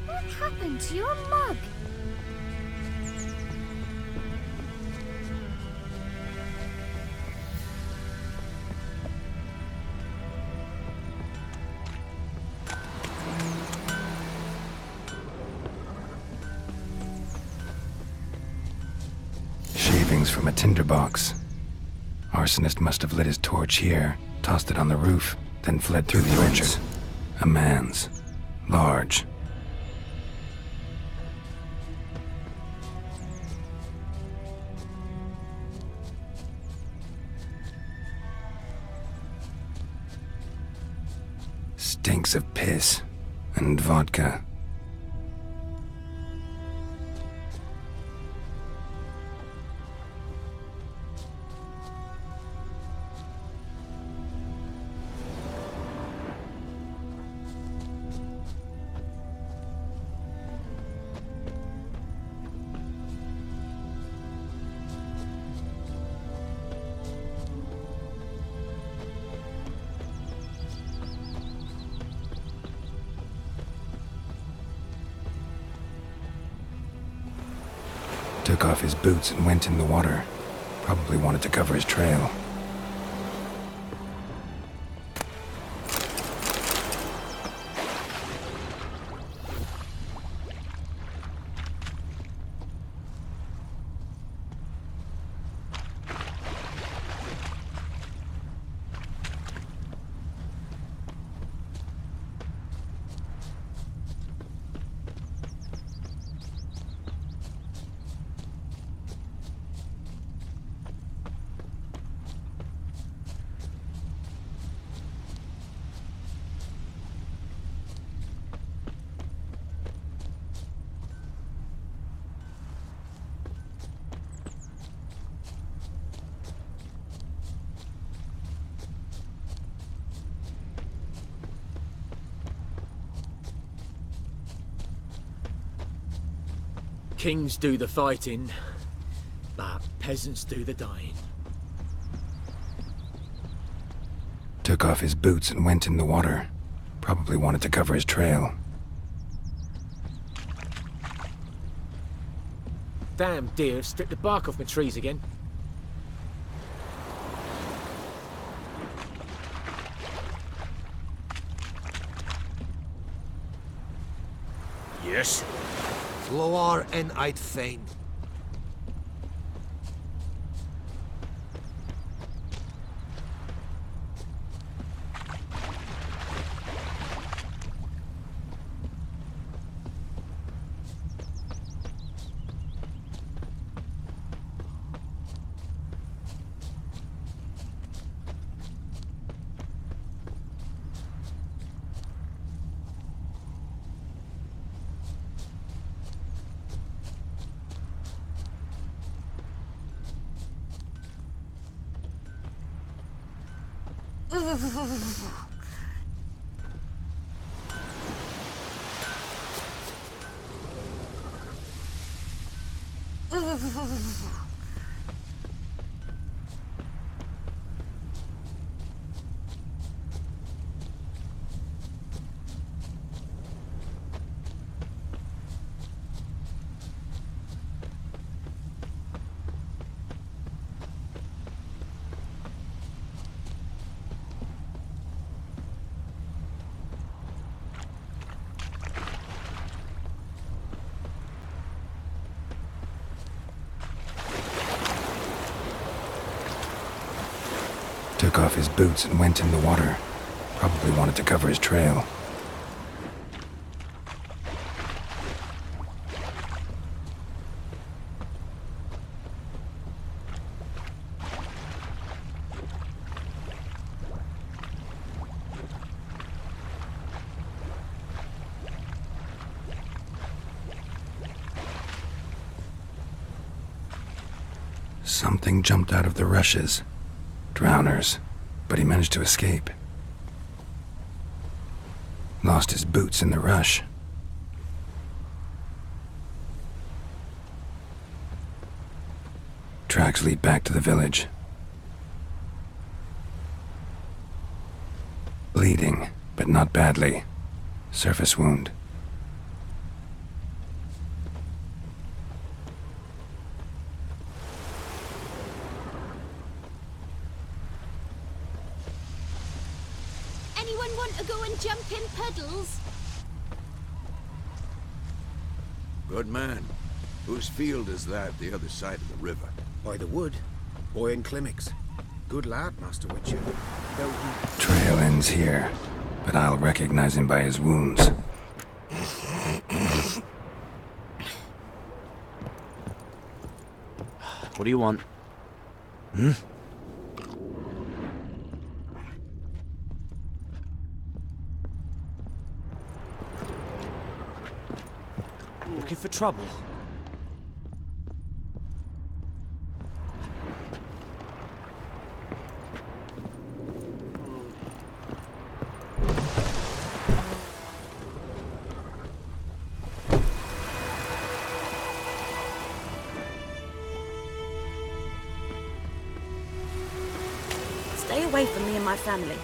What happened to your mug? Shavings from a tinderbox. Arsonist must have lit his torch here, tossed it on the roof, then fled through the orchard. A man's. Large. Stinks of piss and vodka. Took off his boots and went in the water. Probably wanted to cover his trail. Kings do the fighting, but peasants do the dying. Took off his boots and went in the water. Probably wanted to cover his trail. Damn deer have stripped the bark off my trees again. Yes? Loar en I'd fain. Took off his boots and went in the water. Probably wanted to cover his trail. Something jumped out of the rushes. Drowners, but he managed to escape. Lost his boots in the rush. Tracks lead back to the village. Bleeding, but not badly. Surface wound. Anyone want to go and jump in puddles? Good man. Whose field is that the other side of the river? By the wood. Boy in Climmix. Good lad, Master Witcher. Though he... Trail ends here, but I'll recognize him by his wounds. What do you want? Hmm? Looking for trouble? Stay away from me and my family.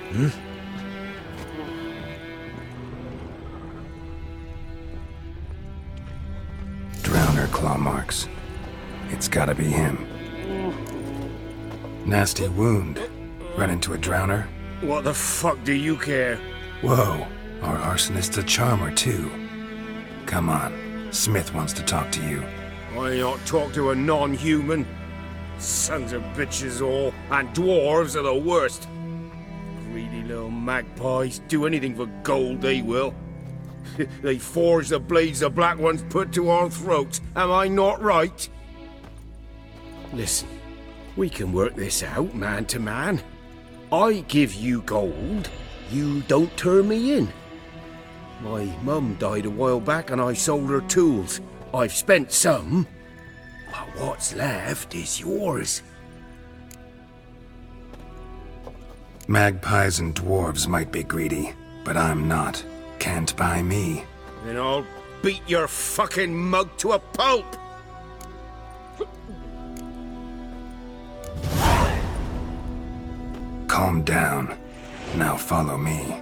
Hmm? Drowner claw marks. It's gotta be him. Nasty wound. Run into a drowner? What the fuck do you care? Whoa, our arsonist's a charmer too. Come on, Smith wants to talk to you. Why not talk to a non-human? Sons of bitches all, and dwarves are the worst. Greedy little magpies, do anything for gold, they will. They forge the blades the black ones put to our throats, am I not right? Listen, We can work this out, man to man. I give you gold, you don't turn me in. My mum died a while back and I sold her tools. I've spent some, but what's left is yours. Magpies and dwarves might be greedy, but I'm not. Can't buy me. Then I'll beat your fucking mug to a pulp! Calm down. Now follow me.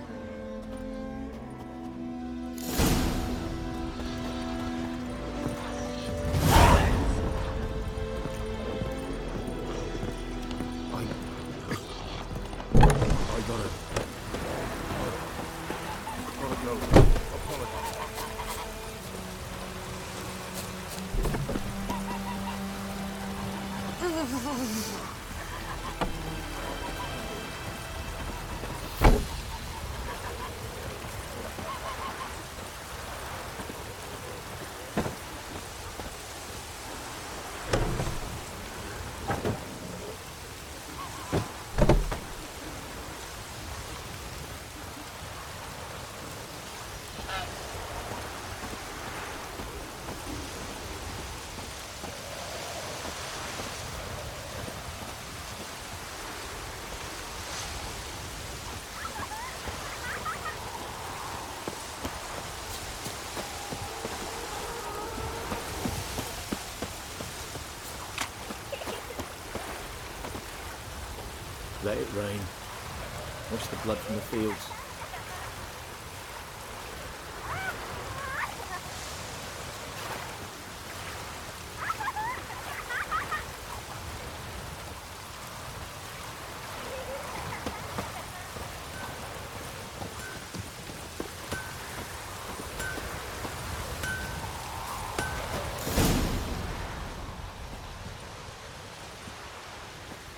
Let it rain. Wash the blood from the fields.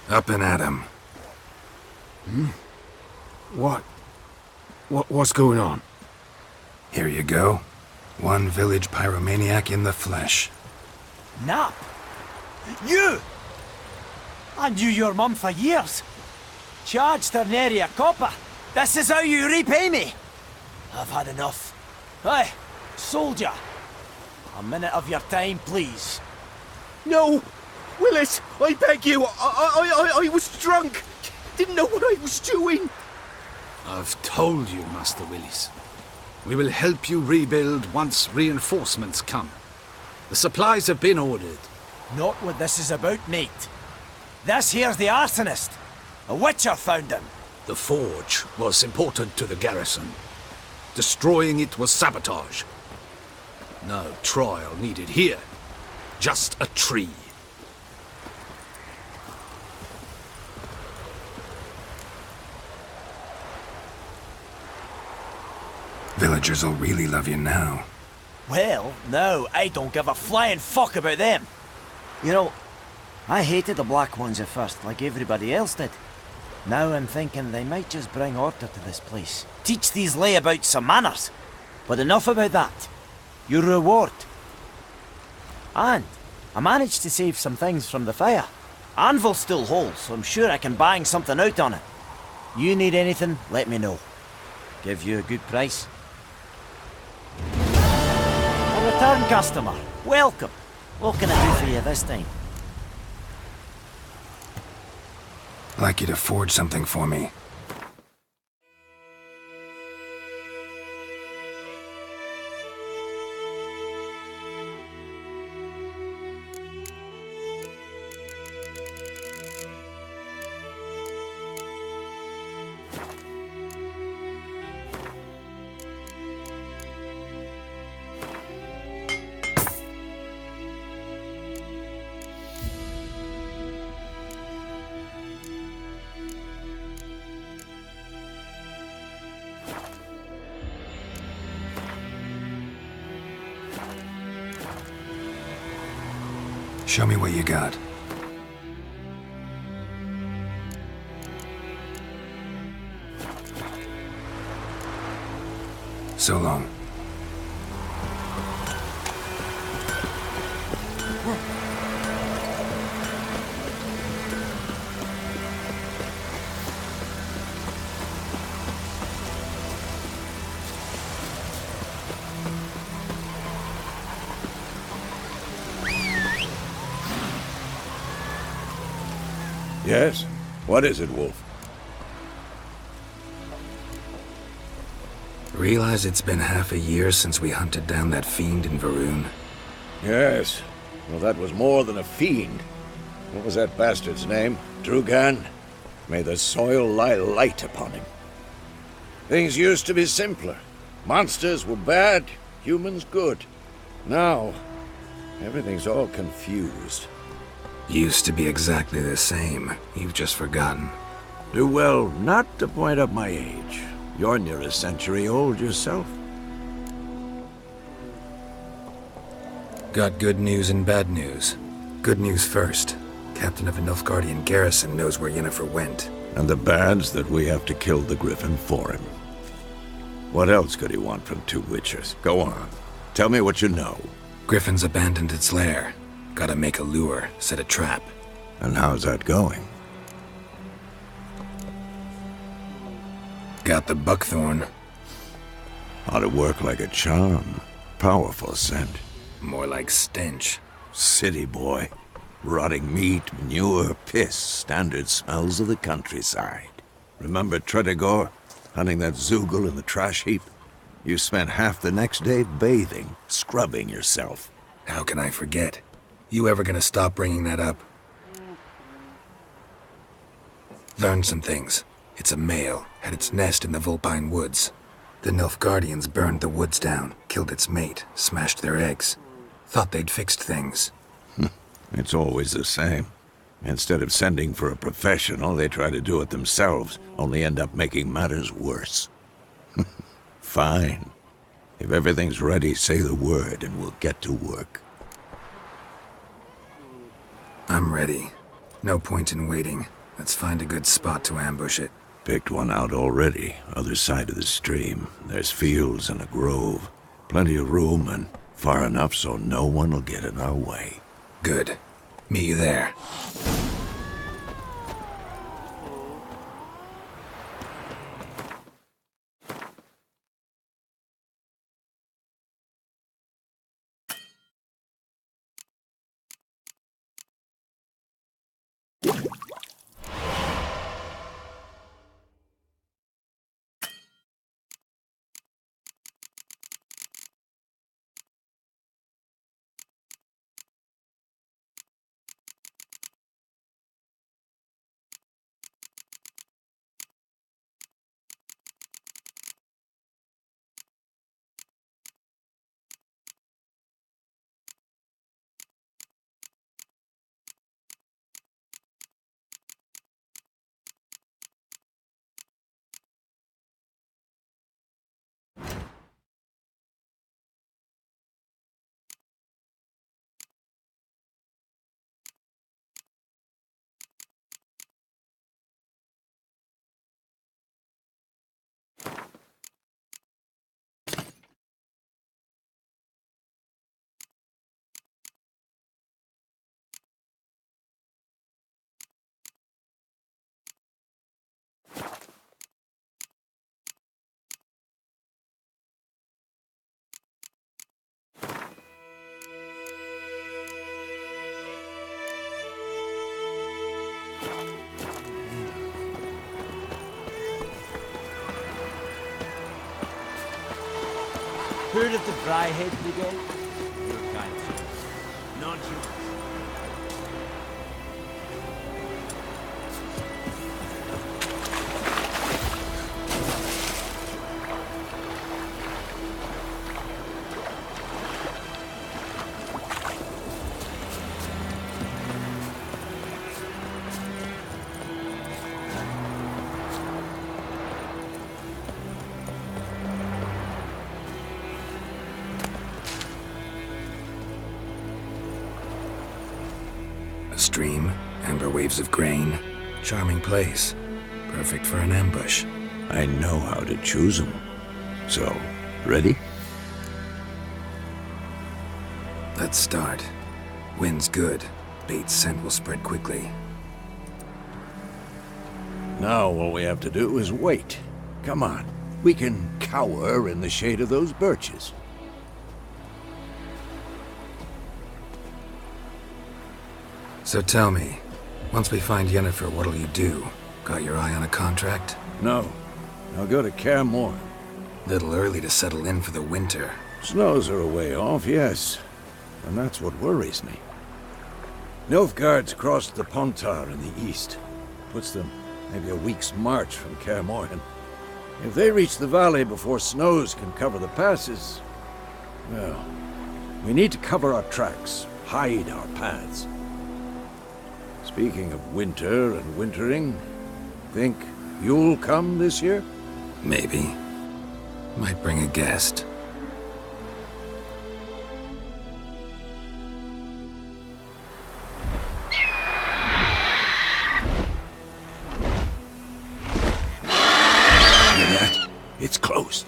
Up and at 'em. What's going on? Here you go. One village pyromaniac in the flesh. Nap? You! I knew your mum for years. Charged her nary a copper. This is how you repay me. I've had enough. Hey, soldier. A minute of your time, please. No! Willis, I beg you, I was drunk. Didn't know what I was doing. I've told you, Master Willis. We will help you rebuild once reinforcements come. The supplies have been ordered. Not what this is about, mate. This here's the arsonist. A witcher found him. The forge was important to the garrison. Destroying it was sabotage. No trial needed here. Just a tree. Villagers will really love you now. Well, no, I don't give a flying fuck about them. You know, I hated the Black Ones at first, like everybody else did. Now I'm thinking they might just bring order to this place. Teach these layabouts some manners. But enough about that. Your reward. And I managed to save some things from the fire. Anvil still holds, so I'm sure I can bang something out on it. You need anything, let me know. Give you a good price. A return customer. Welcome. What can I do for you this time? I'd like you to forge something for me. Show me what you got. So long. Yes? What is it, Wolf? Realize it's been half a year since we hunted down that fiend in Varun? Yes. Well, that was more than a fiend. What was that bastard's name? Drugan? May the soil lie light upon him. Things used to be simpler. Monsters were bad, humans good. Now, everything's all confused. Used to be exactly the same. You've just forgotten. Do well not to point up my age. You're near a century old yourself. Got good news and bad news. Good news first. Captain of a Nilfgaardian garrison knows where Yennefer went. And the bad's that we have to kill the Griffin for him. What else could he want from two witchers? Go on. Tell me what you know. Griffin's abandoned its lair. Gotta make a lure, set a trap. And how's that going? Got the buckthorn. Ought to work like a charm. Powerful scent. More like stench. City boy. Rotting meat, manure, piss. Standard smells of the countryside. Remember Tredegor? Hunting that Zoogle in the trash heap? You spent half the next day bathing, scrubbing yourself. How can I forget? You ever gonna stop bringing that up? Learned some things. It's a male, had its nest in the Vulpine Woods. The Nilfgaardians burned the woods down, killed its mate, smashed their eggs. Thought they'd fixed things. It's always the same. Instead of sending for a professional, they try to do it themselves, only end up making matters worse. Fine. If everything's ready, say the word and we'll get to work. I'm ready. No point in waiting. Let's find a good spot to ambush it. Picked one out already, other side of the stream. There's fields and a grove. Plenty of room and far enough so no one will get in our way. Good. Meet you there. Heard of the Dryhead Brigade? Your kind, sir. Not yours. A stream, amber waves of grain. Charming place. Perfect for an ambush. I know how to choose them. So, ready? Let's start. Wind's good. Bait's scent will spread quickly. Now all we have to do is wait. Come on. We can cower in the shade of those birches. So tell me, Once we find Yennefer, what'll you do? Got your eye on a contract? No. I'll go to Kaer Morhen. Little early to settle in for the winter. Snows are a way off, yes. And that's what worries me. Nilfgaard's crossed the Pontar in the east. Puts them maybe a week's march from Kaer Morhen. If they reach the valley before snows can cover the passes, well, we need to cover our tracks, hide our paths. Speaking of winter and wintering, think you'll come this year? Maybe. Might bring a guest. It's closed.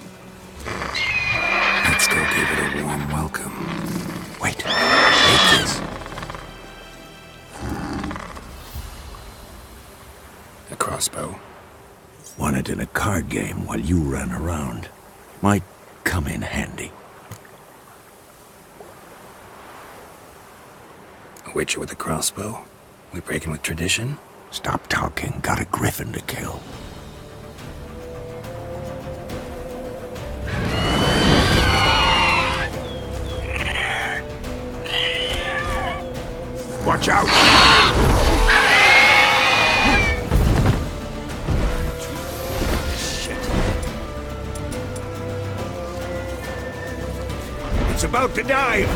Let's go give it a warm welcome. Wait. Take this. A crossbow. Won it in a card game while you ran around. Might come in handy. A witcher with a crossbow? We breaking with tradition? Stop talking. Got a griffin to kill. Watch out! Shit. It's about to dive!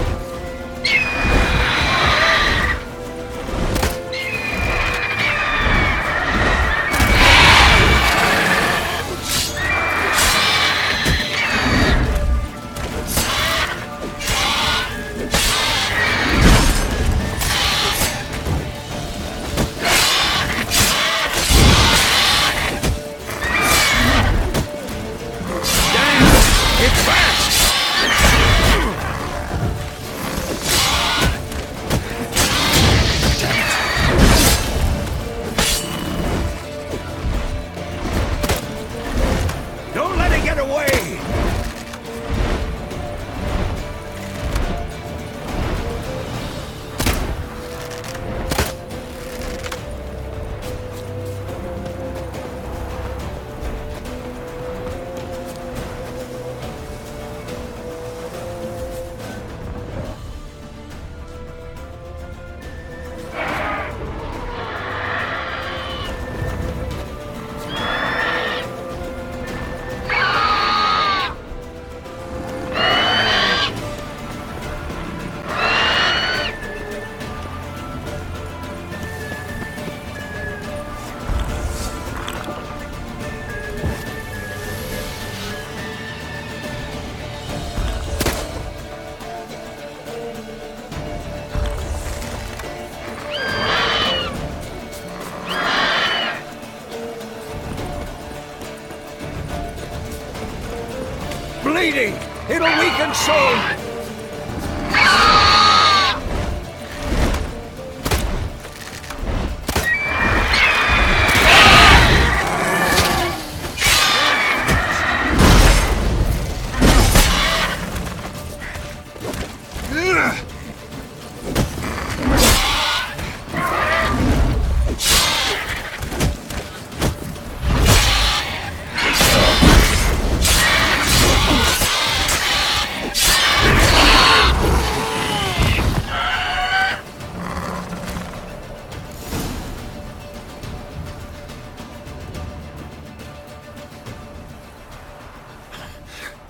Bleeding! It'll weaken soon!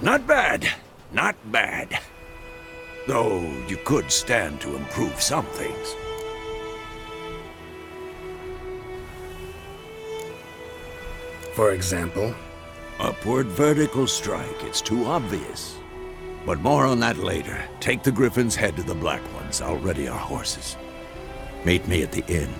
Not bad. Not bad. Though you could stand to improve some things. For example? Upward vertical strike. It's too obvious. But more on that later. Take the Griffin's head to the Black Ones. I'll ready our horses. Meet me at the inn.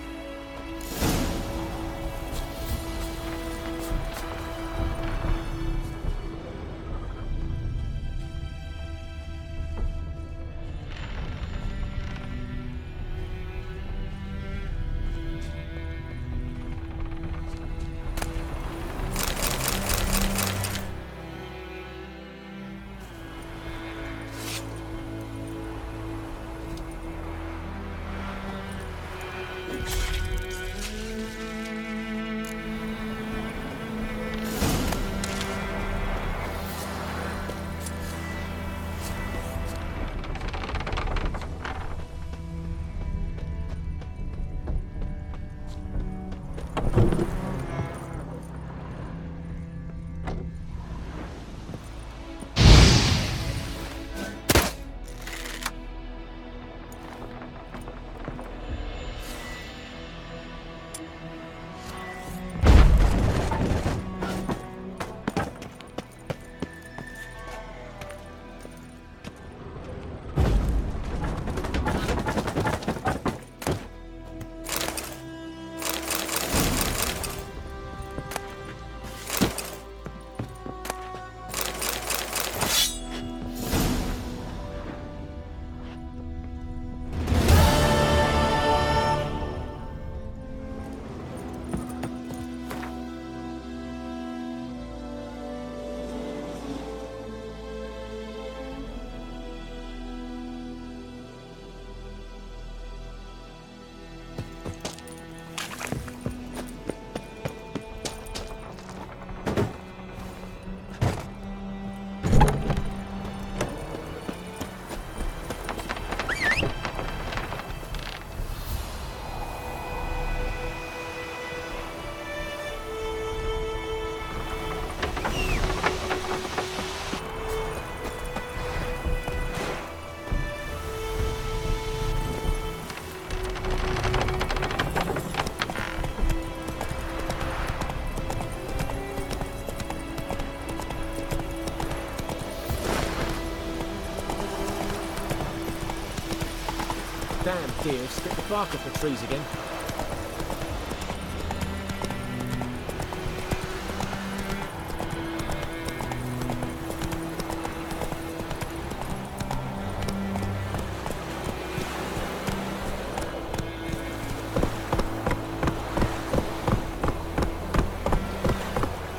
damn deer spit the bark off the trees again.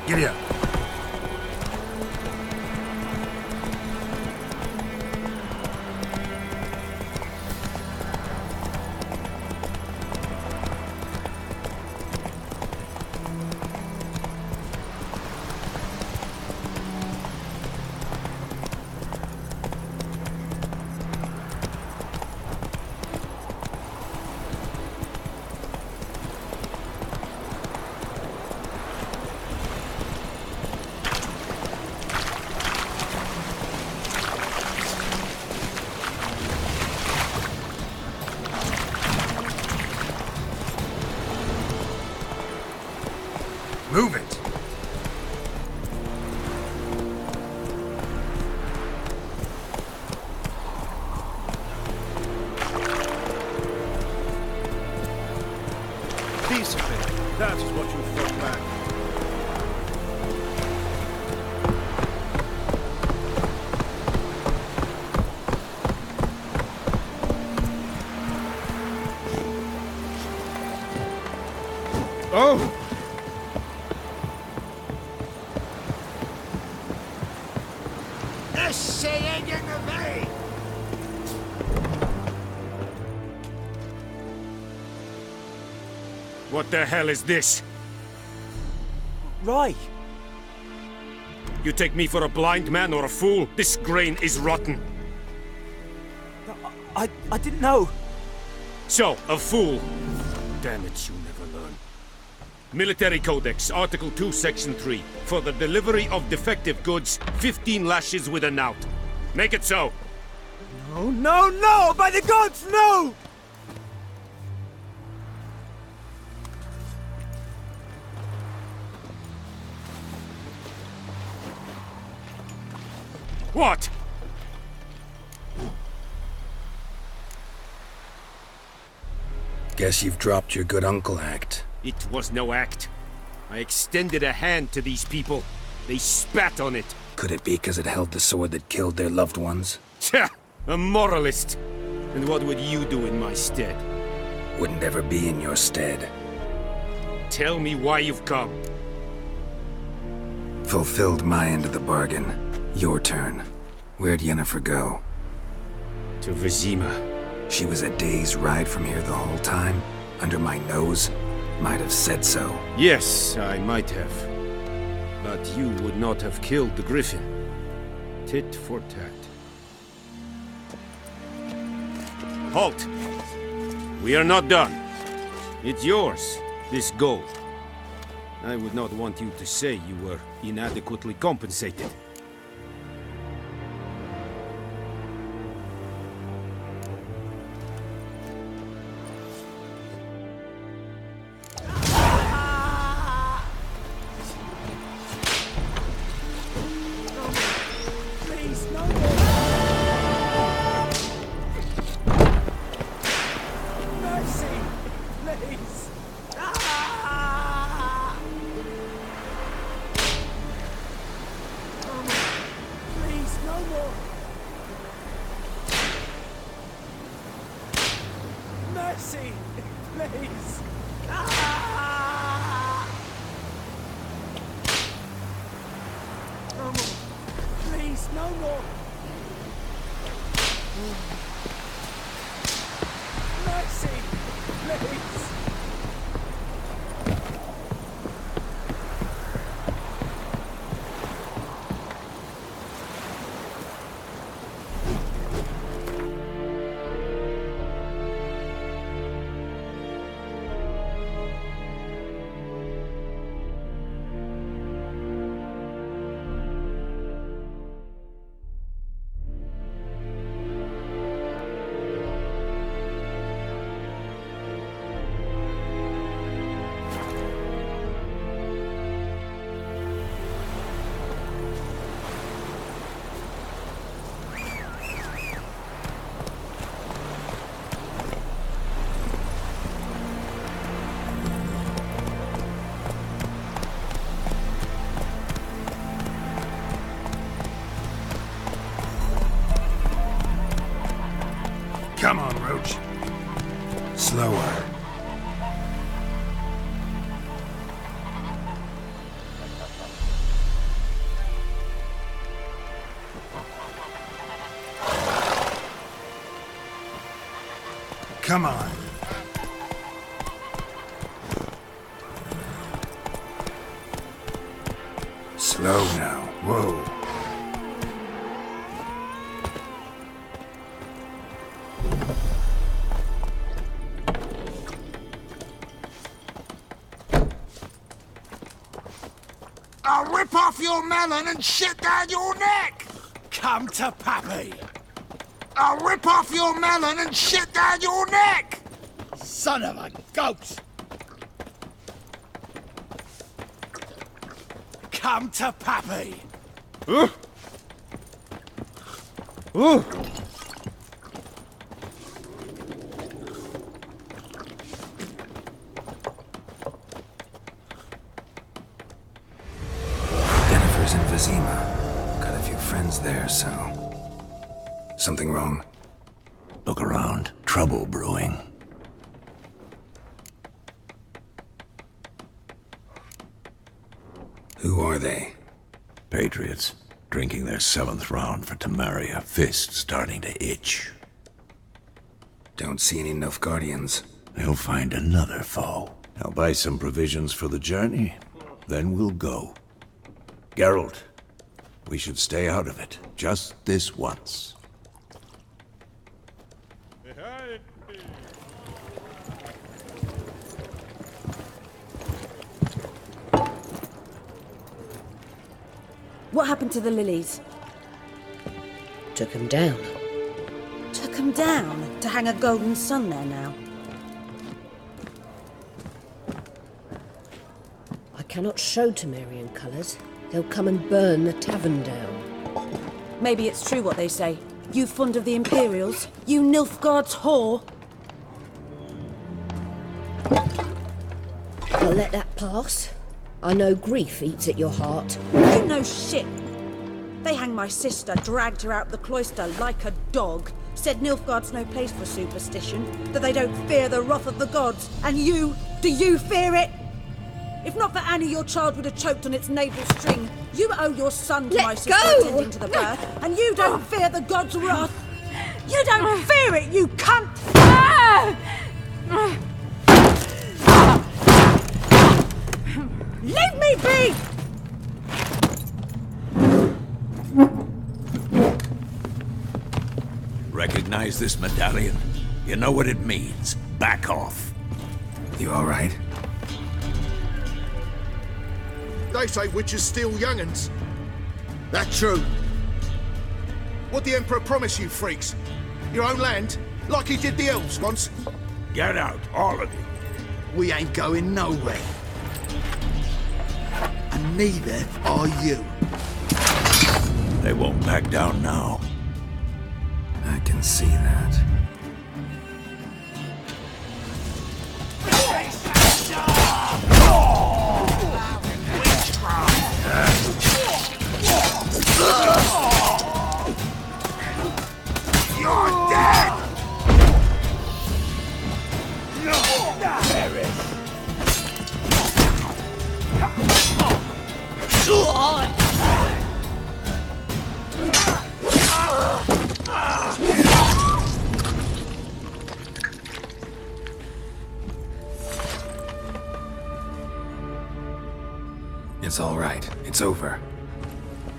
Giddy up. Move it! Decently. That is what you fought back. Oh! What the hell is this? Rye! You take me for a blind man or a fool? This grain is rotten. I didn't know. So, a fool. Damn it, you never learn. Military Codex, Article 2, Section 3. For the delivery of defective goods, 15 lashes with a knout. Make it so. No, no, no! By the gods, no! What? Guess you've dropped your good uncle act. It was no act. I extended a hand to these people. They spat on it. Could it be because it held the sword that killed their loved ones? Tja! A moralist! And what would you do in my stead? Wouldn't ever be in your stead. Tell me why you've come. Fulfilled my end of the bargain. Your turn. Where'd Yennefer go? To Vizima. She was a day's ride from here the whole time? Under my nose? Might have said so. Yes, I might have. But you would not have killed the griffin. Tit for tat. Halt! We are not done. It's yours, this gold. I would not want you to say you were inadequately compensated. Slower. Come on. Slow now. Whoa. I'll rip off your melon and shit down your neck! Come to Pappy! I'll rip off your melon and shit down your neck! Son of a goat! Come to Pappy! Jennifer's in Vizima. Got a few friends there, so... Something wrong? Look around. Trouble brewing. Who are they? Patriots. Drinking their 7th round for Tamaria. Fist starting to itch. Don't see any Nilfgaardians. They'll find another foe. I'll buy some provisions for the journey. Then we'll go. Geralt, we should stay out of it. Just this once. What happened to the lilies? Took him down. Took them down to hang a golden sun there now. I cannot show Temerian colours. They'll come and burn the tavern down. Maybe it's true what they say. You fond of the Imperials? You Nilfgaard's whore? I'll let that pass. I know grief eats at your heart. You know shit. They hanged my sister, dragged her out the cloister like a dog. Said Nilfgaard's no place for superstition, that they don't fear the wrath of the gods. And you, do you fear it? If not for Annie, your child would have choked on its navel string. You owe your son to my sister attending to the birth, and you don't fear the gods' wrath. You don't fear it, you cunt! Leave me be! Recognize this medallion? You know what it means. Back off. You all right? They say witches steal young'uns. That true? What the Emperor promise you, freaks? Your own land? Like he did the elves once? Get out, all of you. We ain't going nowhere. And neither are you. They won't back down now. I can see that. You're dead! It's all right. It's over.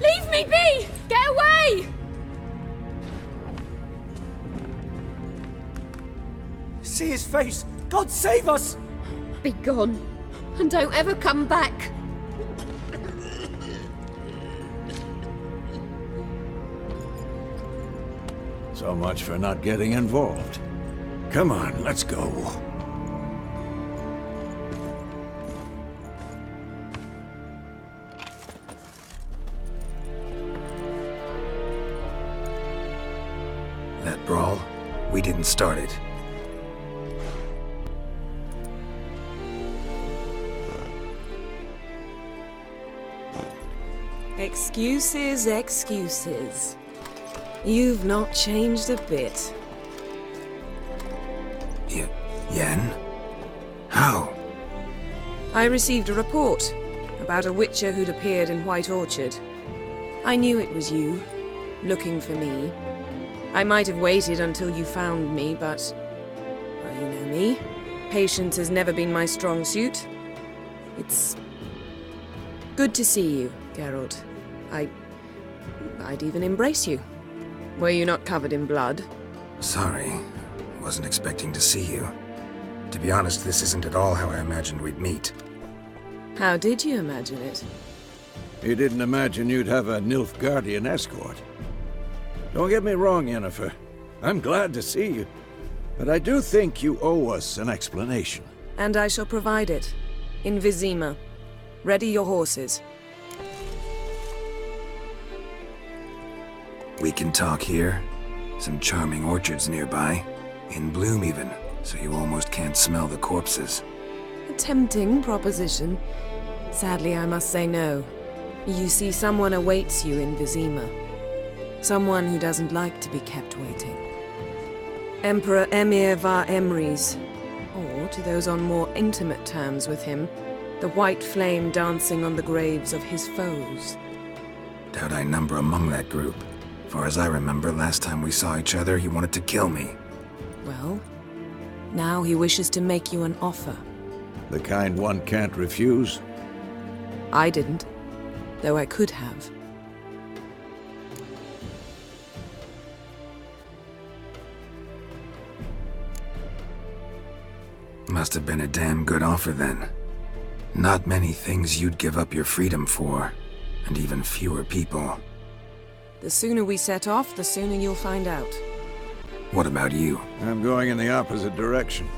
Leave me be! Get away! See his face! God save us! Be gone, and don't ever come back. So much for not getting involved. Come on, let's go. That brawl, we didn't start it. Excuses, excuses. You've not changed a bit. Yen? How? I received a report about a witcher who'd appeared in White Orchard. I knew it was you, looking for me. I might have waited until you found me, but... well, you know me. Patience has never been my strong suit. It's... good to see you, Geralt. I'd even embrace you. Were you not covered in blood? Sorry. Wasn't expecting to see you. To be honest, this isn't at all how I imagined we'd meet. How did you imagine it? You didn't imagine you'd have a Nilfgaardian escort. Don't get me wrong, Yennefer. I'm glad to see you. But I do think you owe us an explanation. And I shall provide it. In Vizima. Ready your horses. We can talk here. Some charming orchards nearby. In bloom even, so you almost can't smell the corpses. A tempting proposition. Sadly, I must say no. You see, someone awaits you in Vizima. Someone who doesn't like to be kept waiting. Emperor Emir var Emrys. Or, to those on more intimate terms with him, the white flame dancing on the graves of his foes. Doubt I number among that group. Far as I remember, last time we saw each other, he wanted to kill me. Well, now he wishes to make you an offer. The kind one can't refuse? I didn't, though I could have. Must have been a damn good offer then. Not many things you'd give up your freedom for, and even fewer people. The sooner we set off, the sooner you'll find out. What about you? I'm going in the opposite direction.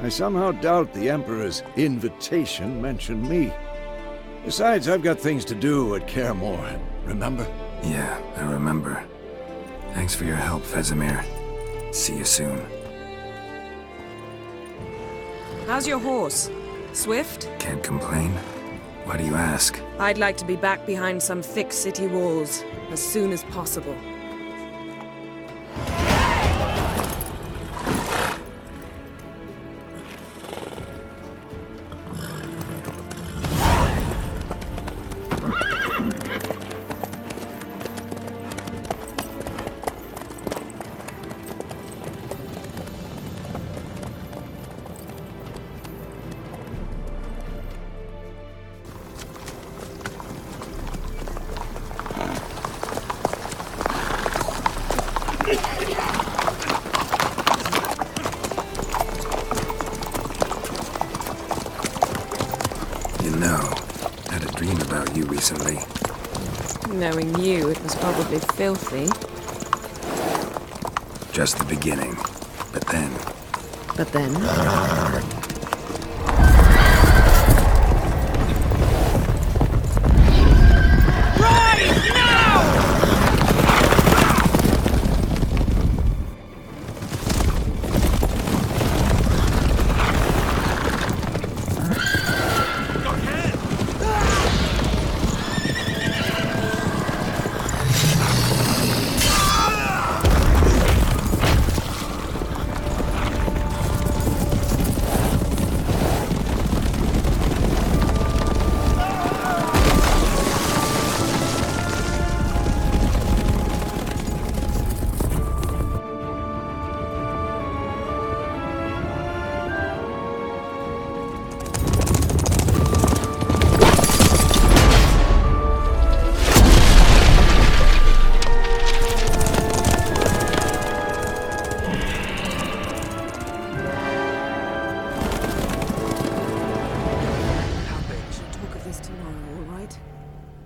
I somehow doubt the Emperor's invitation mentioned me. Besides, I've got things to do at Kaer Morhen, remember? Yeah, I remember. Thanks for your help, Vesemir. See you soon. How's your horse? Swift? Can't complain. Why do you ask? I'd like to be back behind some thick city walls as soon as possible. Recently. Knowing you, it was probably filthy. Just the beginning. But then... But then? Rise now!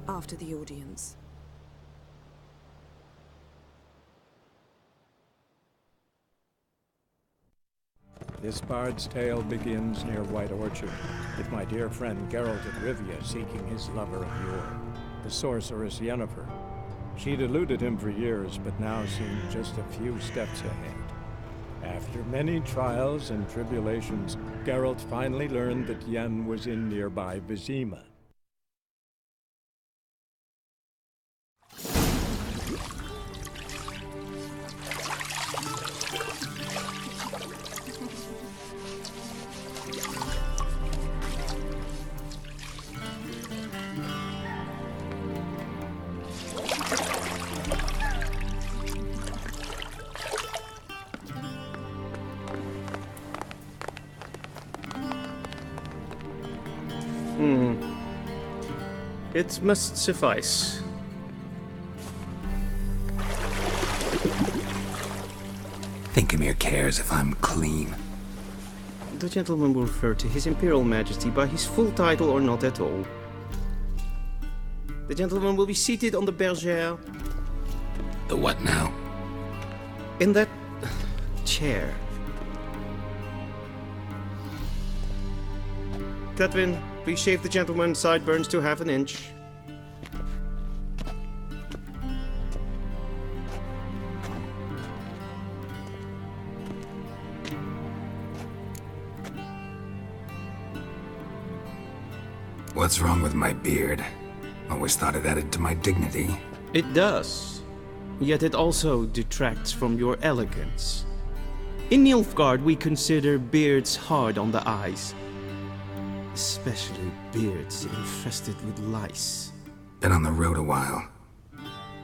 After the audience. This bard's tale begins near White Orchard, with my dear friend Geralt of Rivia seeking his lover of yore, the sorceress Yennefer. She'd eluded him for years, but now seemed just a few steps ahead. After many trials and tribulations, Geralt finally learned that Yen was in nearby Vizima. It must suffice. Thinkamere cares if I'm clean. The gentleman will refer to His Imperial Majesty by his full title or not at all. The gentleman will be seated on the bergère. The what now? In that chair. Tatwin, please shave the gentleman's sideburns to half an inch. What's wrong with my beard? Always thought it added to my dignity. It does. Yet it also detracts from your elegance. In Nilfgaard, we consider beards hard on the eyes. Especially beards infested with lice. Been on the road a while.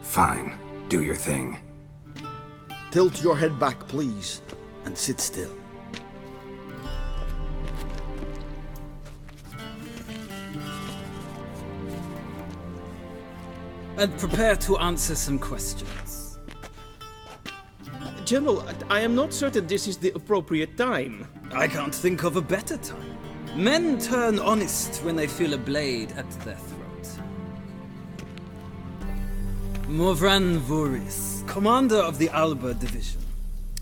Fine, do your thing. Tilt your head back, please, and sit still. And prepare to answer some questions. General, I am not certain this is the appropriate time. I can't think of a better time. Men turn honest when they feel a blade at their throat. Morvran Voris, commander of the Alba Division.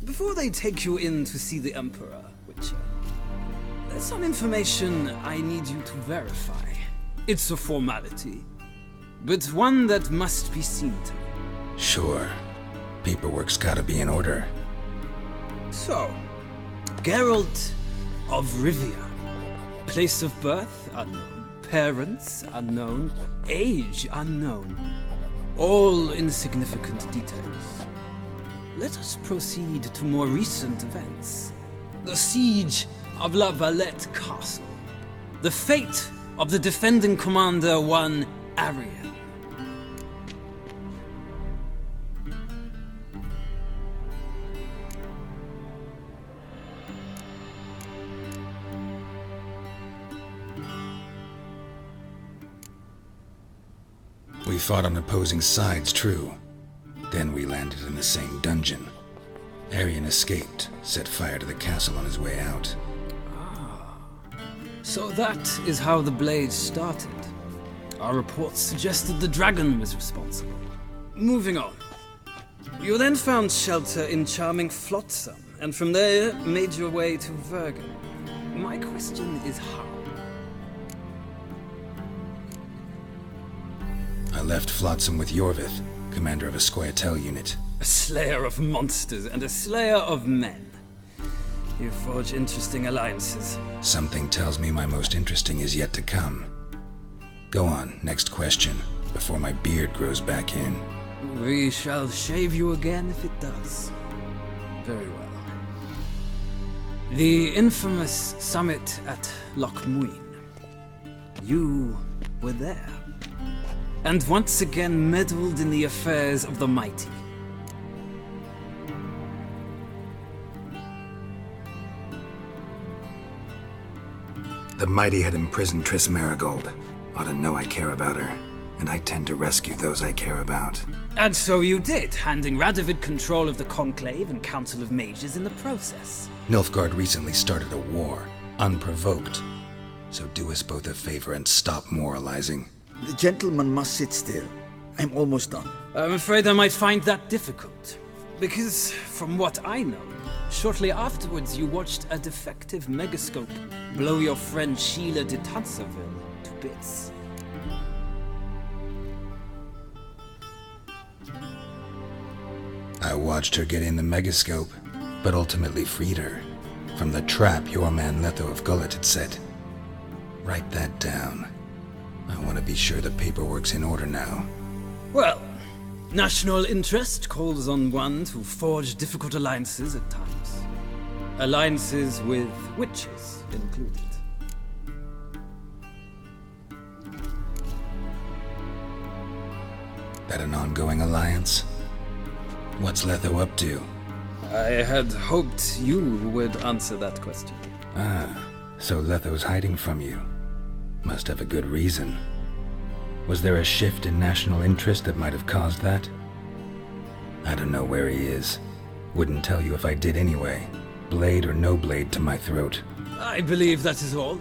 Before they take you in to see the Emperor, Witcher, there's some information I need you to verify. It's a formality, but one that must be seen to. Sure. Paperwork's gotta be in order. So, Geralt of Rivia. Place of birth unknown. Parents unknown. Age unknown. All insignificant details. Let us proceed to more recent events. The siege of La Valette Castle. The fate of the defending commander, one Arian. We fought on opposing sides, true. Then we landed in the same dungeon. Arian escaped, set fire to the castle on his way out. So that is how the Blade started. Our reports suggested the dragon was responsible. Moving on. You then found shelter in charming Flotsam, and from there made your way to Vergen. My question is how? I left Flotsam with Yorvith, commander of a Scoia'tael unit. A slayer of monsters and a slayer of men. You forge interesting alliances. Something tells me my most interesting is yet to come. Go on, next question, before my beard grows back in. We shall shave you again if it does. Very well. The infamous summit at Loch Muin. You were there. And once again meddled in the affairs of the mighty. The mighty had imprisoned Triss Marigold. Ought to know I care about her, and I tend to rescue those I care about. And so you did, handing Radovid control of the Conclave and Council of Mages in the process. Nilfgaard recently started a war, unprovoked. So do us both a favor and stop moralizing. The gentleman must sit still. I'm almost done. I'm afraid I might find that difficult. Because, from what I know, shortly afterwards you watched a defective megascope blow your friend Sheila de Tanserville to bits. I watched her get in the megascope, but ultimately freed her from the trap your man Letho of Gullet had set. Write that down. I want to be sure the paperwork's in order now. Well, national interest calls on one to forge difficult alliances at times. Alliances with witches included. That an ongoing alliance? What's Letho up to? I had hoped you would answer that question. Ah, so Letho's hiding from you. Must have a good reason. Was there a shift in national interest that might have caused that? I don't know where he is. Wouldn't tell you if I did anyway. Blade or no blade to my throat. I believe that is all.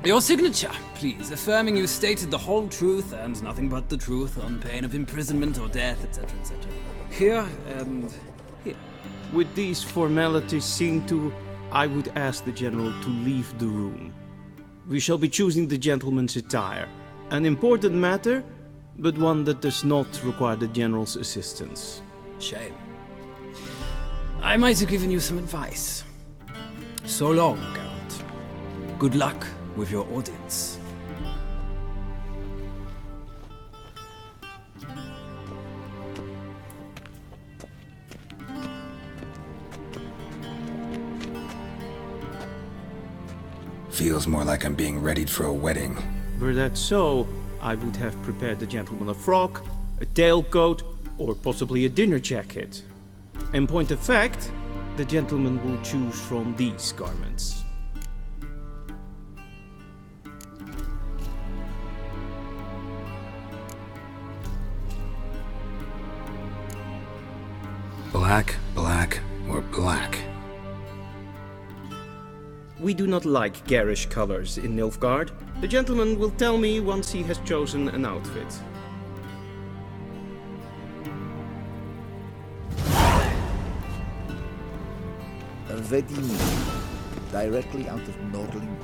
Your signature, please, affirming you stated the whole truth and nothing but the truth on pain of imprisonment or death, etc., etc. Here and here. With these formalities seen to, I would ask the General to leave the room. We shall be choosing the gentleman's attire. An important matter, but one that does not require the General's assistance. Shame. I might have given you some advice. So long, Geralt. Good luck with your audience. Feels more like I'm being readied for a wedding. Were that so, I would have prepared the gentleman a frock, a tailcoat, or possibly a dinner jacket. In point of fact, the gentleman will choose from these garments. Black, black, or black? We do not like garish colors in Nilfgaard. The gentleman will tell me once he has chosen an outfit. Ready, directly out of Nordling.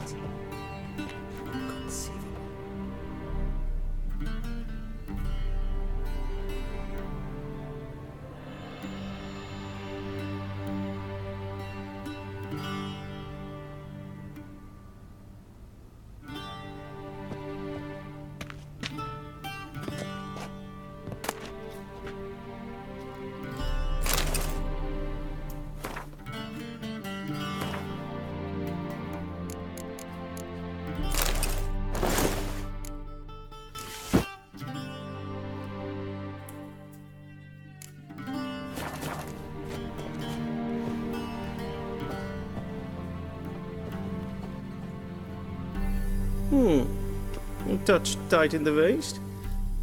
A touch tight in the waist,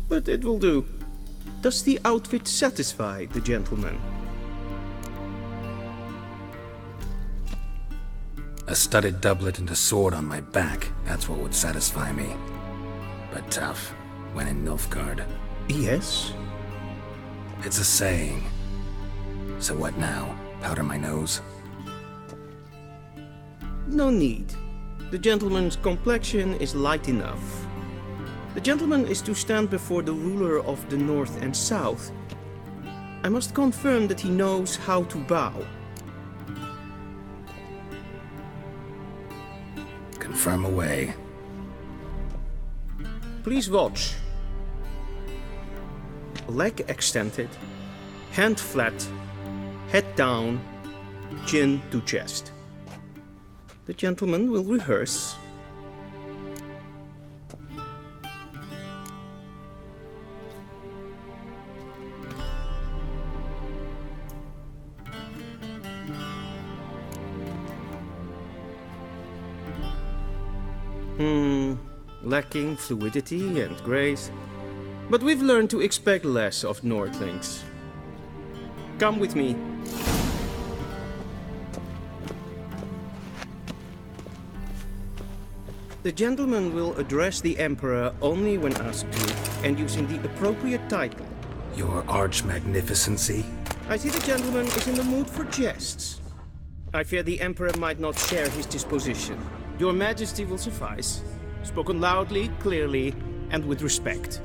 but it will do. Does the outfit satisfy the gentleman? A studded doublet and a sword on my back, that's what would satisfy me. But tough, when in Nilfgaard. Yes? It's a saying. So what now? Powder my nose? No need. The gentleman's complexion is light enough. The gentleman is to stand before the ruler of the North and South. I must confirm that he knows how to bow. Confirm away. Please watch. Leg extended, hand flat, head down, chin to chest. The gentleman will rehearse. Lacking fluidity and grace. But we've learned to expect less of Nordlings. Come with me. The gentleman will address the Emperor only when asked to, and using the appropriate title. Your Arch-Magnificency? I see the gentleman is in the mood for jests. I fear the Emperor might not share his disposition. Your Majesty will suffice. Spoken loudly, clearly, and with respect.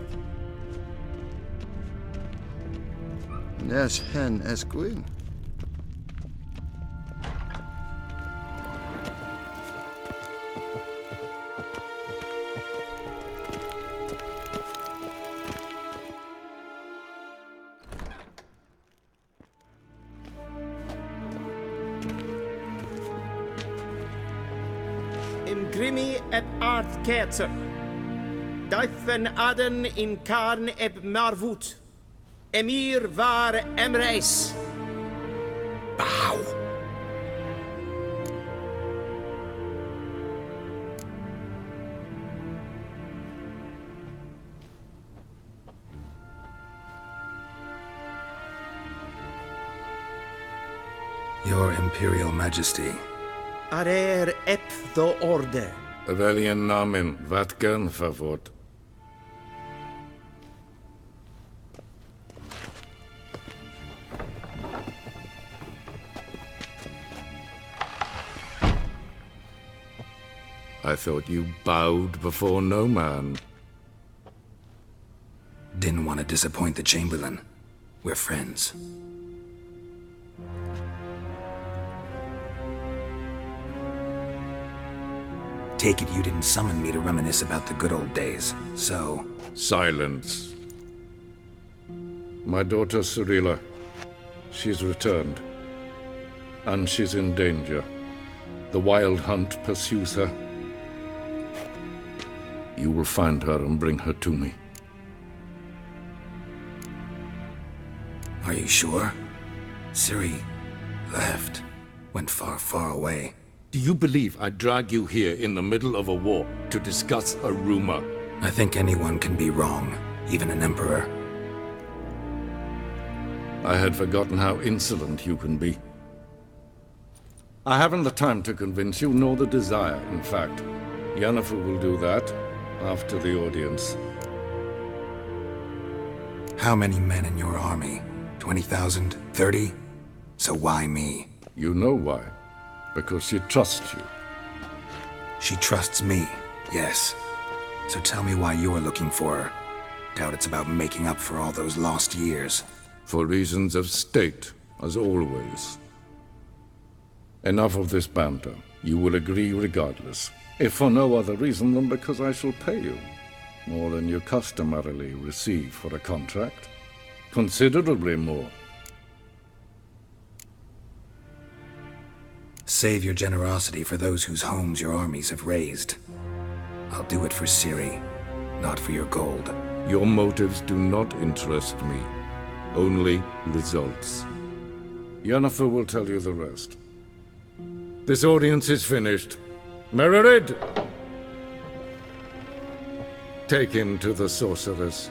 Yes, hen as queen. Imgrimi et art ketzer. Duifen aden in karn eb marvoet. Emir var emreis. Bow. Your Imperial Majesty. Arer ep the orde. Veljen namen, vatkan favort. I thought you bowed before no man. Didn't want to disappoint the Chamberlain. We're friends. Take it you didn't summon me to reminisce about the good old days, so... Silence. My daughter Cyrilla, she's returned. And she's in danger. The Wild Hunt pursues her. You will find her and bring her to me. Are you sure? Ciri left. Went far, far away. Do you believe I'd drag you here in the middle of a war to discuss a rumor? I think anyone can be wrong, even an emperor. I had forgotten how insolent you can be. I haven't the time to convince you, nor the desire, in fact. Yennefer will do that after the audience. How many men in your army? 20,000? 30? So why me? You know why. Because she trusts you. She trusts me, yes. So tell me why you're looking for her. Doubt it's about making up for all those lost years. For reasons of state, as always. Enough of this banter. You will agree regardless. If for no other reason than because I shall pay you. More than you customarily receive for a contract. Considerably more. Save your generosity for those whose homes your armies have razed. I'll do it for Ciri, not for your gold. Your motives do not interest me. Only results. Yennefer will tell you the rest. This audience is finished. Mererid! Take him to the sorceress.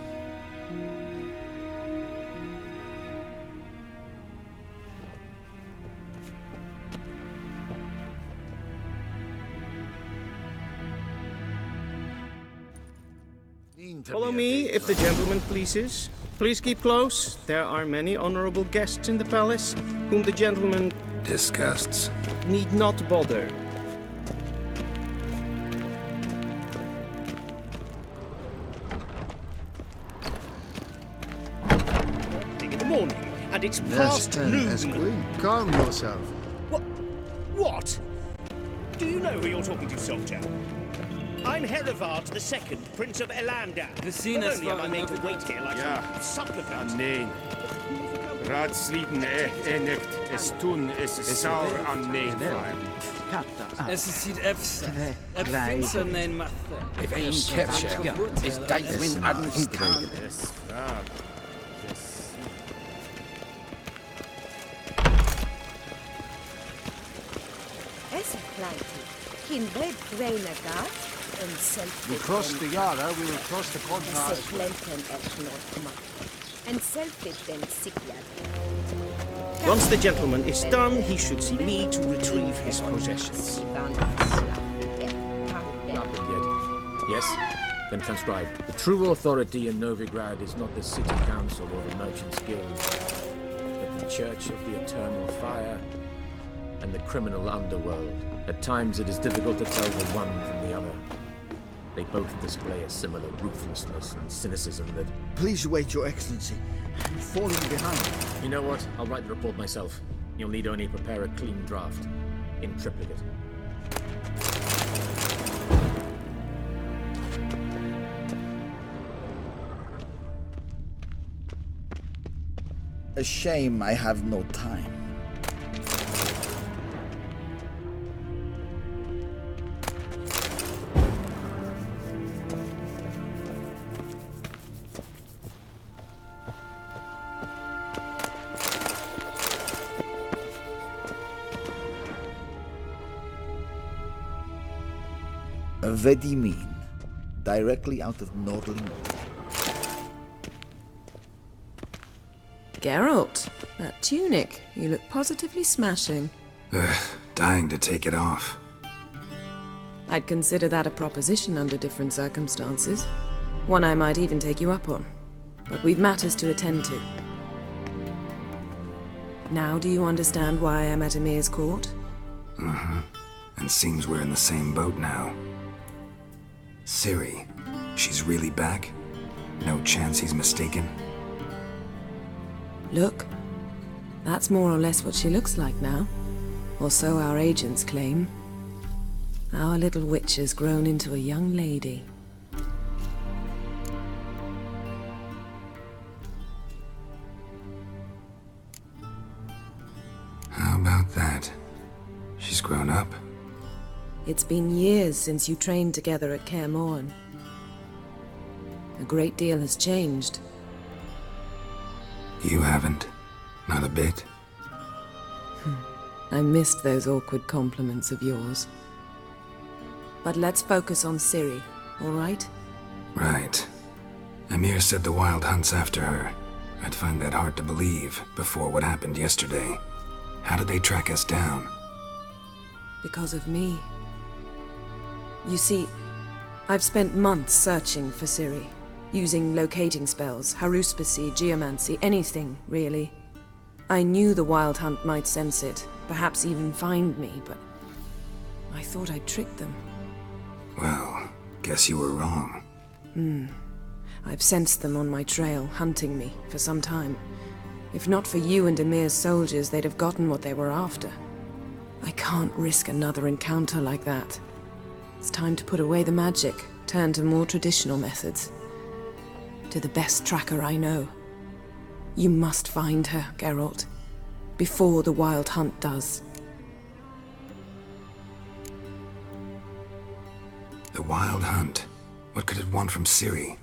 Follow me, if the gentleman pleases. Please keep close. There are many honorable guests in the palace, whom the gentleman... disgusts. ...need not bother. In the morning, and it's past noon. Yes, Queen. Calm yourself. What? Do you know who you're talking to, soldier? I'm Herivard II, Prince of Elander. Not only am I made to wait here like some supplicant. Nee. Raadsliden nicht. Es tun, es ist sauer an nee. Es is het efsa. Het vindt ze mijn macht. If ain't capture, is Dicewin admitted. Es pleite. Kin bled grain agat. We crossed the Yara, we will cross the contrast. Once the gentleman is done, he should see me to retrieve his possessions. Yes? Then transcribe. The true authority in Novigrad is not the city council or the merchants' guild, but the Church of the Eternal Fire and the criminal underworld. At times it is difficult to tell the one from the other. They both display a similar ruthlessness and cynicism that... Please wait, Your Excellency. I'm falling behind. You know what? I'll write the report myself. You'll need only prepare a clean draft. In triplicate. A shame I have no time. Vedimin, directly out of Nordling. Geralt, that tunic. You look positively smashing. Dying to take it off. I'd consider that a proposition under different circumstances. One I might even take you up on. But we've matters to attend to. Now do you understand why I'm at Emir's court? Mm-hmm. And seems we're in the same boat now. Ciri, she's really back? No chance he's mistaken? Look, that's more or less what she looks like now. Or so our agents claim. Our little witch has grown into a young lady. How about that? She's grown up? It's been years since you trained together at Kaer Morhen. A great deal has changed. You haven't. Not a bit. I missed those awkward compliments of yours. But let's focus on Ciri, all right? Right. Emir said the Wild Hunt's after her. I'd find that hard to believe before what happened yesterday. How did they track us down? Because of me. You see, I've spent months searching for Ciri. Using locating spells, haruspicy, geomancy, anything, really. I knew the Wild Hunt might sense it, perhaps even find me, but I thought I'd tricked them. Well, guess you were wrong. I've sensed them on my trail, hunting me, for some time. If not for you and Emir's soldiers, they'd have gotten what they were after. I can't risk another encounter like that. It's time to put away the magic, turn to more traditional methods. To the best tracker I know. You must find her, Geralt. Before the Wild Hunt does. The Wild Hunt? What could it want from Ciri?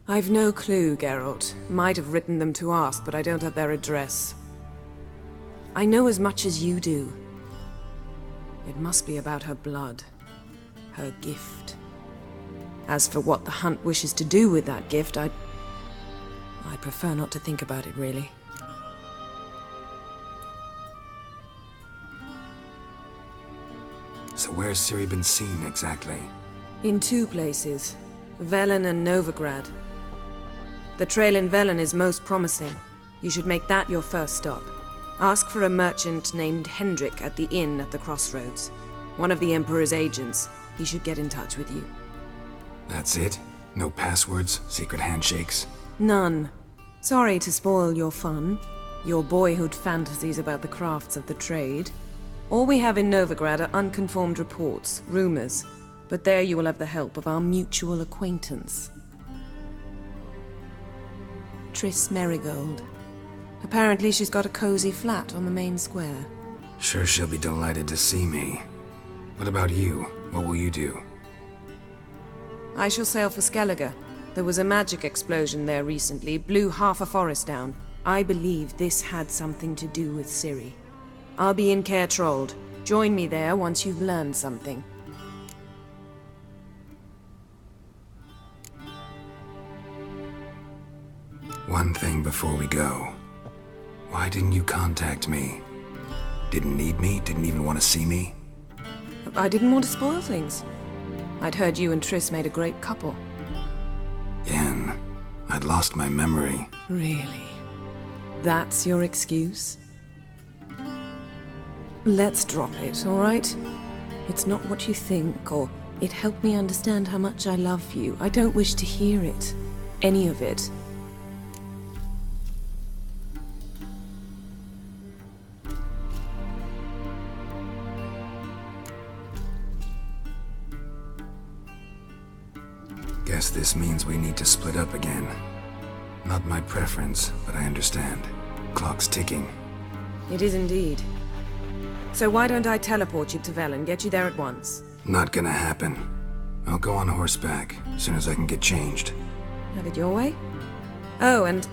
I've no clue, Geralt. Might have written them to ask, but I don't have their address. I know as much as you do. It must be about her blood. Her gift. As for what the Hunt wishes to do with that gift, I prefer not to think about it, really. So where's Ciri been seen, exactly? In two places. Velen and Novigrad. The trail in Velen is most promising. You should make that your first stop. Ask for a merchant named Hendrik at the inn at the crossroads. One of the Emperor's agents. He should get in touch with you. That's it? No passwords, secret handshakes? None. Sorry to spoil your fun. Your boyhood fantasies about the crafts of the trade. All we have in Novigrad are unconfirmed reports, rumors. But there you will have the help of our mutual acquaintance. Triss Merigold. Apparently she's got a cozy flat on the main square. Sure she'll be delighted to see me. What about you? What will you do? I shall sail for Skellige. There was a magic explosion there recently, blew half a forest down. I believe this had something to do with Ciri. I'll be in Caer Trold. Join me there once you've learned something. One thing before we go. Why didn't you contact me? Didn't need me? Didn't even want to see me? I didn't want to spoil things. I'd heard you and Triss made a great couple. Yen, I'd lost my memory. Really? That's your excuse? Let's drop it, all right? It's not what you think, or it helped me understand how much I love you. I don't wish to hear it. Any of it. Guess this means we need to split up again. Not my preference, but I understand. Clock's ticking. It is indeed. So why don't I teleport you to Velen, get you there at once? Not gonna happen. I'll go on horseback, as soon as I can get changed. Have it your way? Oh, and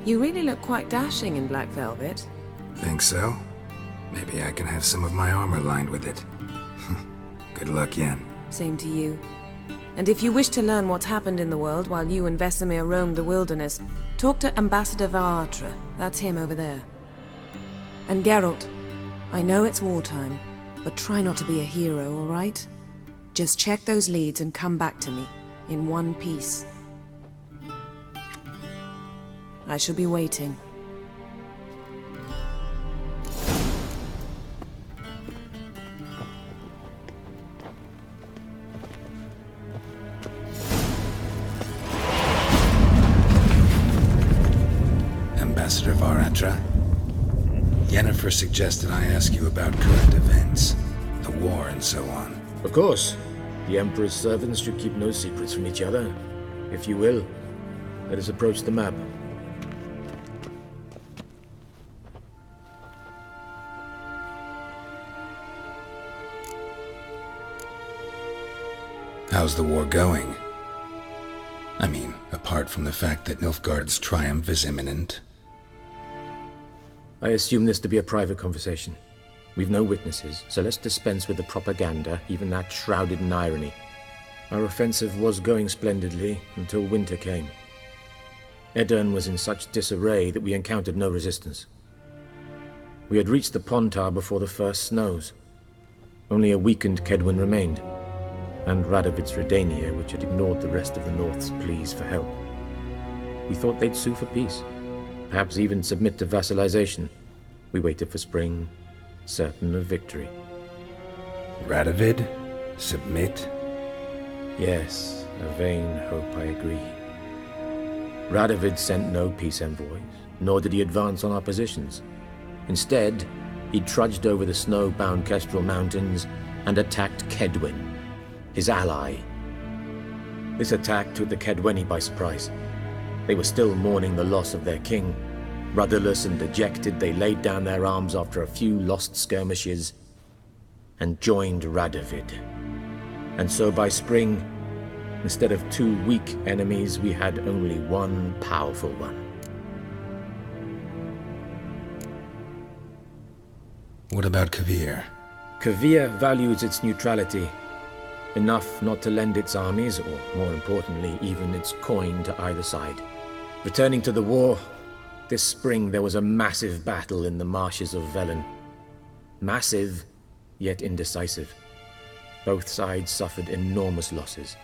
you really look quite dashing in black velvet. Think so? Maybe I can have some of my armor lined with it. Good luck, Yen. Same to you. And if you wish to learn what's happened in the world while you and Vesemir roamed the wilderness, talk to Ambassador Varatra. That's him over there. And Geralt, I know it's wartime, but try not to be a hero, all right? Just check those leads and come back to me, in one piece. I shall be waiting. Ambassador Varatra, Yennefer suggested I ask you about current events, the war and so on. Of course. The Emperor's servants should keep no secrets from each other. If you will, let us approach the map. How's the war going? I mean, apart from the fact that Nilfgaard's triumph is imminent. I assume this to be a private conversation. We've no witnesses, so let's dispense with the propaganda, even that shrouded in irony. Our offensive was going splendidly until winter came. Edirn was in such disarray that we encountered no resistance. We had reached the Pontar before the first snows. Only a weakened Kedwin remained, and Radovid's Redania, which had ignored the rest of the North's pleas for help. We thought they'd sue for peace, perhaps even submit to vassalization. We waited for spring, certain of victory. Radovid? Submit? Yes, a vain hope, I agree. Radovid sent no peace envoys, nor did he advance on our positions. Instead, he trudged over the snow-bound Kestrel Mountains and attacked Kedwin, his ally. This attack took the Kedweni by surprise. They were still mourning the loss of their king. Rudderless and dejected, they laid down their arms after a few lost skirmishes and joined Radovid. And so by spring, instead of 2 weak enemies, we had only one powerful one. What about Kavir? Kavir values its neutrality, enough not to lend its armies, or more importantly, even its coin to either side. Returning to the war, this spring there was a massive battle in the marshes of Velen. Massive, yet indecisive. Both sides suffered enormous losses,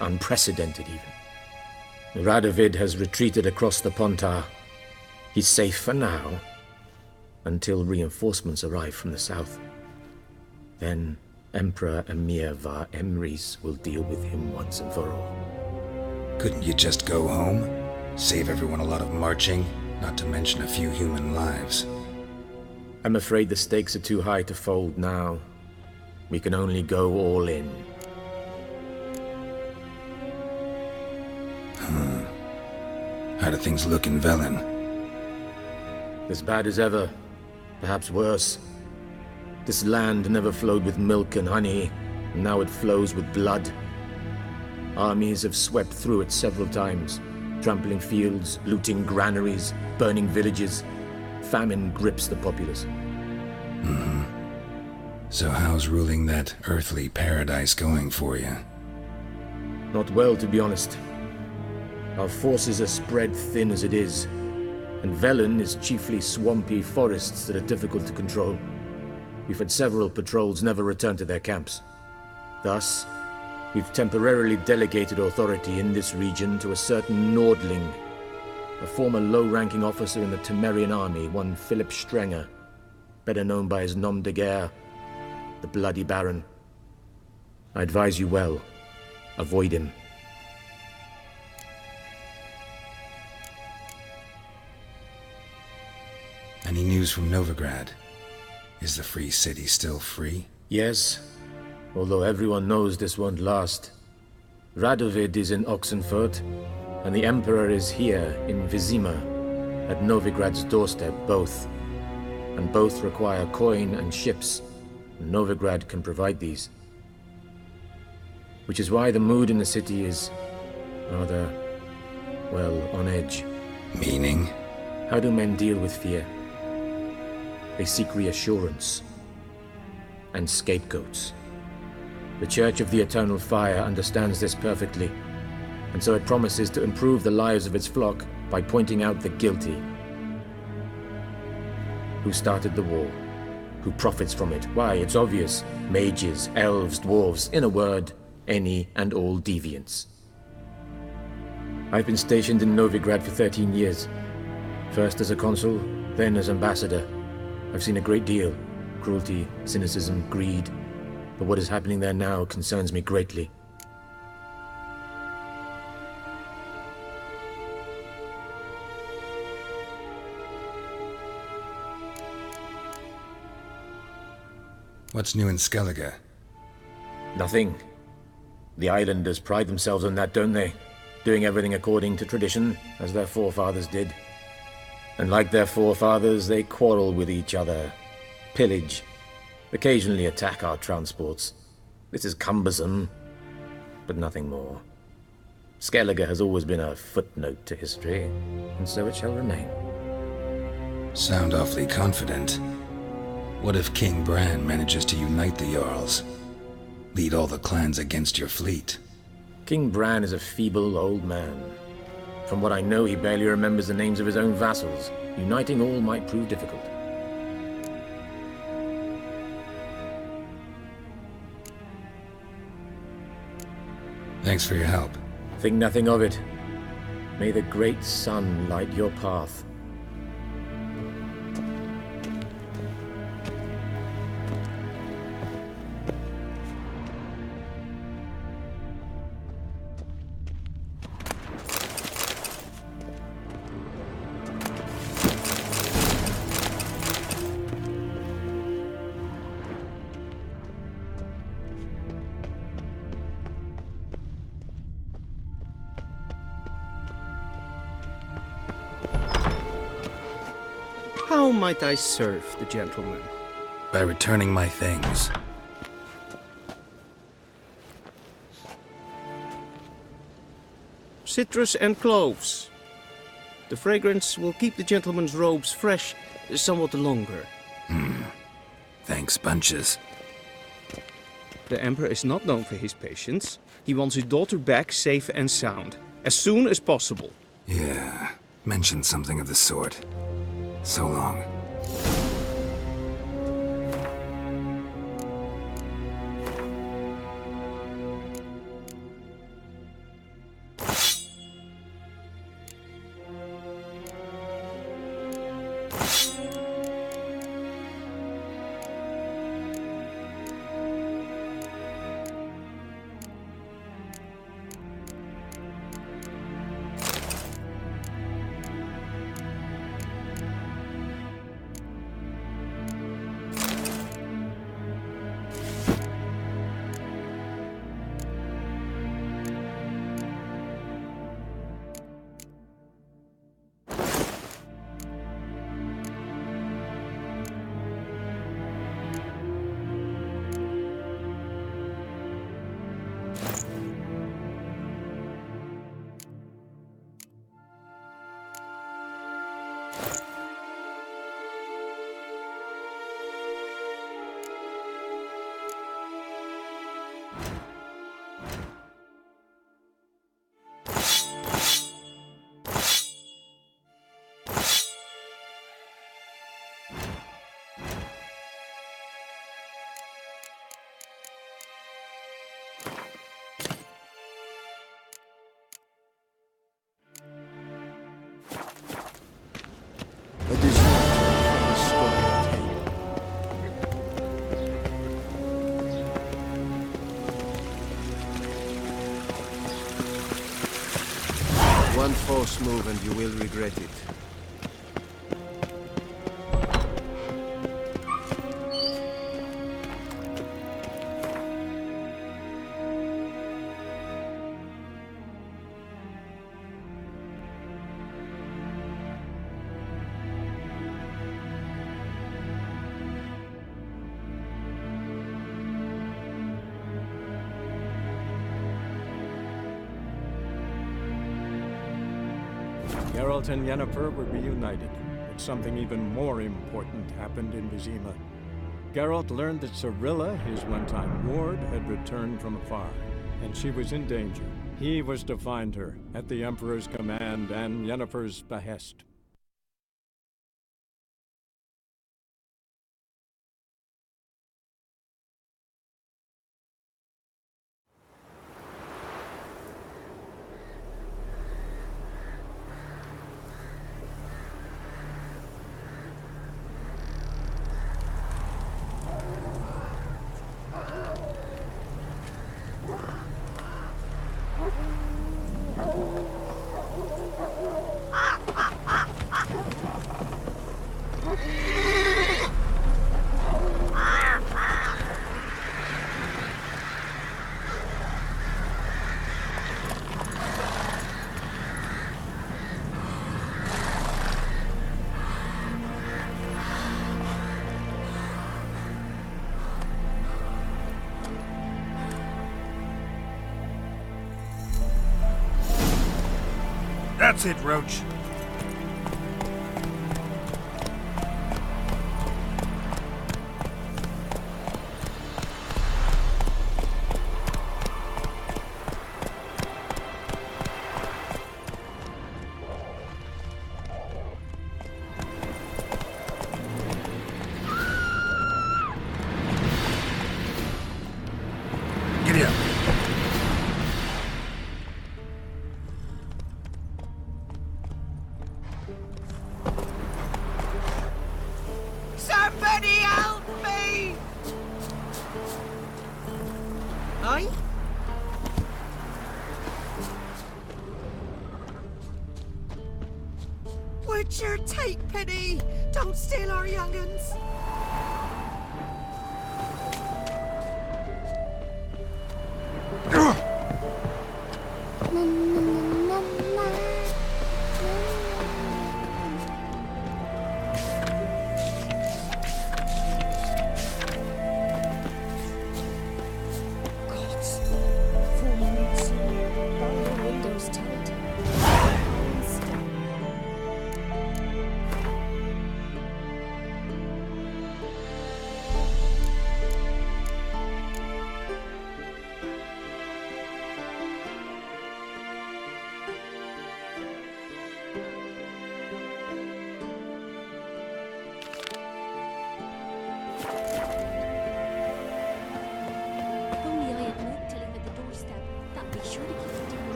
unprecedented even. Radovid has retreated across the Pontar. He's safe for now, until reinforcements arrive from the south. Then Emperor Emir Var Emrys will deal with him once and for all. Couldn't you just go home? Save everyone a lot of marching, not to mention a few human lives. I'm afraid the stakes are too high to fold now. We can only go all in. How do things look in Velen? As bad as ever, perhaps worse. This land never flowed with milk and honey, and now it flows with blood. Armies have swept through it several times, trampling fields, looting granaries, burning villages. Famine grips the populace. So how's ruling that earthly paradise going for you? Not well, to be honest. Our forces are spread thin as it is, and Velen is chiefly swampy forests that are difficult to control. We've had several patrols never return to their camps. Thus, we've temporarily delegated authority in this region to a certain Nordling, a former low-ranking officer in the Temerian army, one Philip Strenger, better known by his nom de guerre, the Bloody Baron. I advise you well. Avoid him. Any news from Novigrad? Is the free city still free? Yes, although everyone knows this won't last. Radovid is in Oxenfurt, and the Emperor is here in Vizima, at Novigrad's doorstep, both. And both require coin and ships. Novigrad can provide these. Which is why the mood in the city is rather, well, on edge. Meaning? How do men deal with fear? They seek reassurance and scapegoats. The Church of the Eternal Fire understands this perfectly, and so it promises to improve the lives of its flock by pointing out the guilty. Who started the war? Who profits from it? Why, it's obvious. Mages, elves, dwarves, in a word, any and all deviants. I've been stationed in Novigrad for 13 years. First as a consul, then as ambassador. I've seen a great deal. Cruelty, cynicism, greed. But what is happening there now concerns me greatly. What's new in Skellige? Nothing. The islanders pride themselves on that, don't they? Doing everything according to tradition, as their forefathers did. And like their forefathers, they quarrel with each other, pillage, occasionally attack our transports. This is cumbersome, but nothing more. Skellige has always been a footnote to history, and so it shall remain. Sound awfully confident. What if King Bran manages to unite the Jarls? Lead all the clans against your fleet? King Bran is a feeble old man. From what I know, he barely remembers the names of his own vassals. Uniting all might prove difficult. Thanks for your help. Think nothing of it. May the great sun light your path. How might I serve the gentleman? By returning my things. Citrus and cloves. The fragrance will keep the gentleman's robes fresh somewhat longer. Thanks, bunches. The Emperor is not known for his patience. He wants his daughter back safe and sound, as soon as possible. Yeah, mentioned something of the sort. So long. One false move and you will regret it. Geralt and Yennefer were reunited, but something even more important happened in Vizima. Geralt learned that Cirilla, his one-time ward, had returned from afar, and she was in danger. He was to find her, at the Emperor's command and Yennefer's behest. That's it, Roach. Giddy up. Somebody help me! Aye? Witcher, take pity! Don't steal our young'uns!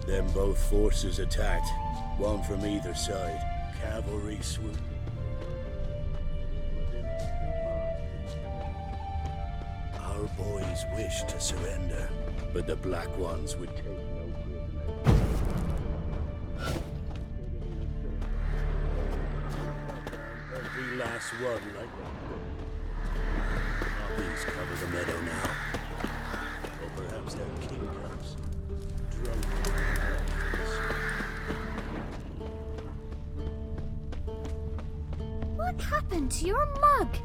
Then both forces attacked, one from either side. Cavalry swoop. Our boys wished to surrender, but the Black Ones would take no prisoners. Every last one like that. These cover the meadow now. Or perhaps their king comes. Drunk. What happened to your mug?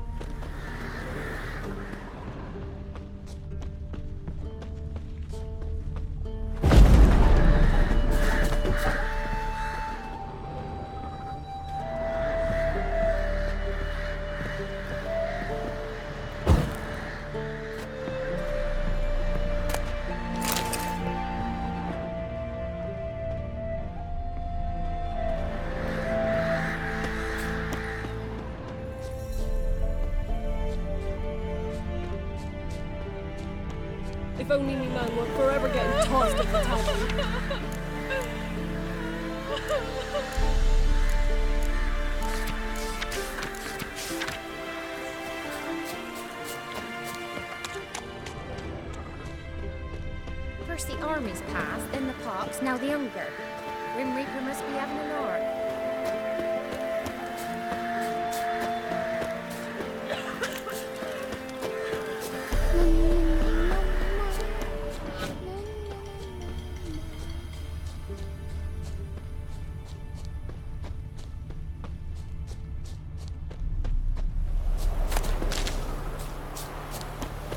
If only me man weren't forever getting tossed at the tavern. First the armies passed, then the pox, now the hunger. Grim Reaper must be having an arc.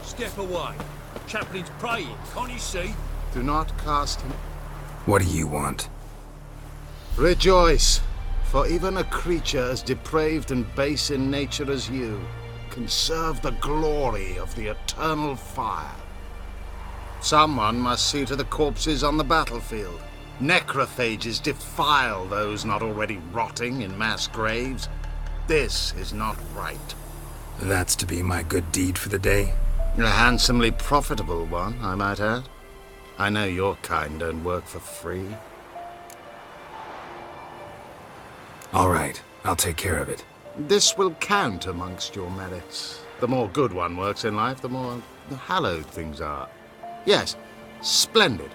Step away. Chaplain's praying, can't you see? Do not cast him. What do you want? Rejoice, for even a creature as depraved and base in nature as you can serve the glory of the eternal fire. Someone must see to the corpses on the battlefield. Necrophages defile those not already rotting in mass graves. This is not right. That's to be my good deed for the day? A handsomely profitable one, I might add. I know your kind don't work for free. All right, I'll take care of it. This will count amongst your merits. The more good one works in life, the more hallowed things are. Yes, splendid.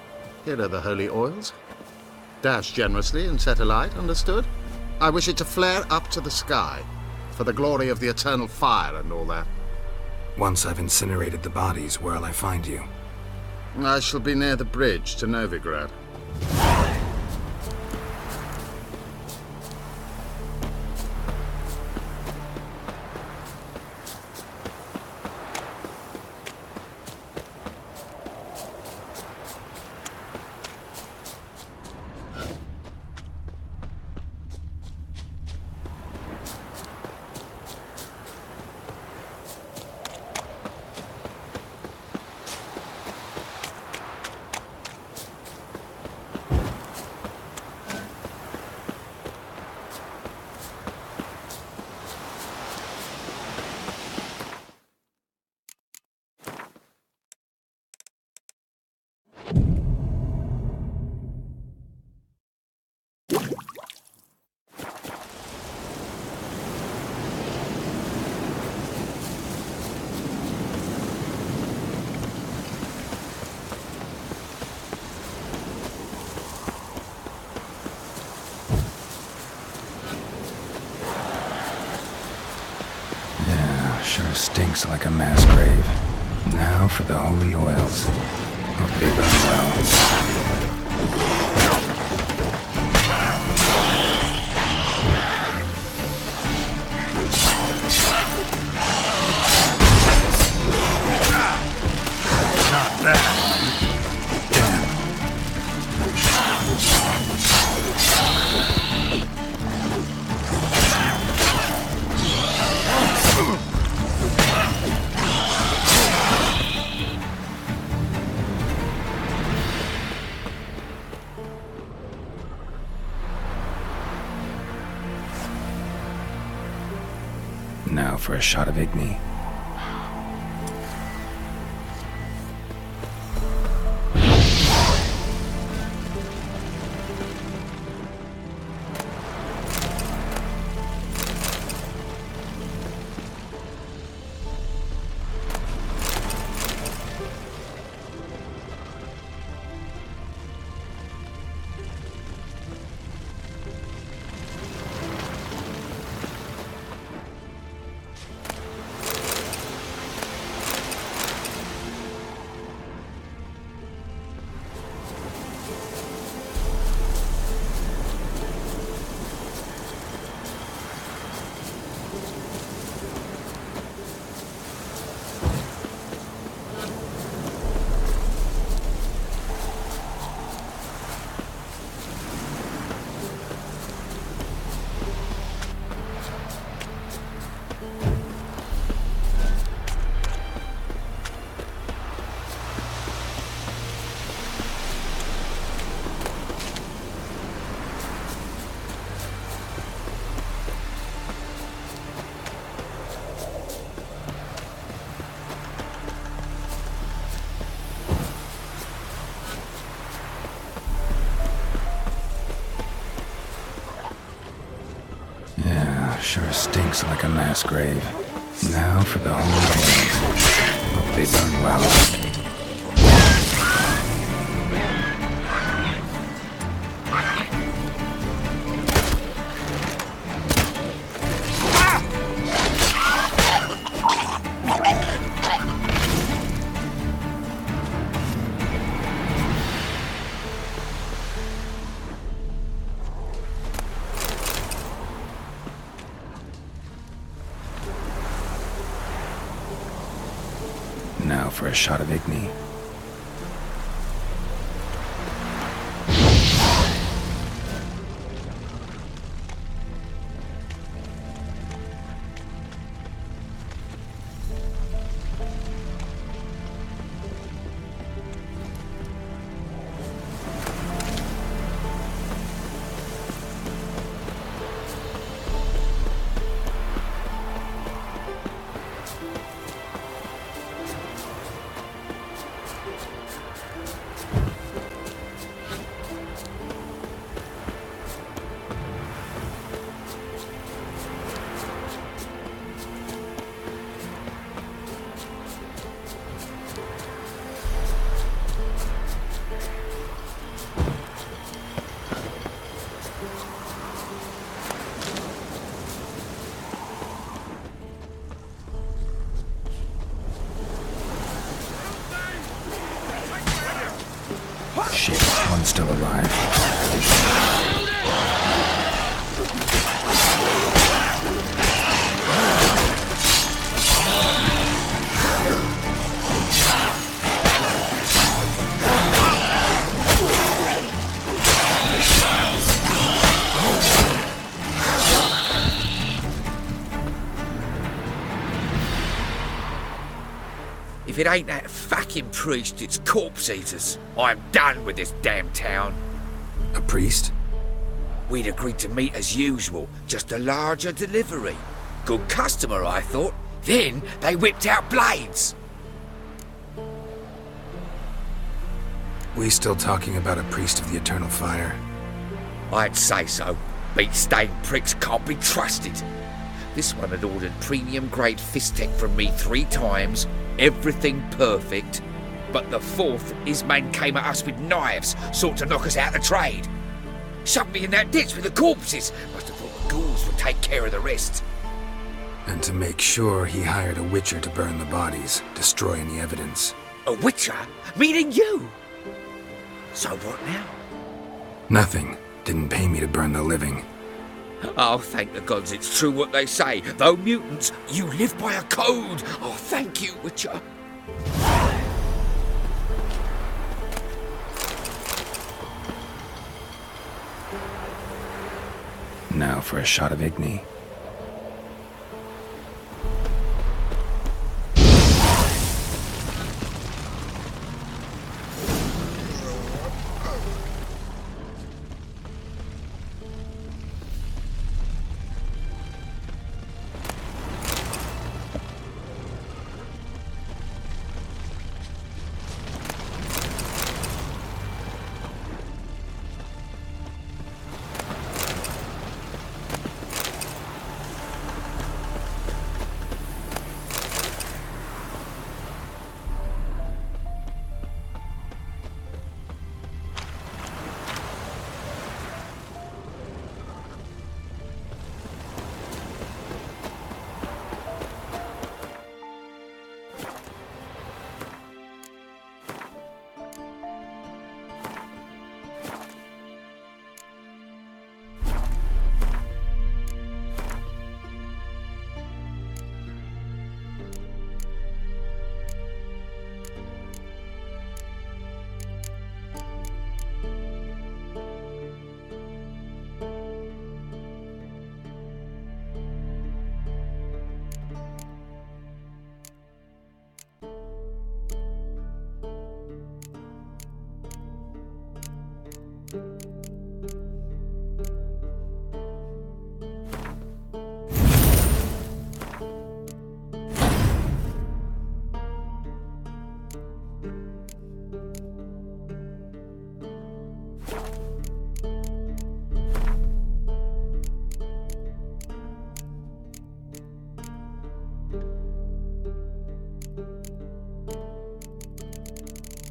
Here are the holy oils. Dash generously and set alight, understood? I wish it to flare up to the sky, for the glory of the eternal fire and all that. Once I've incinerated the bodies, where'll I find you? I shall be near the bridge to Novigrad. Sure stinks like a mass grave. Now for the holy oils. Hope they run well. Not bad. Now for a shot of Igni. looks like a mass grave. Now for the whole thing. Hope they burn well. Now for a shot of Igni. Shit, one's still alive. If it ain't that fucking priest, it's corpse eaters. I'm done with this damn town. A priest? We'd agreed to meet as usual, just a larger delivery. Good customer, I thought. Then they whipped out blades. We still talking about a priest of the eternal fire? I'd say so. Beat-stained pricks can't be trusted. This one had ordered premium-grade fist-tech from me 3 times, everything perfect. But the 4th, his men came at us with knives, sought to knock us out of the trade. Shoved me in that ditch with the corpses. Must have thought the ghouls would take care of the rest. And to make sure, he hired a witcher to burn the bodies, destroy any evidence. A witcher? Meaning you? So what now? Nothing. Didn't pay me to burn the living. Oh, thank the gods it's true what they say. Though mutants, you live by a code. Oh, thank you, Witcher. Now for a shot of Igni.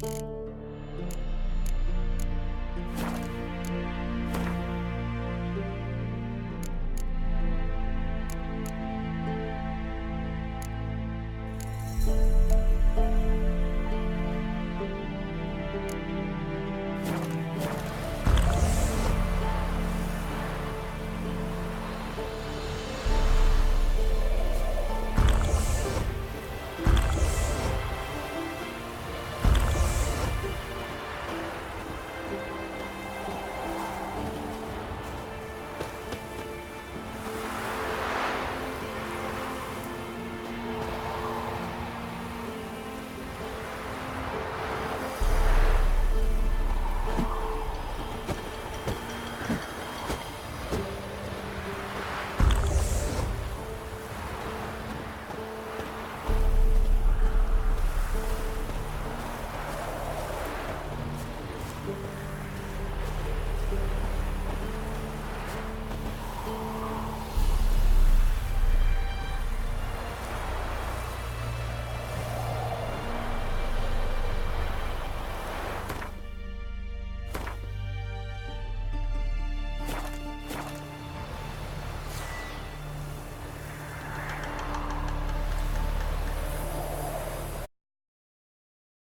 Bye.